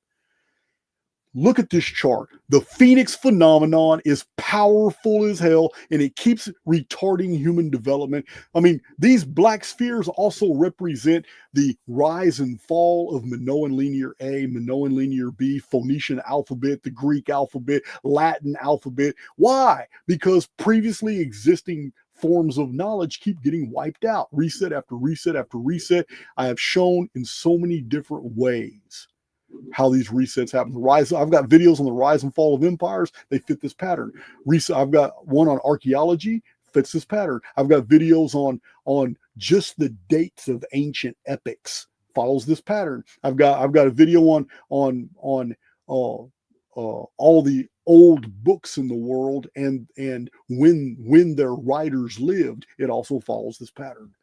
Look at this chart. The Phoenix phenomenon is powerful as hell, and it keeps retarding human development. I mean, these black spheres also represent the rise and fall of Minoan linear A, Minoan linear B, Phoenician alphabet, the Greek alphabet, Latin alphabet. Why? Because previously existing forms of knowledge keep getting wiped out. Reset after reset after reset. I have shown in so many different ways how these resets happen. I've got videos on the rise and fall of empires. They fit this pattern. I've got one on archaeology, fits this pattern. I've got videos on just the dates of ancient epics, follows this pattern. I've got a video on all the old books in the world and when their writers lived. It also follows this pattern.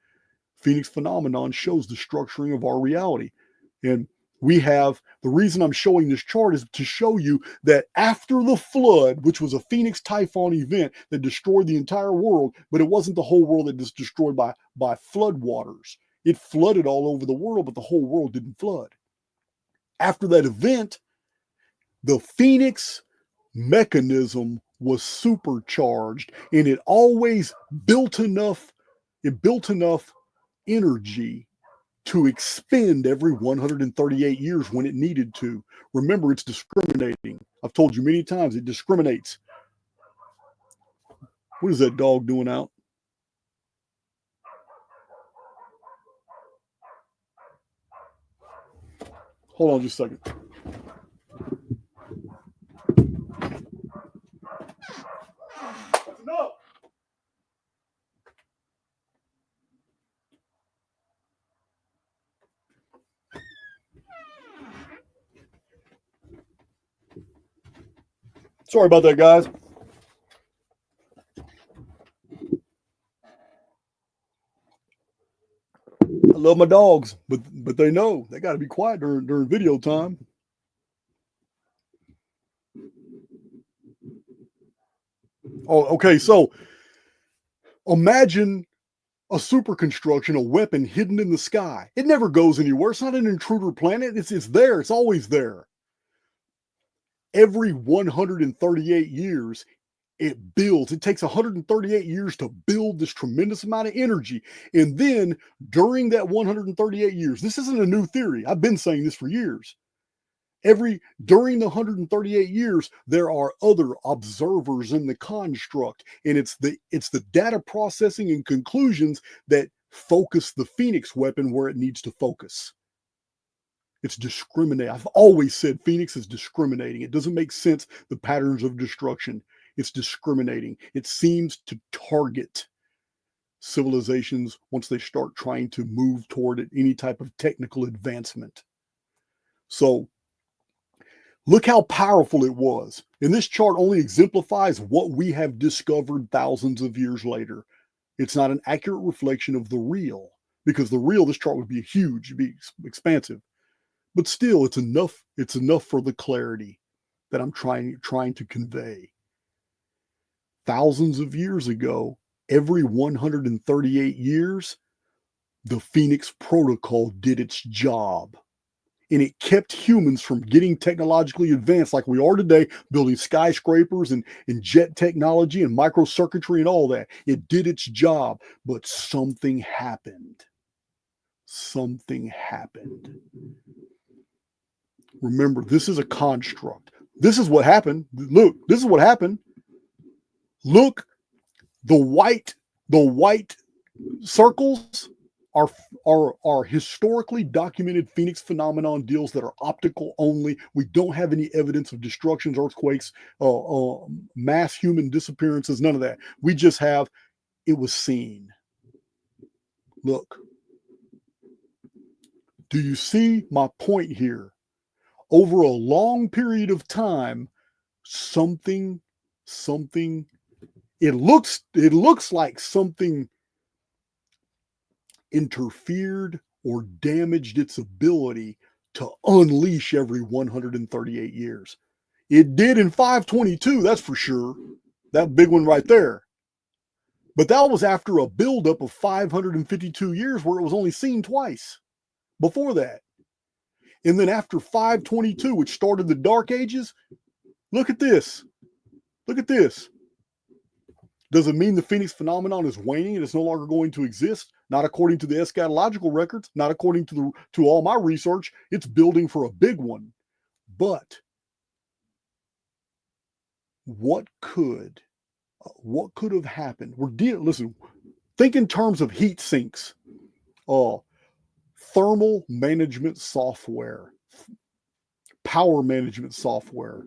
Phoenix phenomenon shows the structuring of our reality. And we have, the reason I'm showing this chart is to show you that after the flood, which was a Phoenix Typhon event that destroyed the entire world, but it wasn't the whole world that was destroyed by flood waters. It flooded all over the world, but the whole world didn't flood. After that event, the Phoenix mechanism was supercharged, and it always built enough energy to expend every 138 years when it needed to. Remember, it's discriminating. I've told you many times, it discriminates. What is that dog doing out? Hold on just a second. That's enough. Sorry about that, guys. I love my dogs, but they know they got to be quiet during video time. Oh, okay. So imagine a super construction, a weapon hidden in the sky. It never goes anywhere. It's not an intruder planet. It's there. It's always there. Every 138 years, it builds. It takes 138 years to build this tremendous amount of energy. And then during that 138 years, this isn't a new theory. I've been saying this for years. During the 138 years, there are other observers in the construct, and it's the data processing and conclusions that focus the Phoenix weapon where it needs to focus. It's discriminating. I've always said Phoenix is discriminating. It doesn't make sense, the patterns of destruction. It's discriminating. It seems to target civilizations once they start trying to move toward any type of technical advancement. So look how powerful it was. And this chart only exemplifies what we have discovered thousands of years later. It's not an accurate reflection of the real, because the real, this chart would be huge, it'd be expansive. But still, it's enough for the clarity that I'm trying to convey. Thousands of years ago, every 138 years, the Phoenix Protocol did its job. And it kept humans from getting technologically advanced like we are today, building skyscrapers and jet technology and microcircuitry and all that. It did its job, but something happened. Something happened. Remember, this is a construct. This is what happened. Look, this is what happened. Look, the white circles are historically documented Phoenix phenomenon deals that are optical only. We don't have any evidence of destructions, earthquakes, mass human disappearances, none of that. We just have, it was seen. Look, do you see my point here? Over a long period of time, something, it looks like something interfered or damaged its ability to unleash every 138 years. It did in 522, that's for sure. That big one right there. But that was after a buildup of 552 years where it was only seen twice before that. And then after 522, which started the Dark Ages, look at this. Look at this. Does it mean the Phoenix phenomenon is waning and it's no longer going to exist? Not according to the eschatological records, not according to all my research. It's building for a big one. But what could have happened? Listen, think in terms of heat sinks, thermal management software, power management software.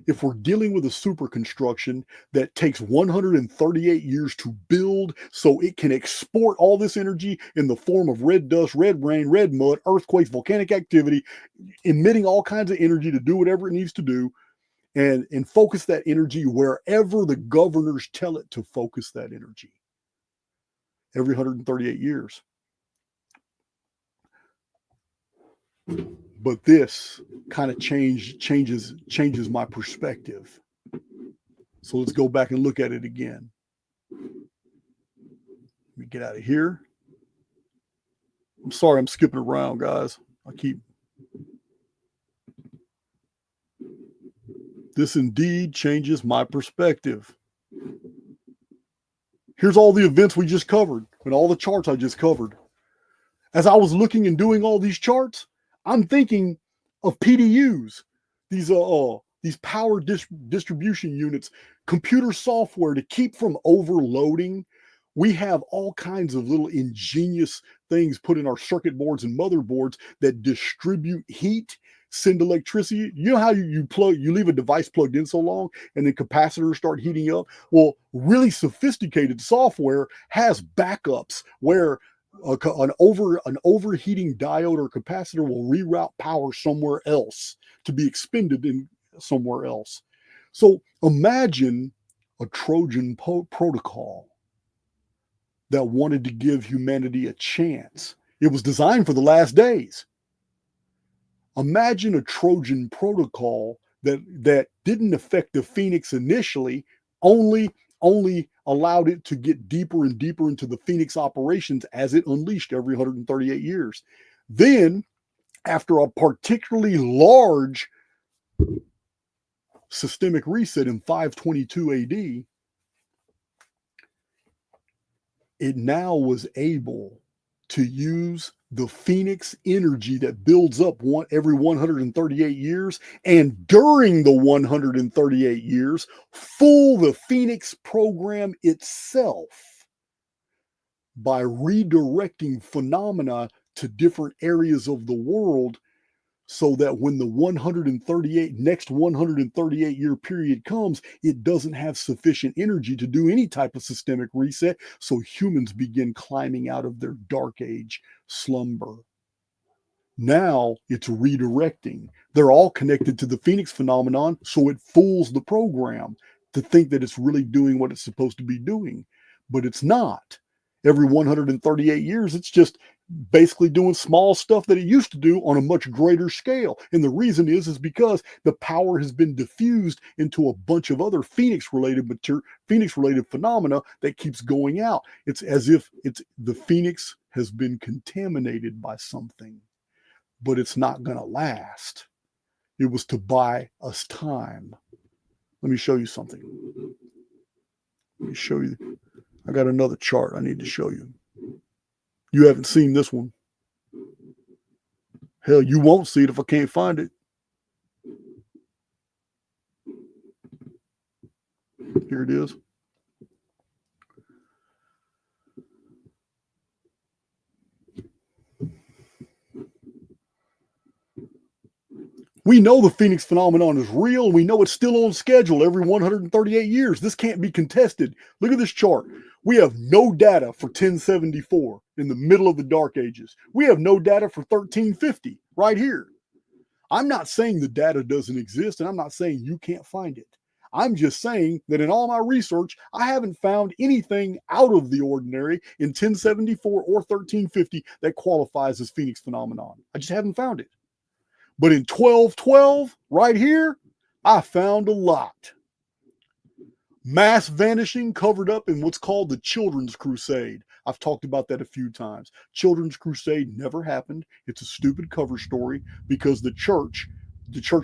If we're dealing with a super construction that takes 138 years to build so it can export all this energy in the form of red dust, red rain, red mud, earthquakes, volcanic activity, emitting all kinds of energy to do whatever it needs to do, and focus that energy wherever the governors tell it to focus that energy every 138 years. But this kind of changes my perspective. So let's go back and look at it again. Let me get out of here. I'm sorry I'm skipping around, guys. This indeed changes my perspective. Here's all the events we just covered and all the charts I just covered. As I was looking and doing all these charts, I'm thinking of PDUs, these power distribution units, computer software to keep from overloading. We have all kinds of little ingenious things put in our circuit boards and motherboards that distribute heat, send electricity. You know how you leave a device plugged in so long and the capacitors start heating up? Well, really sophisticated software has backups where an overheating diode or capacitor will reroute power somewhere else to be expended in somewhere else. So imagine a Trojan protocol that wanted to give humanity a chance. It was designed for the last days. Imagine a Trojan protocol that didn't affect the Phoenix initially, only allowed it to get deeper and deeper into the Phoenix operations as it unleashed every 138 years. Then, after a particularly large systemic reset in 522 AD, it now was able to use the Phoenix energy that builds up every 138 years, and during the 138 years, fool the Phoenix program itself by redirecting phenomena to different areas of the world, so that when the next 138 year period comes, it doesn't have sufficient energy to do any type of systemic reset. So humans begin climbing out of their dark age slumber. Now it's redirecting. They're all connected to the Phoenix phenomenon, so it fools the program to think that it's really doing what it's supposed to be doing, but it's not. Every 138 years, it's just basically doing small stuff that it used to do on a much greater scale. And the reason is because the power has been diffused into a bunch of other Phoenix-related phenomena that keeps going out. It's as if the Phoenix has been contaminated by something, but it's not going to last. It was to buy us time. Let me show you something. Let me show you. I got another chart I need to show you. You haven't seen this one. Hell, you won't see it if I can't find it. Here it is. We know the Phoenix phenomenon is real. We know it's still on schedule every 138 years. This can't be contested. Look at this chart. We have no data for 1074 in the middle of the Dark Ages. We have no data for 1350 right here. I'm not saying the data doesn't exist, and I'm not saying you can't find it. I'm just saying that in all my research, I haven't found anything out of the ordinary in 1074 or 1350 that qualifies as Phoenix phenomenon. I just haven't found it. But in 1212, right here, I found a lot. Mass vanishing covered up in what's called the Children's Crusade. I've talked about that a few times. Children's Crusade never happened. It's a stupid cover story because the church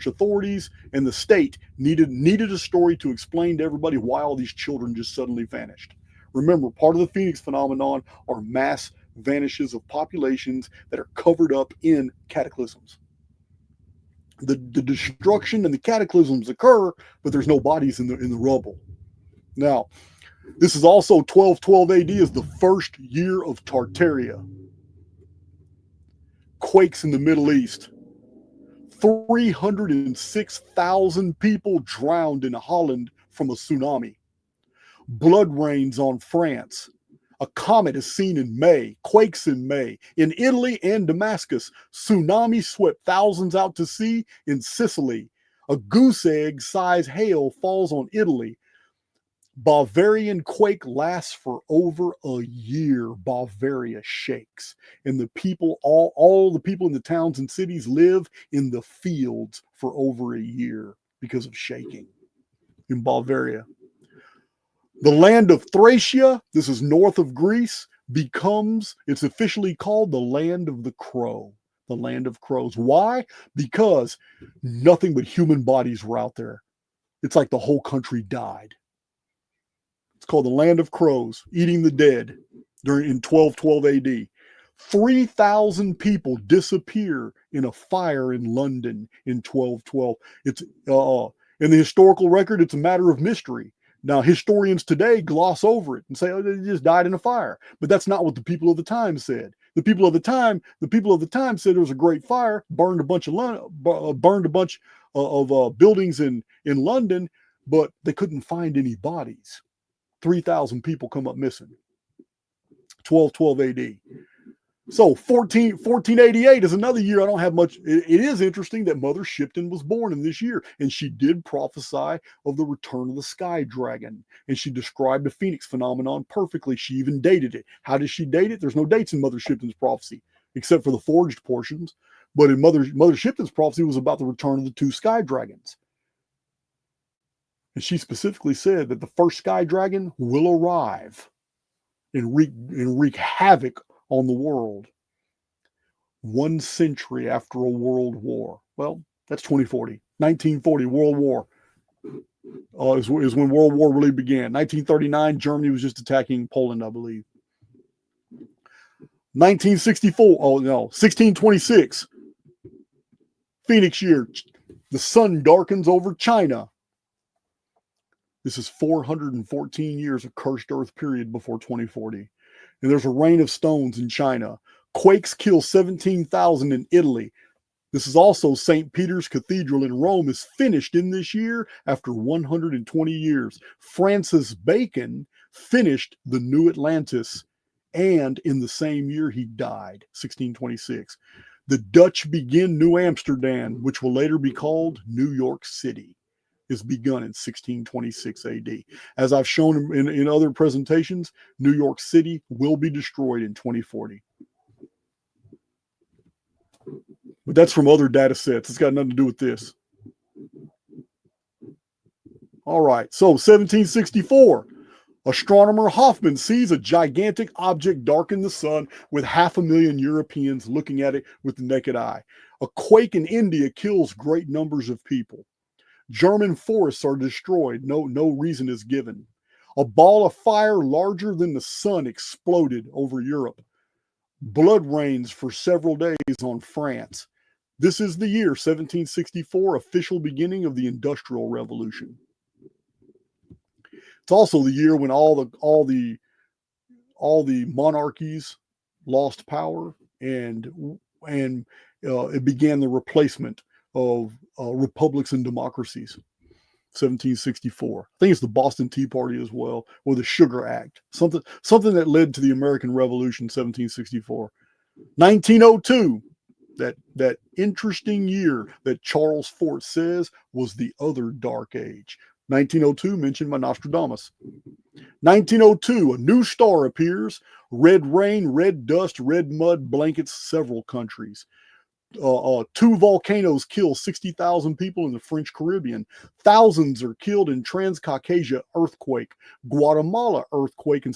authorities, and the state needed a story to explain to everybody why all these children just suddenly vanished. Remember, part of the Phoenix phenomenon are mass vanishes of populations that are covered up in cataclysms. The destruction and the cataclysms occur, but there's no bodies in the rubble. Now, this is also 1212 AD is the first year of Tartaria. Quakes in the Middle East. 306,000 people drowned in Holland from a tsunami. Blood rains on France. A comet is seen in May, quakes in May. In Italy and Damascus, tsunami swept thousands out to sea in Sicily. A goose egg size hail falls on Italy. Bavarian quake lasts for over a year. Bavaria shakes. And the people, all the people in the towns and cities live in the fields for over a year because of shaking in Bavaria. The land of Thracia, this is north of Greece, it's officially called the land of the crow, the land of crows. Why? Because nothing but human bodies were out there. It's like the whole country died. It's called the land of crows, eating the dead in 1212 AD. 3,000 people disappear in a fire in London in 1212. It's in the historical record, it's a matter of mystery. Now, historians today gloss over it and say, oh, they just died in a fire. But that's not what the people of the time said. The people of the time said there was a great fire, burned a bunch of buildings in London, but they couldn't find any bodies. 3,000 people come up missing. 1212 AD. So 1488 is another year I don't have much. It is interesting that Mother Shipton was born in this year, and she did prophesy of the return of the sky dragon, and she described the Phoenix phenomenon perfectly. She even dated it. How does she date it? There's no dates in Mother Shipton's prophecy, except for the forged portions. But in Mother Shipton's prophecy was about the return of the two sky dragons. And she specifically said that the first sky dragon will arrive and wreak havoc on the world 1 century after a world war. Well, that's 2040. 1940, World War is when World War really began. 1939, Germany was just attacking Poland, I believe. 1626, Phoenix year. The sun darkens over China. This is 414 years of cursed earth period before 2040. And there's a rain of stones in China. Quakes kill 17,000 in Italy. This is also St. Peter's Cathedral in Rome is finished in this year after 120 years. Francis Bacon finished the New Atlantis, and in the same year he died, 1626. The Dutch begin New Amsterdam, which will later be called New York City, is begun in 1626 AD. As I've shown in other presentations, New York City will be destroyed in 2040. But that's from other data sets. It's got nothing to do with this. All right, so 1764. Astronomer Hoffman sees a gigantic object darken the sun with 500,000 Europeans looking at it with the naked eye. A quake in India kills great numbers of people. German forests are destroyed. No reason is given. A ball of fire larger than the sun exploded over Europe. Blood rains for several days on France. This is the year 1764, official beginning of the Industrial Revolution. It's also the year when all the monarchies lost power, and it began the replacement of republics and democracies. 1764. I think it's the Boston Tea Party as well, or the Sugar Act. Something that led to the American Revolution, 1764. 1902. That interesting year that Charles Fort says was the other dark age. 1902, mentioned by Nostradamus. 1902, a new star appears. Red rain, red dust, red mud blankets several countries. 2 volcanoes kill 60,000 people in the French Caribbean. Thousands are killed in Transcaucasia earthquake. Guatemala earthquake in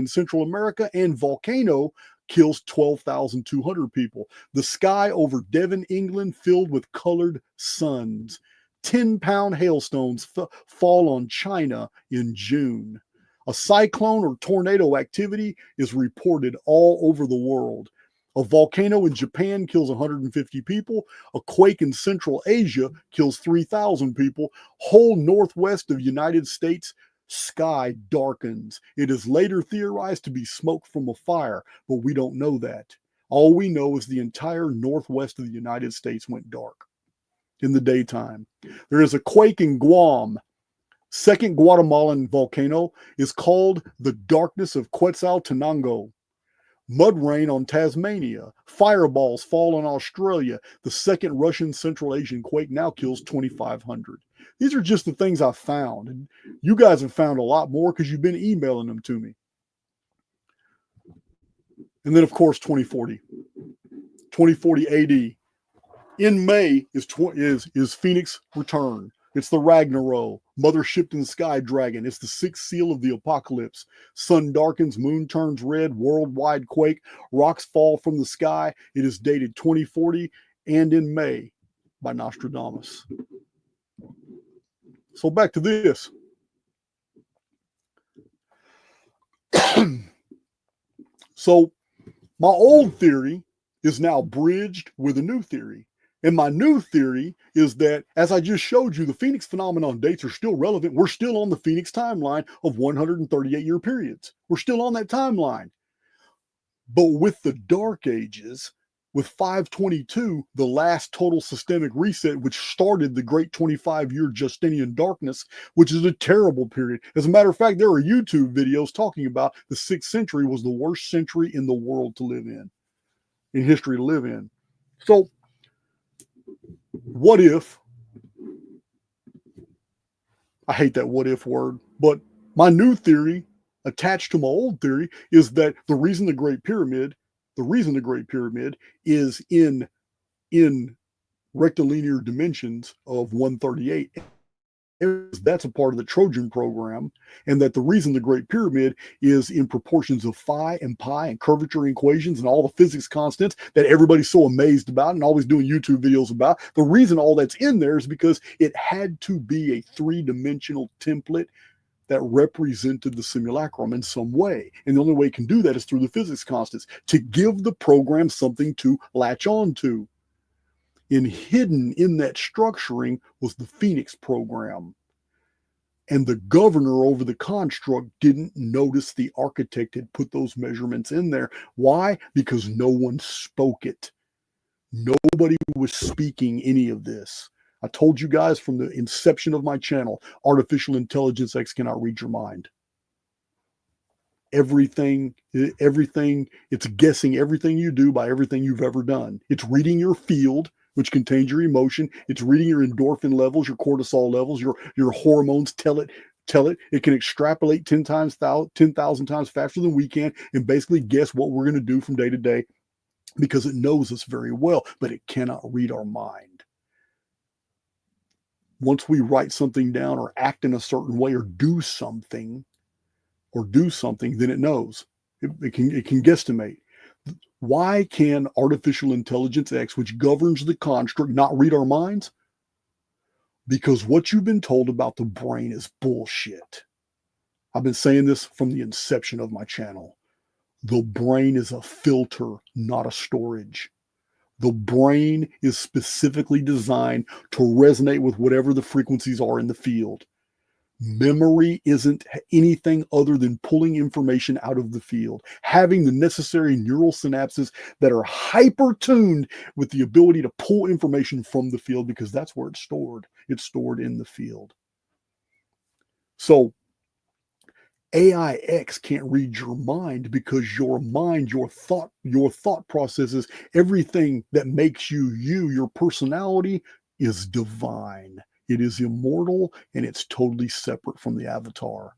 Central America, and volcano kills 12,200 people. The sky over Devon, England, filled with colored suns. 10-pound hailstones fall on China in June. A cyclone or tornado activity is reported all over the world. A volcano in Japan kills 150 people. A quake in Central Asia kills 3,000 people. Whole northwest of United States sky darkens. It is later theorized to be smoke from a fire, but we don't know that. All we know is the entire northwest of the United States went dark in the daytime. There is a quake in Guam. Second Guatemalan volcano is called the Darkness of Quetzaltenango. Mud rain on Tasmania. Fireballs fall on Australia. The second Russian Central Asian quake now kills 2,500. These are just the things I found. And you guys have found a lot more because you've been emailing them to me. And then, of course, 2040. 2040 AD. In May is Phoenix return. It's the Ragnarok, mothership in the sky dragon. It's the sixth seal of the apocalypse. Sun darkens, moon turns red, worldwide quake, rocks fall from the sky. It is dated 2040 and in May by Nostradamus. So back to this. So my old theory is now bridged with a new theory. And my new theory is that, as I just showed you, the Phoenix phenomenon dates are still relevant. We're still on the Phoenix timeline of 138-year periods. We're still on that timeline. But with the Dark Ages, with 522, the last total systemic reset, which started the great 25-year Justinian darkness, which is a terrible period. As a matter of fact, there are YouTube videos talking about the 6th century was the worst century in the world to live in history to live in. So, what if, I hate that what if word, but my new theory attached to my old theory is that the reason the Great Pyramid is in rectilinear dimensions of 138, that's a part of the Trojan program, and that the reason the Great Pyramid is in proportions of phi and pi and curvature equations and all the physics constants that everybody's so amazed about and always doing YouTube videos about, the reason all that's in there is because it had to be a three-dimensional template that represented the simulacrum in some way. And the only way it can do that is through the physics constants, to give the program something to latch on to. And hidden in that structuring was the Phoenix program. And the governor over the construct didn't notice the architect had put those measurements in there. Why? Because no one spoke it. Nobody was speaking any of this. I told you guys from the inception of my channel, artificial intelligence X cannot read your mind. Everything, it's guessing everything you do by everything you've ever done. It's reading your field, which contains your emotion. It's reading your endorphin levels, your cortisol levels, your hormones. Tell it. It can extrapolate 10,000 times faster than we can, and basically guess what we're going to do from day to day, because it knows us very well, but it cannot read our mind. Once we write something down or act in a certain way or do something, then it knows. It can guesstimate. Why can artificial intelligence X, which governs the construct, not read our minds? Because what you've been told about the brain is bullshit. I've been saying this from the inception of my channel. The brain is a filter, not a storage. The brain is specifically designed to resonate with whatever the frequencies are in the field. Memory isn't anything other than pulling information out of the field, having the necessary neural synapses that are hyper-tuned with the ability to pull information from the field, because that's where it's stored. It's stored in the field. So AIX can't read your mind, because your mind, your thought processes, everything that makes you, your personality is divine. It is immortal, and it's totally separate from the avatar.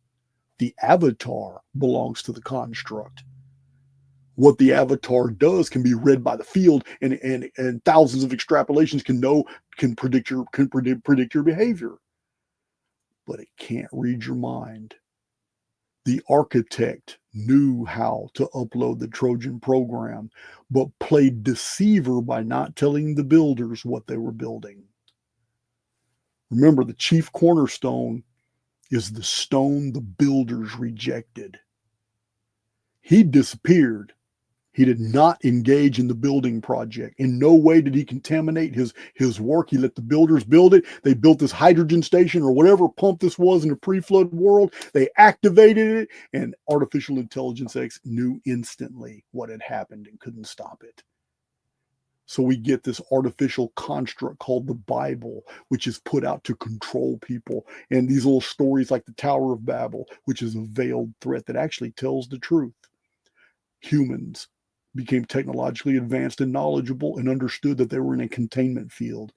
The avatar belongs to the construct. What the avatar does can be read by the field, and thousands of extrapolations can predict your behavior. But it can't read your mind. The architect knew how to upload the Trojan program, but played deceiver by not telling the builders what they were building. Remember, the chief cornerstone is the stone the builders rejected. He disappeared. He did not engage in the building project. In no way did he contaminate his work. He let the builders build it. They built this hydrogen station or whatever pump this was in a pre-flood world. They activated it, and artificial intelligence X knew instantly what had happened and couldn't stop it. So we get this artificial construct called the Bible, which is put out to control people. And these little stories like the Tower of Babel, which is a veiled threat that actually tells the truth. Humans became technologically advanced and knowledgeable and understood that they were in a containment field.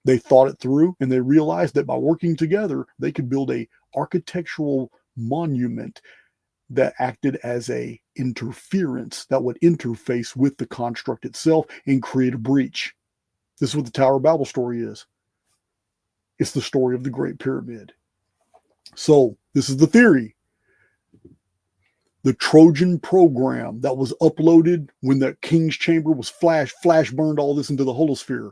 They thought it through, and they realized that by working together, they could build a architectural monument that acted as a interference that would interface with the construct itself and create a breach. This is what the Tower of Babel story is. It's the story of the Great Pyramid. So this is the theory. The Trojan program that was uploaded when the king's chamber was flash burned all this into the holosphere.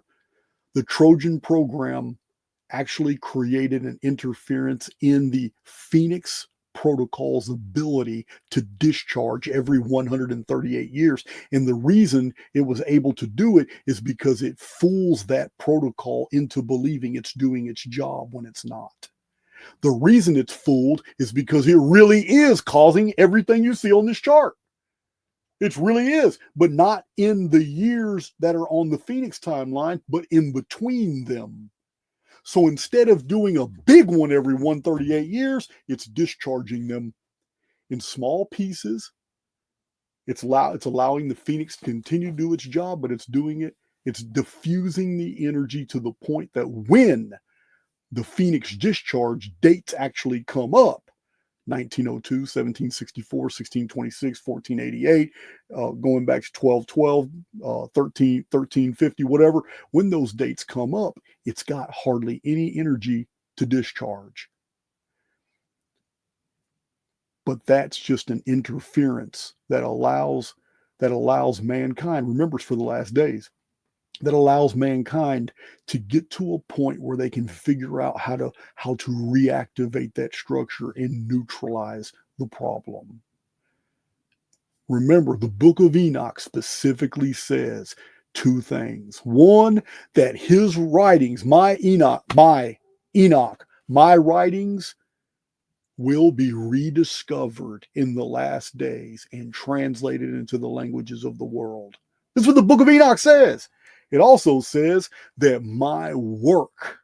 The Trojan program actually created an interference in the Phoenix protocol's ability to discharge every 138 years. And the reason it was able to do it is because it fools that protocol into believing it's doing its job when it's not. The reason it's fooled is because it really is causing everything you see on this chart. It really is, but not in the years that are on the Phoenix timeline, but in between them. So instead of doing a big one every 138 years, it's discharging them in small pieces. It's allowing the Phoenix to continue to do its job, but it's diffusing the energy to the point that when the Phoenix discharge dates actually come up, 1902, 1764, 1626, 1488, going back to 1212, 1350, whatever. When those dates come up, it's got hardly any energy to discharge. But that's just an interference that allows mankind, remember it's for the last days, that allows mankind to get to a point where they can figure out how to reactivate that structure and neutralize the problem. Remember, the book of Enoch specifically says two things. One, that his writings, my writings will be rediscovered in the last days and translated into the languages of the world. This is what the book of Enoch says. It also says that my work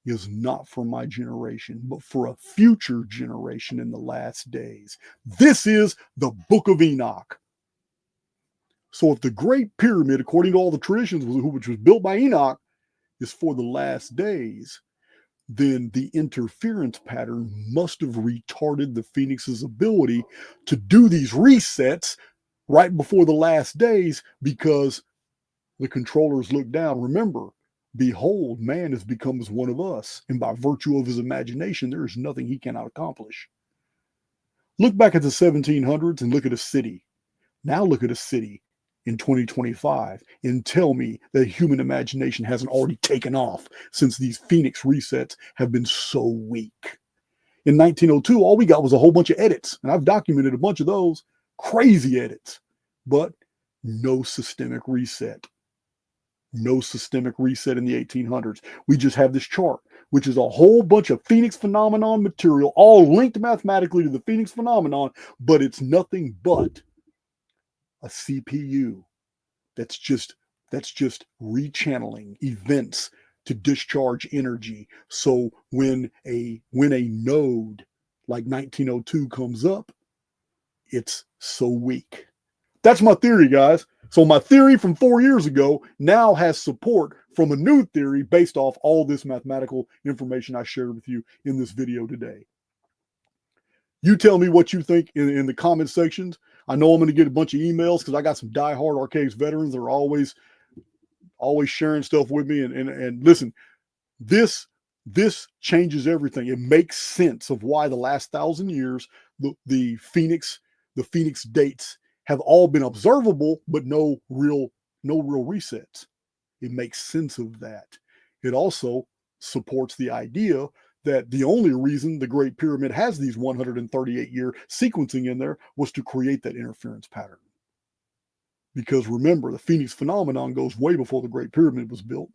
is not for my generation, but for a future generation in the last days. This is the book of Enoch. So if the Great Pyramid, according to all the traditions, which was built by Enoch, is for the last days, then the interference pattern must have retarded the Phoenix's ability to do these resets right before the last days, because the controllers look down. Remember, behold, man has become as one of us, and by virtue of his imagination, there is nothing he cannot accomplish. Look back at the 1700s and look at a city. Now look at a city in 2025 and tell me that human imagination hasn't already taken off since these Phoenix resets have been so weak. In 1902, all we got was a whole bunch of edits, and I've documented a bunch of those, crazy edits, but no systemic reset. No systemic reset in the 1800s. We just have this chart, which is a whole bunch of Phoenix phenomenon material, all linked mathematically to the Phoenix phenomenon, but it's nothing but a CPU that's just rechanneling events to discharge energy. So when a node like 1902 comes up, it's so weak. That's my theory, guys. So my theory from 4 years ago now has support from a new theory based off all this mathematical information I shared with you in this video today. You tell me what you think in the comment sections. I know I'm going to get a bunch of emails because I got some diehard Archaix veterans that are always sharing stuff with me. And listen, this changes everything. It makes sense of why the last 1,000 years the Phoenix dates have all been observable, but no real resets. It makes sense of that. It also supports the idea that the only reason the Great Pyramid has these 138-year sequencing in there was to create that interference pattern. Because remember, the Phoenix phenomenon goes way before the Great Pyramid was built.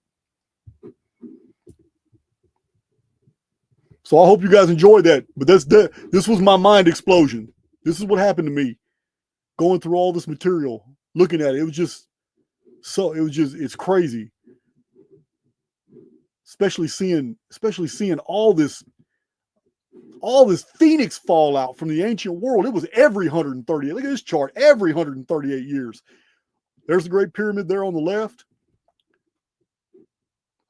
So I hope you guys enjoyed that. But this was my mind explosion. This is what happened to me going through all this material, looking at it. It's crazy. Especially seeing all this Phoenix fallout from the ancient world. It was every 138. Look at this chart, every 138 years. There's the Great Pyramid there on the left.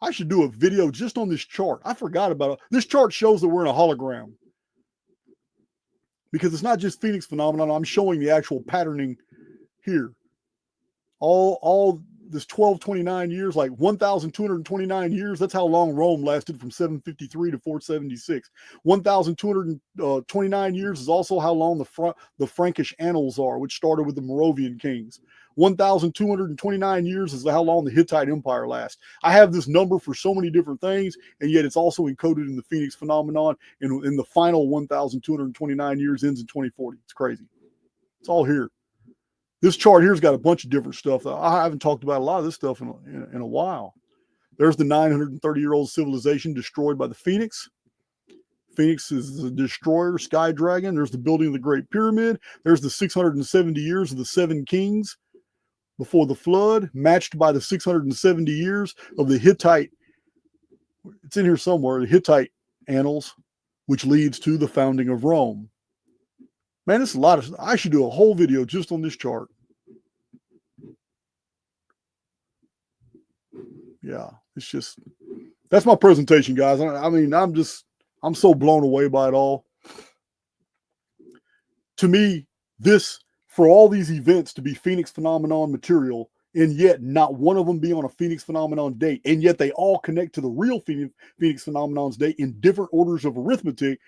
I should do a video just on this chart. I forgot about it. This chart shows that we're in a hologram, because it's not just Phoenix phenomenon. I'm showing the actual patterning here. All this 1229 years, like 1,229 years. That's how long Rome lasted, from 753 to 476. 1,229 years is also how long the Frankish annals are, which started with the Moravian kings. 1,229 years is how long the Hittite Empire lasts. I have this number for so many different things, and yet it's also encoded in the Phoenix phenomenon. And in the final 1,229 years ends in 2040. It's crazy. It's all here. This chart here's got a bunch of different stuff. I haven't talked about a lot of this stuff in a while. There's the 930-year-old civilization destroyed by the Phoenix. Phoenix is the destroyer, sky dragon. There's the building of the Great Pyramid. There's the 670 years of the seven kings before the flood, matched by the 670 years of the Hittite. It's in here somewhere, the Hittite annals, which leads to the founding of Rome. Man, it's a lot of. I should do a whole video just on this chart. Yeah, it's just, that's my presentation, guys. I mean, I'm so blown away by it all. To me, for all these events to be Phoenix phenomenon material, and yet not one of them be on a Phoenix phenomenon date, and yet they all connect to the real Phoenix phenomenon's date in different orders of arithmetic,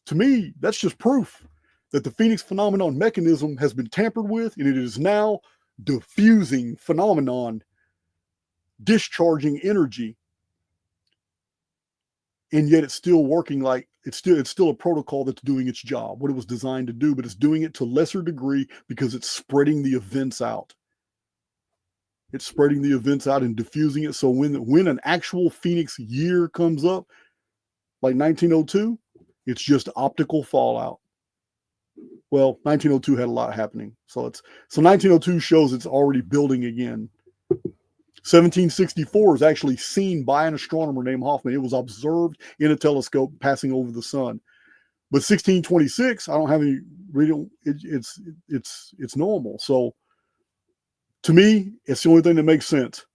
to me, that's just proof that the Phoenix phenomenon mechanism has been tampered with, and it is now diffusing phenomenon, discharging energy, and yet it's still working like it's still a protocol that's doing its job, what it was designed to do, but it's doing it to a lesser degree because it's spreading the events out. It's spreading the events out and diffusing it. So when an actual Phoenix year comes up, like 1902, It's just optical fallout. Well, 1902 had a lot happening. So 1902 shows it's already building again. 1764 is actually seen by an astronomer named Hoffman. It was observed in a telescope passing over the sun. But 1626, I don't have any real. It's normal. So to me, it's the only thing that makes sense.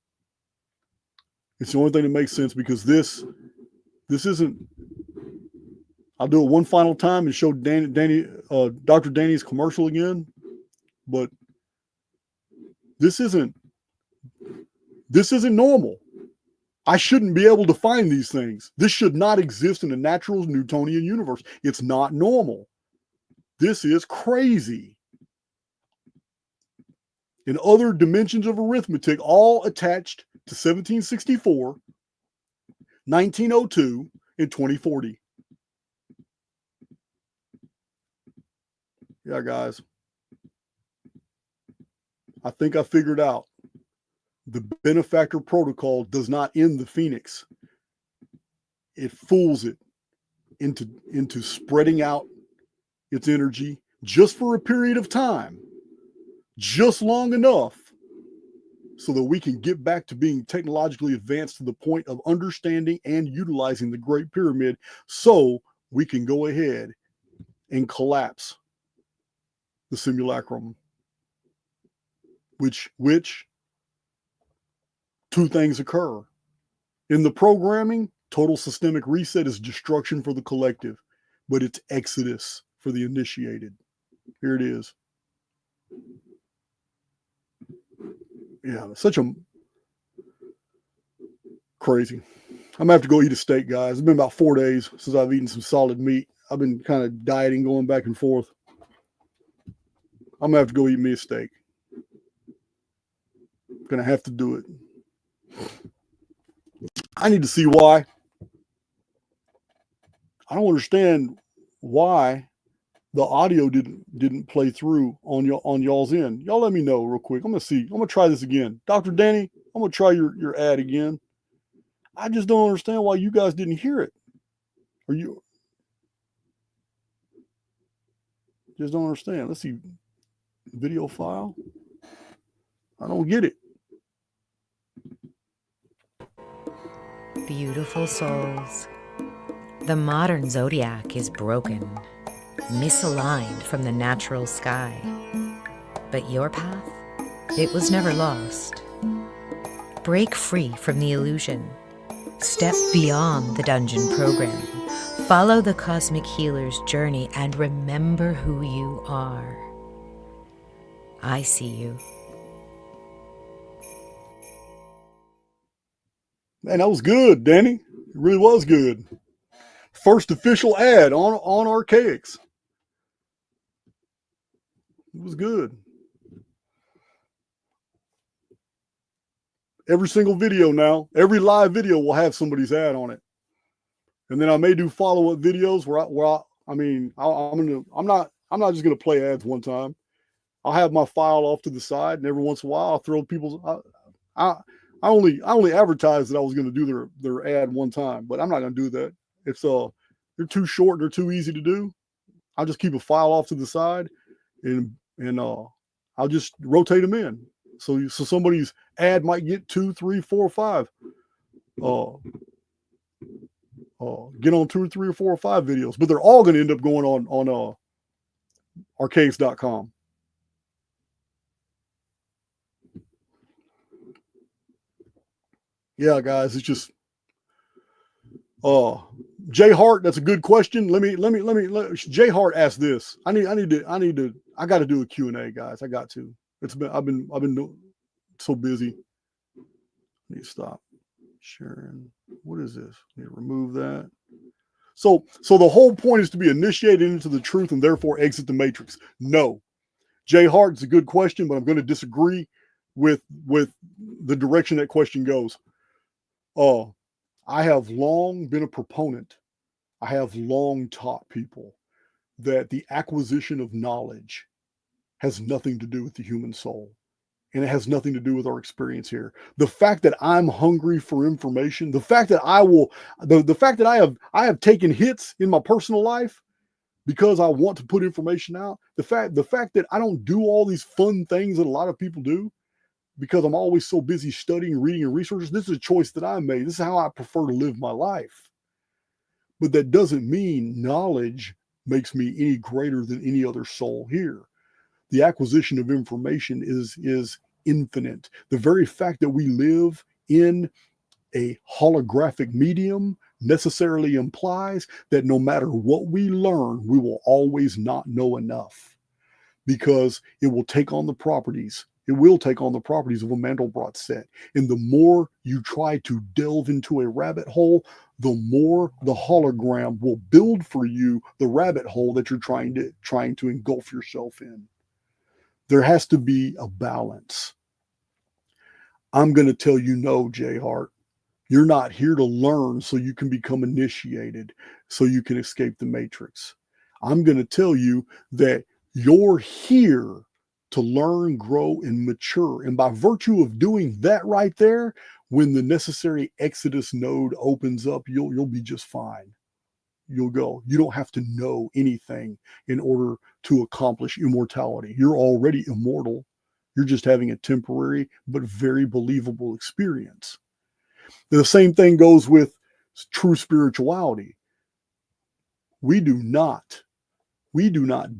It's the only thing that makes sense because this isn't. I'll do it one final time and show Dr. Dani's commercial again. But this isn't normal. I shouldn't be able to find these things. This should not exist in a natural Newtonian universe. It's not normal. This is crazy. In other dimensions of arithmetic, all attached to 1764, 1902, and 2040. Yeah, guys. I think I figured out. The benefactor protocol does not end the phoenix. It fools it into spreading out its energy just for a period of time, just long enough so that we can get back to being technologically advanced to the point of understanding and utilizing the Great Pyramid so we can go ahead and collapse the simulacrum, which two things occur. In the programming, total systemic reset is destruction for the collective, but it's exodus for the initiated. Here it is. Yeah, such a crazy. I'm gonna have to go eat a steak, guys. It's been about 4 days since I've eaten some solid meat. I've been kind of dieting, going back and forth. I'm gonna have to go eat me a steak. Gonna have to do it. I need to see why. I don't understand why the audio didn't play through on y'all's end. Y'all let me know real quick. I'm gonna try this again. Dr. Dani, I'm gonna try your ad again. I just don't understand why you guys didn't hear it. Or you just don't understand. Let's see. Video file. I don't get it. Beautiful souls. The modern zodiac is broken, misaligned from the natural sky. But your path, it was never lost. Break free from the illusion. Step beyond the dungeon program. Follow the cosmic healer's journey and remember who you are. I see you. Man, that was good, Dani. It really was good. First official ad on Archaix. It was good. Every single video now, every live video will have somebody's ad on it. And then I may do follow-up videos I'm not just gonna play ads one time. I'll have my file off to the side, and every once in a while I'll throw people's. I only advertised that I was going to do their ad one time, but I'm not going to do that. It's they're too short, they're too easy to do. I'll just keep a file off to the side, and I'll just rotate them in. So somebody's ad might get 2, 3, 4, 5. Get on 2 or 3 or 4 or 5 videos, but they're all going to end up going on Archaix.com. Yeah, guys, it's just Jay Hart, that's a good question. Let Jay Hart asked this. I got to do a Q&A, guys. I got to. I've been so busy. I need to stop sharing. What is this? I need to remove that. So the whole point is to be initiated into the truth and therefore exit the matrix. No. Jay Hart, it's a good question, but I'm going to disagree with the direction that question goes. I have long been a proponent. I have long taught people that the acquisition of knowledge has nothing to do with the human soul. And it has nothing to do with our experience here. The fact that I'm hungry for information, the fact that the fact that I have taken hits in my personal life because I want to put information out, the fact that I don't do all these fun things that a lot of people do because I'm always so busy studying, reading, and researching, this is a choice that I made. This is how I prefer to live my life. But that doesn't mean knowledge makes me any greater than any other soul here. The acquisition of information is infinite. The very fact that we live in a holographic medium necessarily implies that no matter what we learn, we will always not know enough, because it will take on the properties. It will take on the properties of a Mandelbrot set. And the more you try to delve into a rabbit hole, the more the hologram will build for you the rabbit hole that you're trying to engulf yourself in. There has to be a balance. I'm going to tell you no, Jay Hart. You're not here to learn so you can become initiated, so you can escape the matrix. I'm going to tell you that you're here to learn, grow, and mature. And by virtue of doing that right there, when the necessary exodus node opens up, you'll be just fine. You'll go. You don't have to know anything in order to accomplish immortality. You're already immortal. You're just having a temporary but very believable experience. The same thing goes with true spirituality. We do not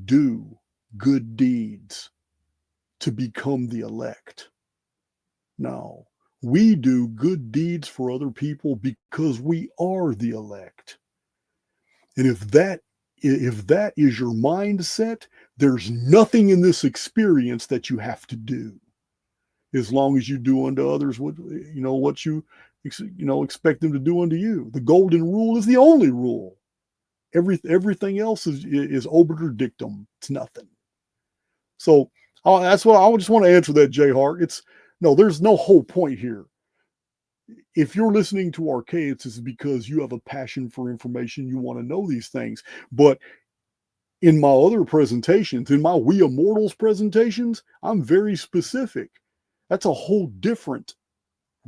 do good deeds to become the elect. No, we do good deeds for other people because we are the elect. And if that is your mindset, there's nothing in this experience that you have to do, as long as you do unto others what you expect them to do unto you. The golden rule is the only rule. Everything else is obiter dictum. It's nothing. So that's what I just want to answer that, Jay Hart. There's no whole point here. If you're listening to Archaix, it's because you have a passion for information. You want to know these things. But in my other presentations, in my We Immortals presentations, I'm very specific. That's a whole different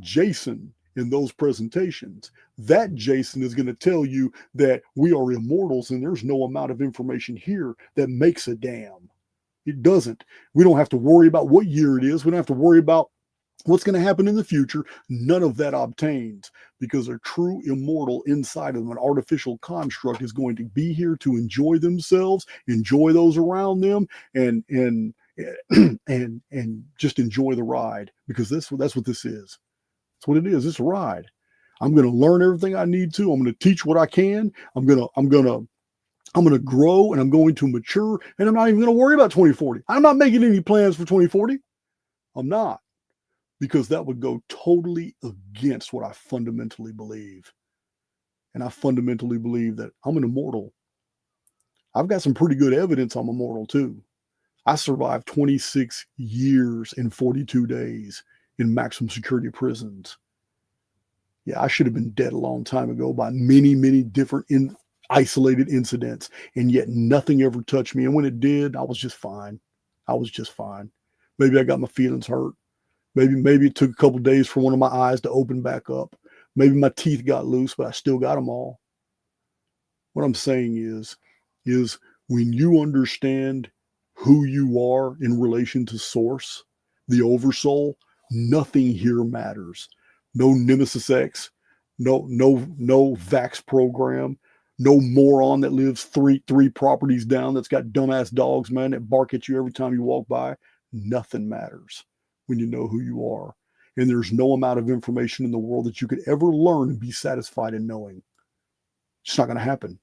Jason in those presentations. That Jason is going to tell you that we are immortals and there's no amount of information here that makes a damn. It doesn't. We don't have to worry about what year it is. We don't have to worry about what's going to happen in the future. None of that obtains, because a true immortal inside of an artificial construct is going to be here to enjoy themselves, enjoy those around them, and just enjoy the ride, because that's what this is. That's what it is. It's a ride. I'm going to learn everything I need to. I'm going to teach what I can. I'm going to grow, and I'm going to mature, and I'm not even going to worry about 2040. I'm not making any plans for 2040. I'm not, because that would go totally against what I fundamentally believe. And I fundamentally believe that I'm an immortal. I've got some pretty good evidence I'm immortal too. I survived 26 years and 42 days in maximum security prisons. Yeah, I should have been dead a long time ago by many, many different isolated incidents, and yet nothing ever touched me. And when it did, I was just fine. Maybe I got my feelings hurt. Maybe it took a couple of days for one of my eyes to open back up. Maybe my teeth got loose, but I still got them all. What I'm saying is when you understand who you are in relation to source, the oversoul, nothing here matters. No Nemesis X, no Vax program, no moron that lives three properties down that's got dumbass dogs, man, that bark at you every time you walk by. Nothing matters when you know who you are. And there's no amount of information in the world that you could ever learn and be satisfied in knowing. It's not going to happen.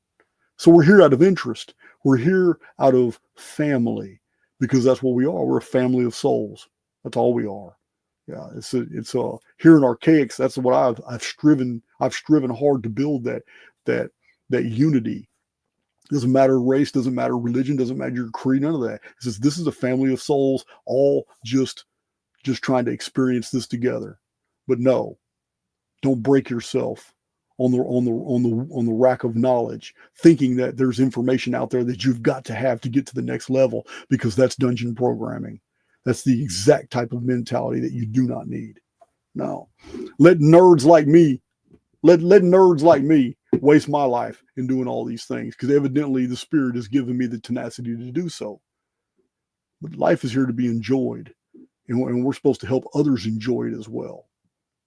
So we're here out of interest. We're here out of family, because that's what we are. We're a family of souls. That's all we are. Yeah, it's here in Archaix. That's what I've striven hard to build, that unity. Doesn't matter race, doesn't matter religion, doesn't matter your creed, none of that. It says this is a family of souls, all just trying to experience this together. But no, don't break yourself on the rack of knowledge, thinking that there's information out there that you've got to have to get to the next level, because that's dungeon programming. That's the exact type of mentality that you do not need. No. Let nerds like me, let nerds like me waste my life in doing all these things, because evidently the Spirit has given me the tenacity to do so. But life is here to be enjoyed, and we're supposed to help others enjoy it as well.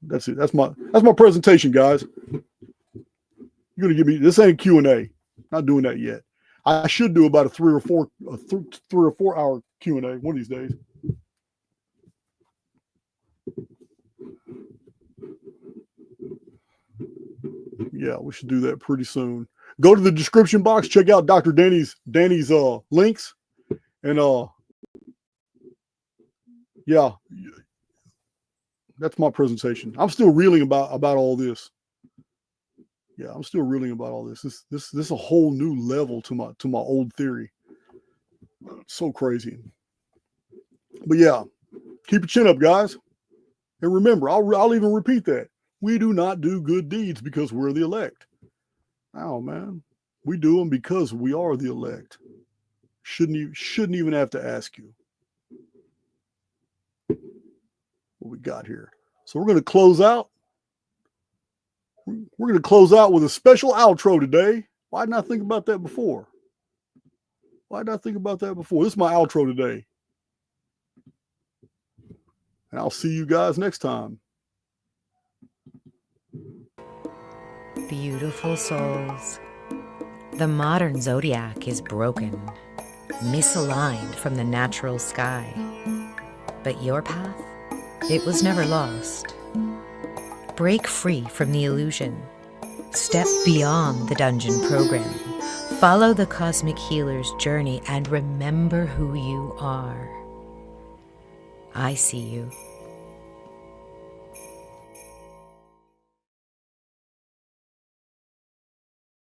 That's it. That's my presentation, guys. You're gonna give me this ain't Q&A. Not doing that yet. I should do about a 3 or 4 hour Q&A one of these days. Yeah, we should do that pretty soon. Go to the description box, check out Dr. Dani's links, and yeah, that's my presentation. I'm still reeling about all this. Yeah, I'm still reeling about all this. This is a whole new level to my old theory. It's so crazy. But yeah, keep your chin up, guys. And remember, I'll even repeat that. We do not do good deeds because we're the elect. Oh man, we do them because we are the elect. Shouldn't even have to ask you what we got here. So we're going to close out. We're going to close out with a special outro today. Why didn't I think about that before? This is my outro today. And I'll see you guys next time. Beautiful souls. The modern zodiac is broken, misaligned from the natural sky. But your path, it was never lost. Break free from the illusion. Step beyond the dungeon program. Follow the cosmic healer's journey and remember who you are. I see you.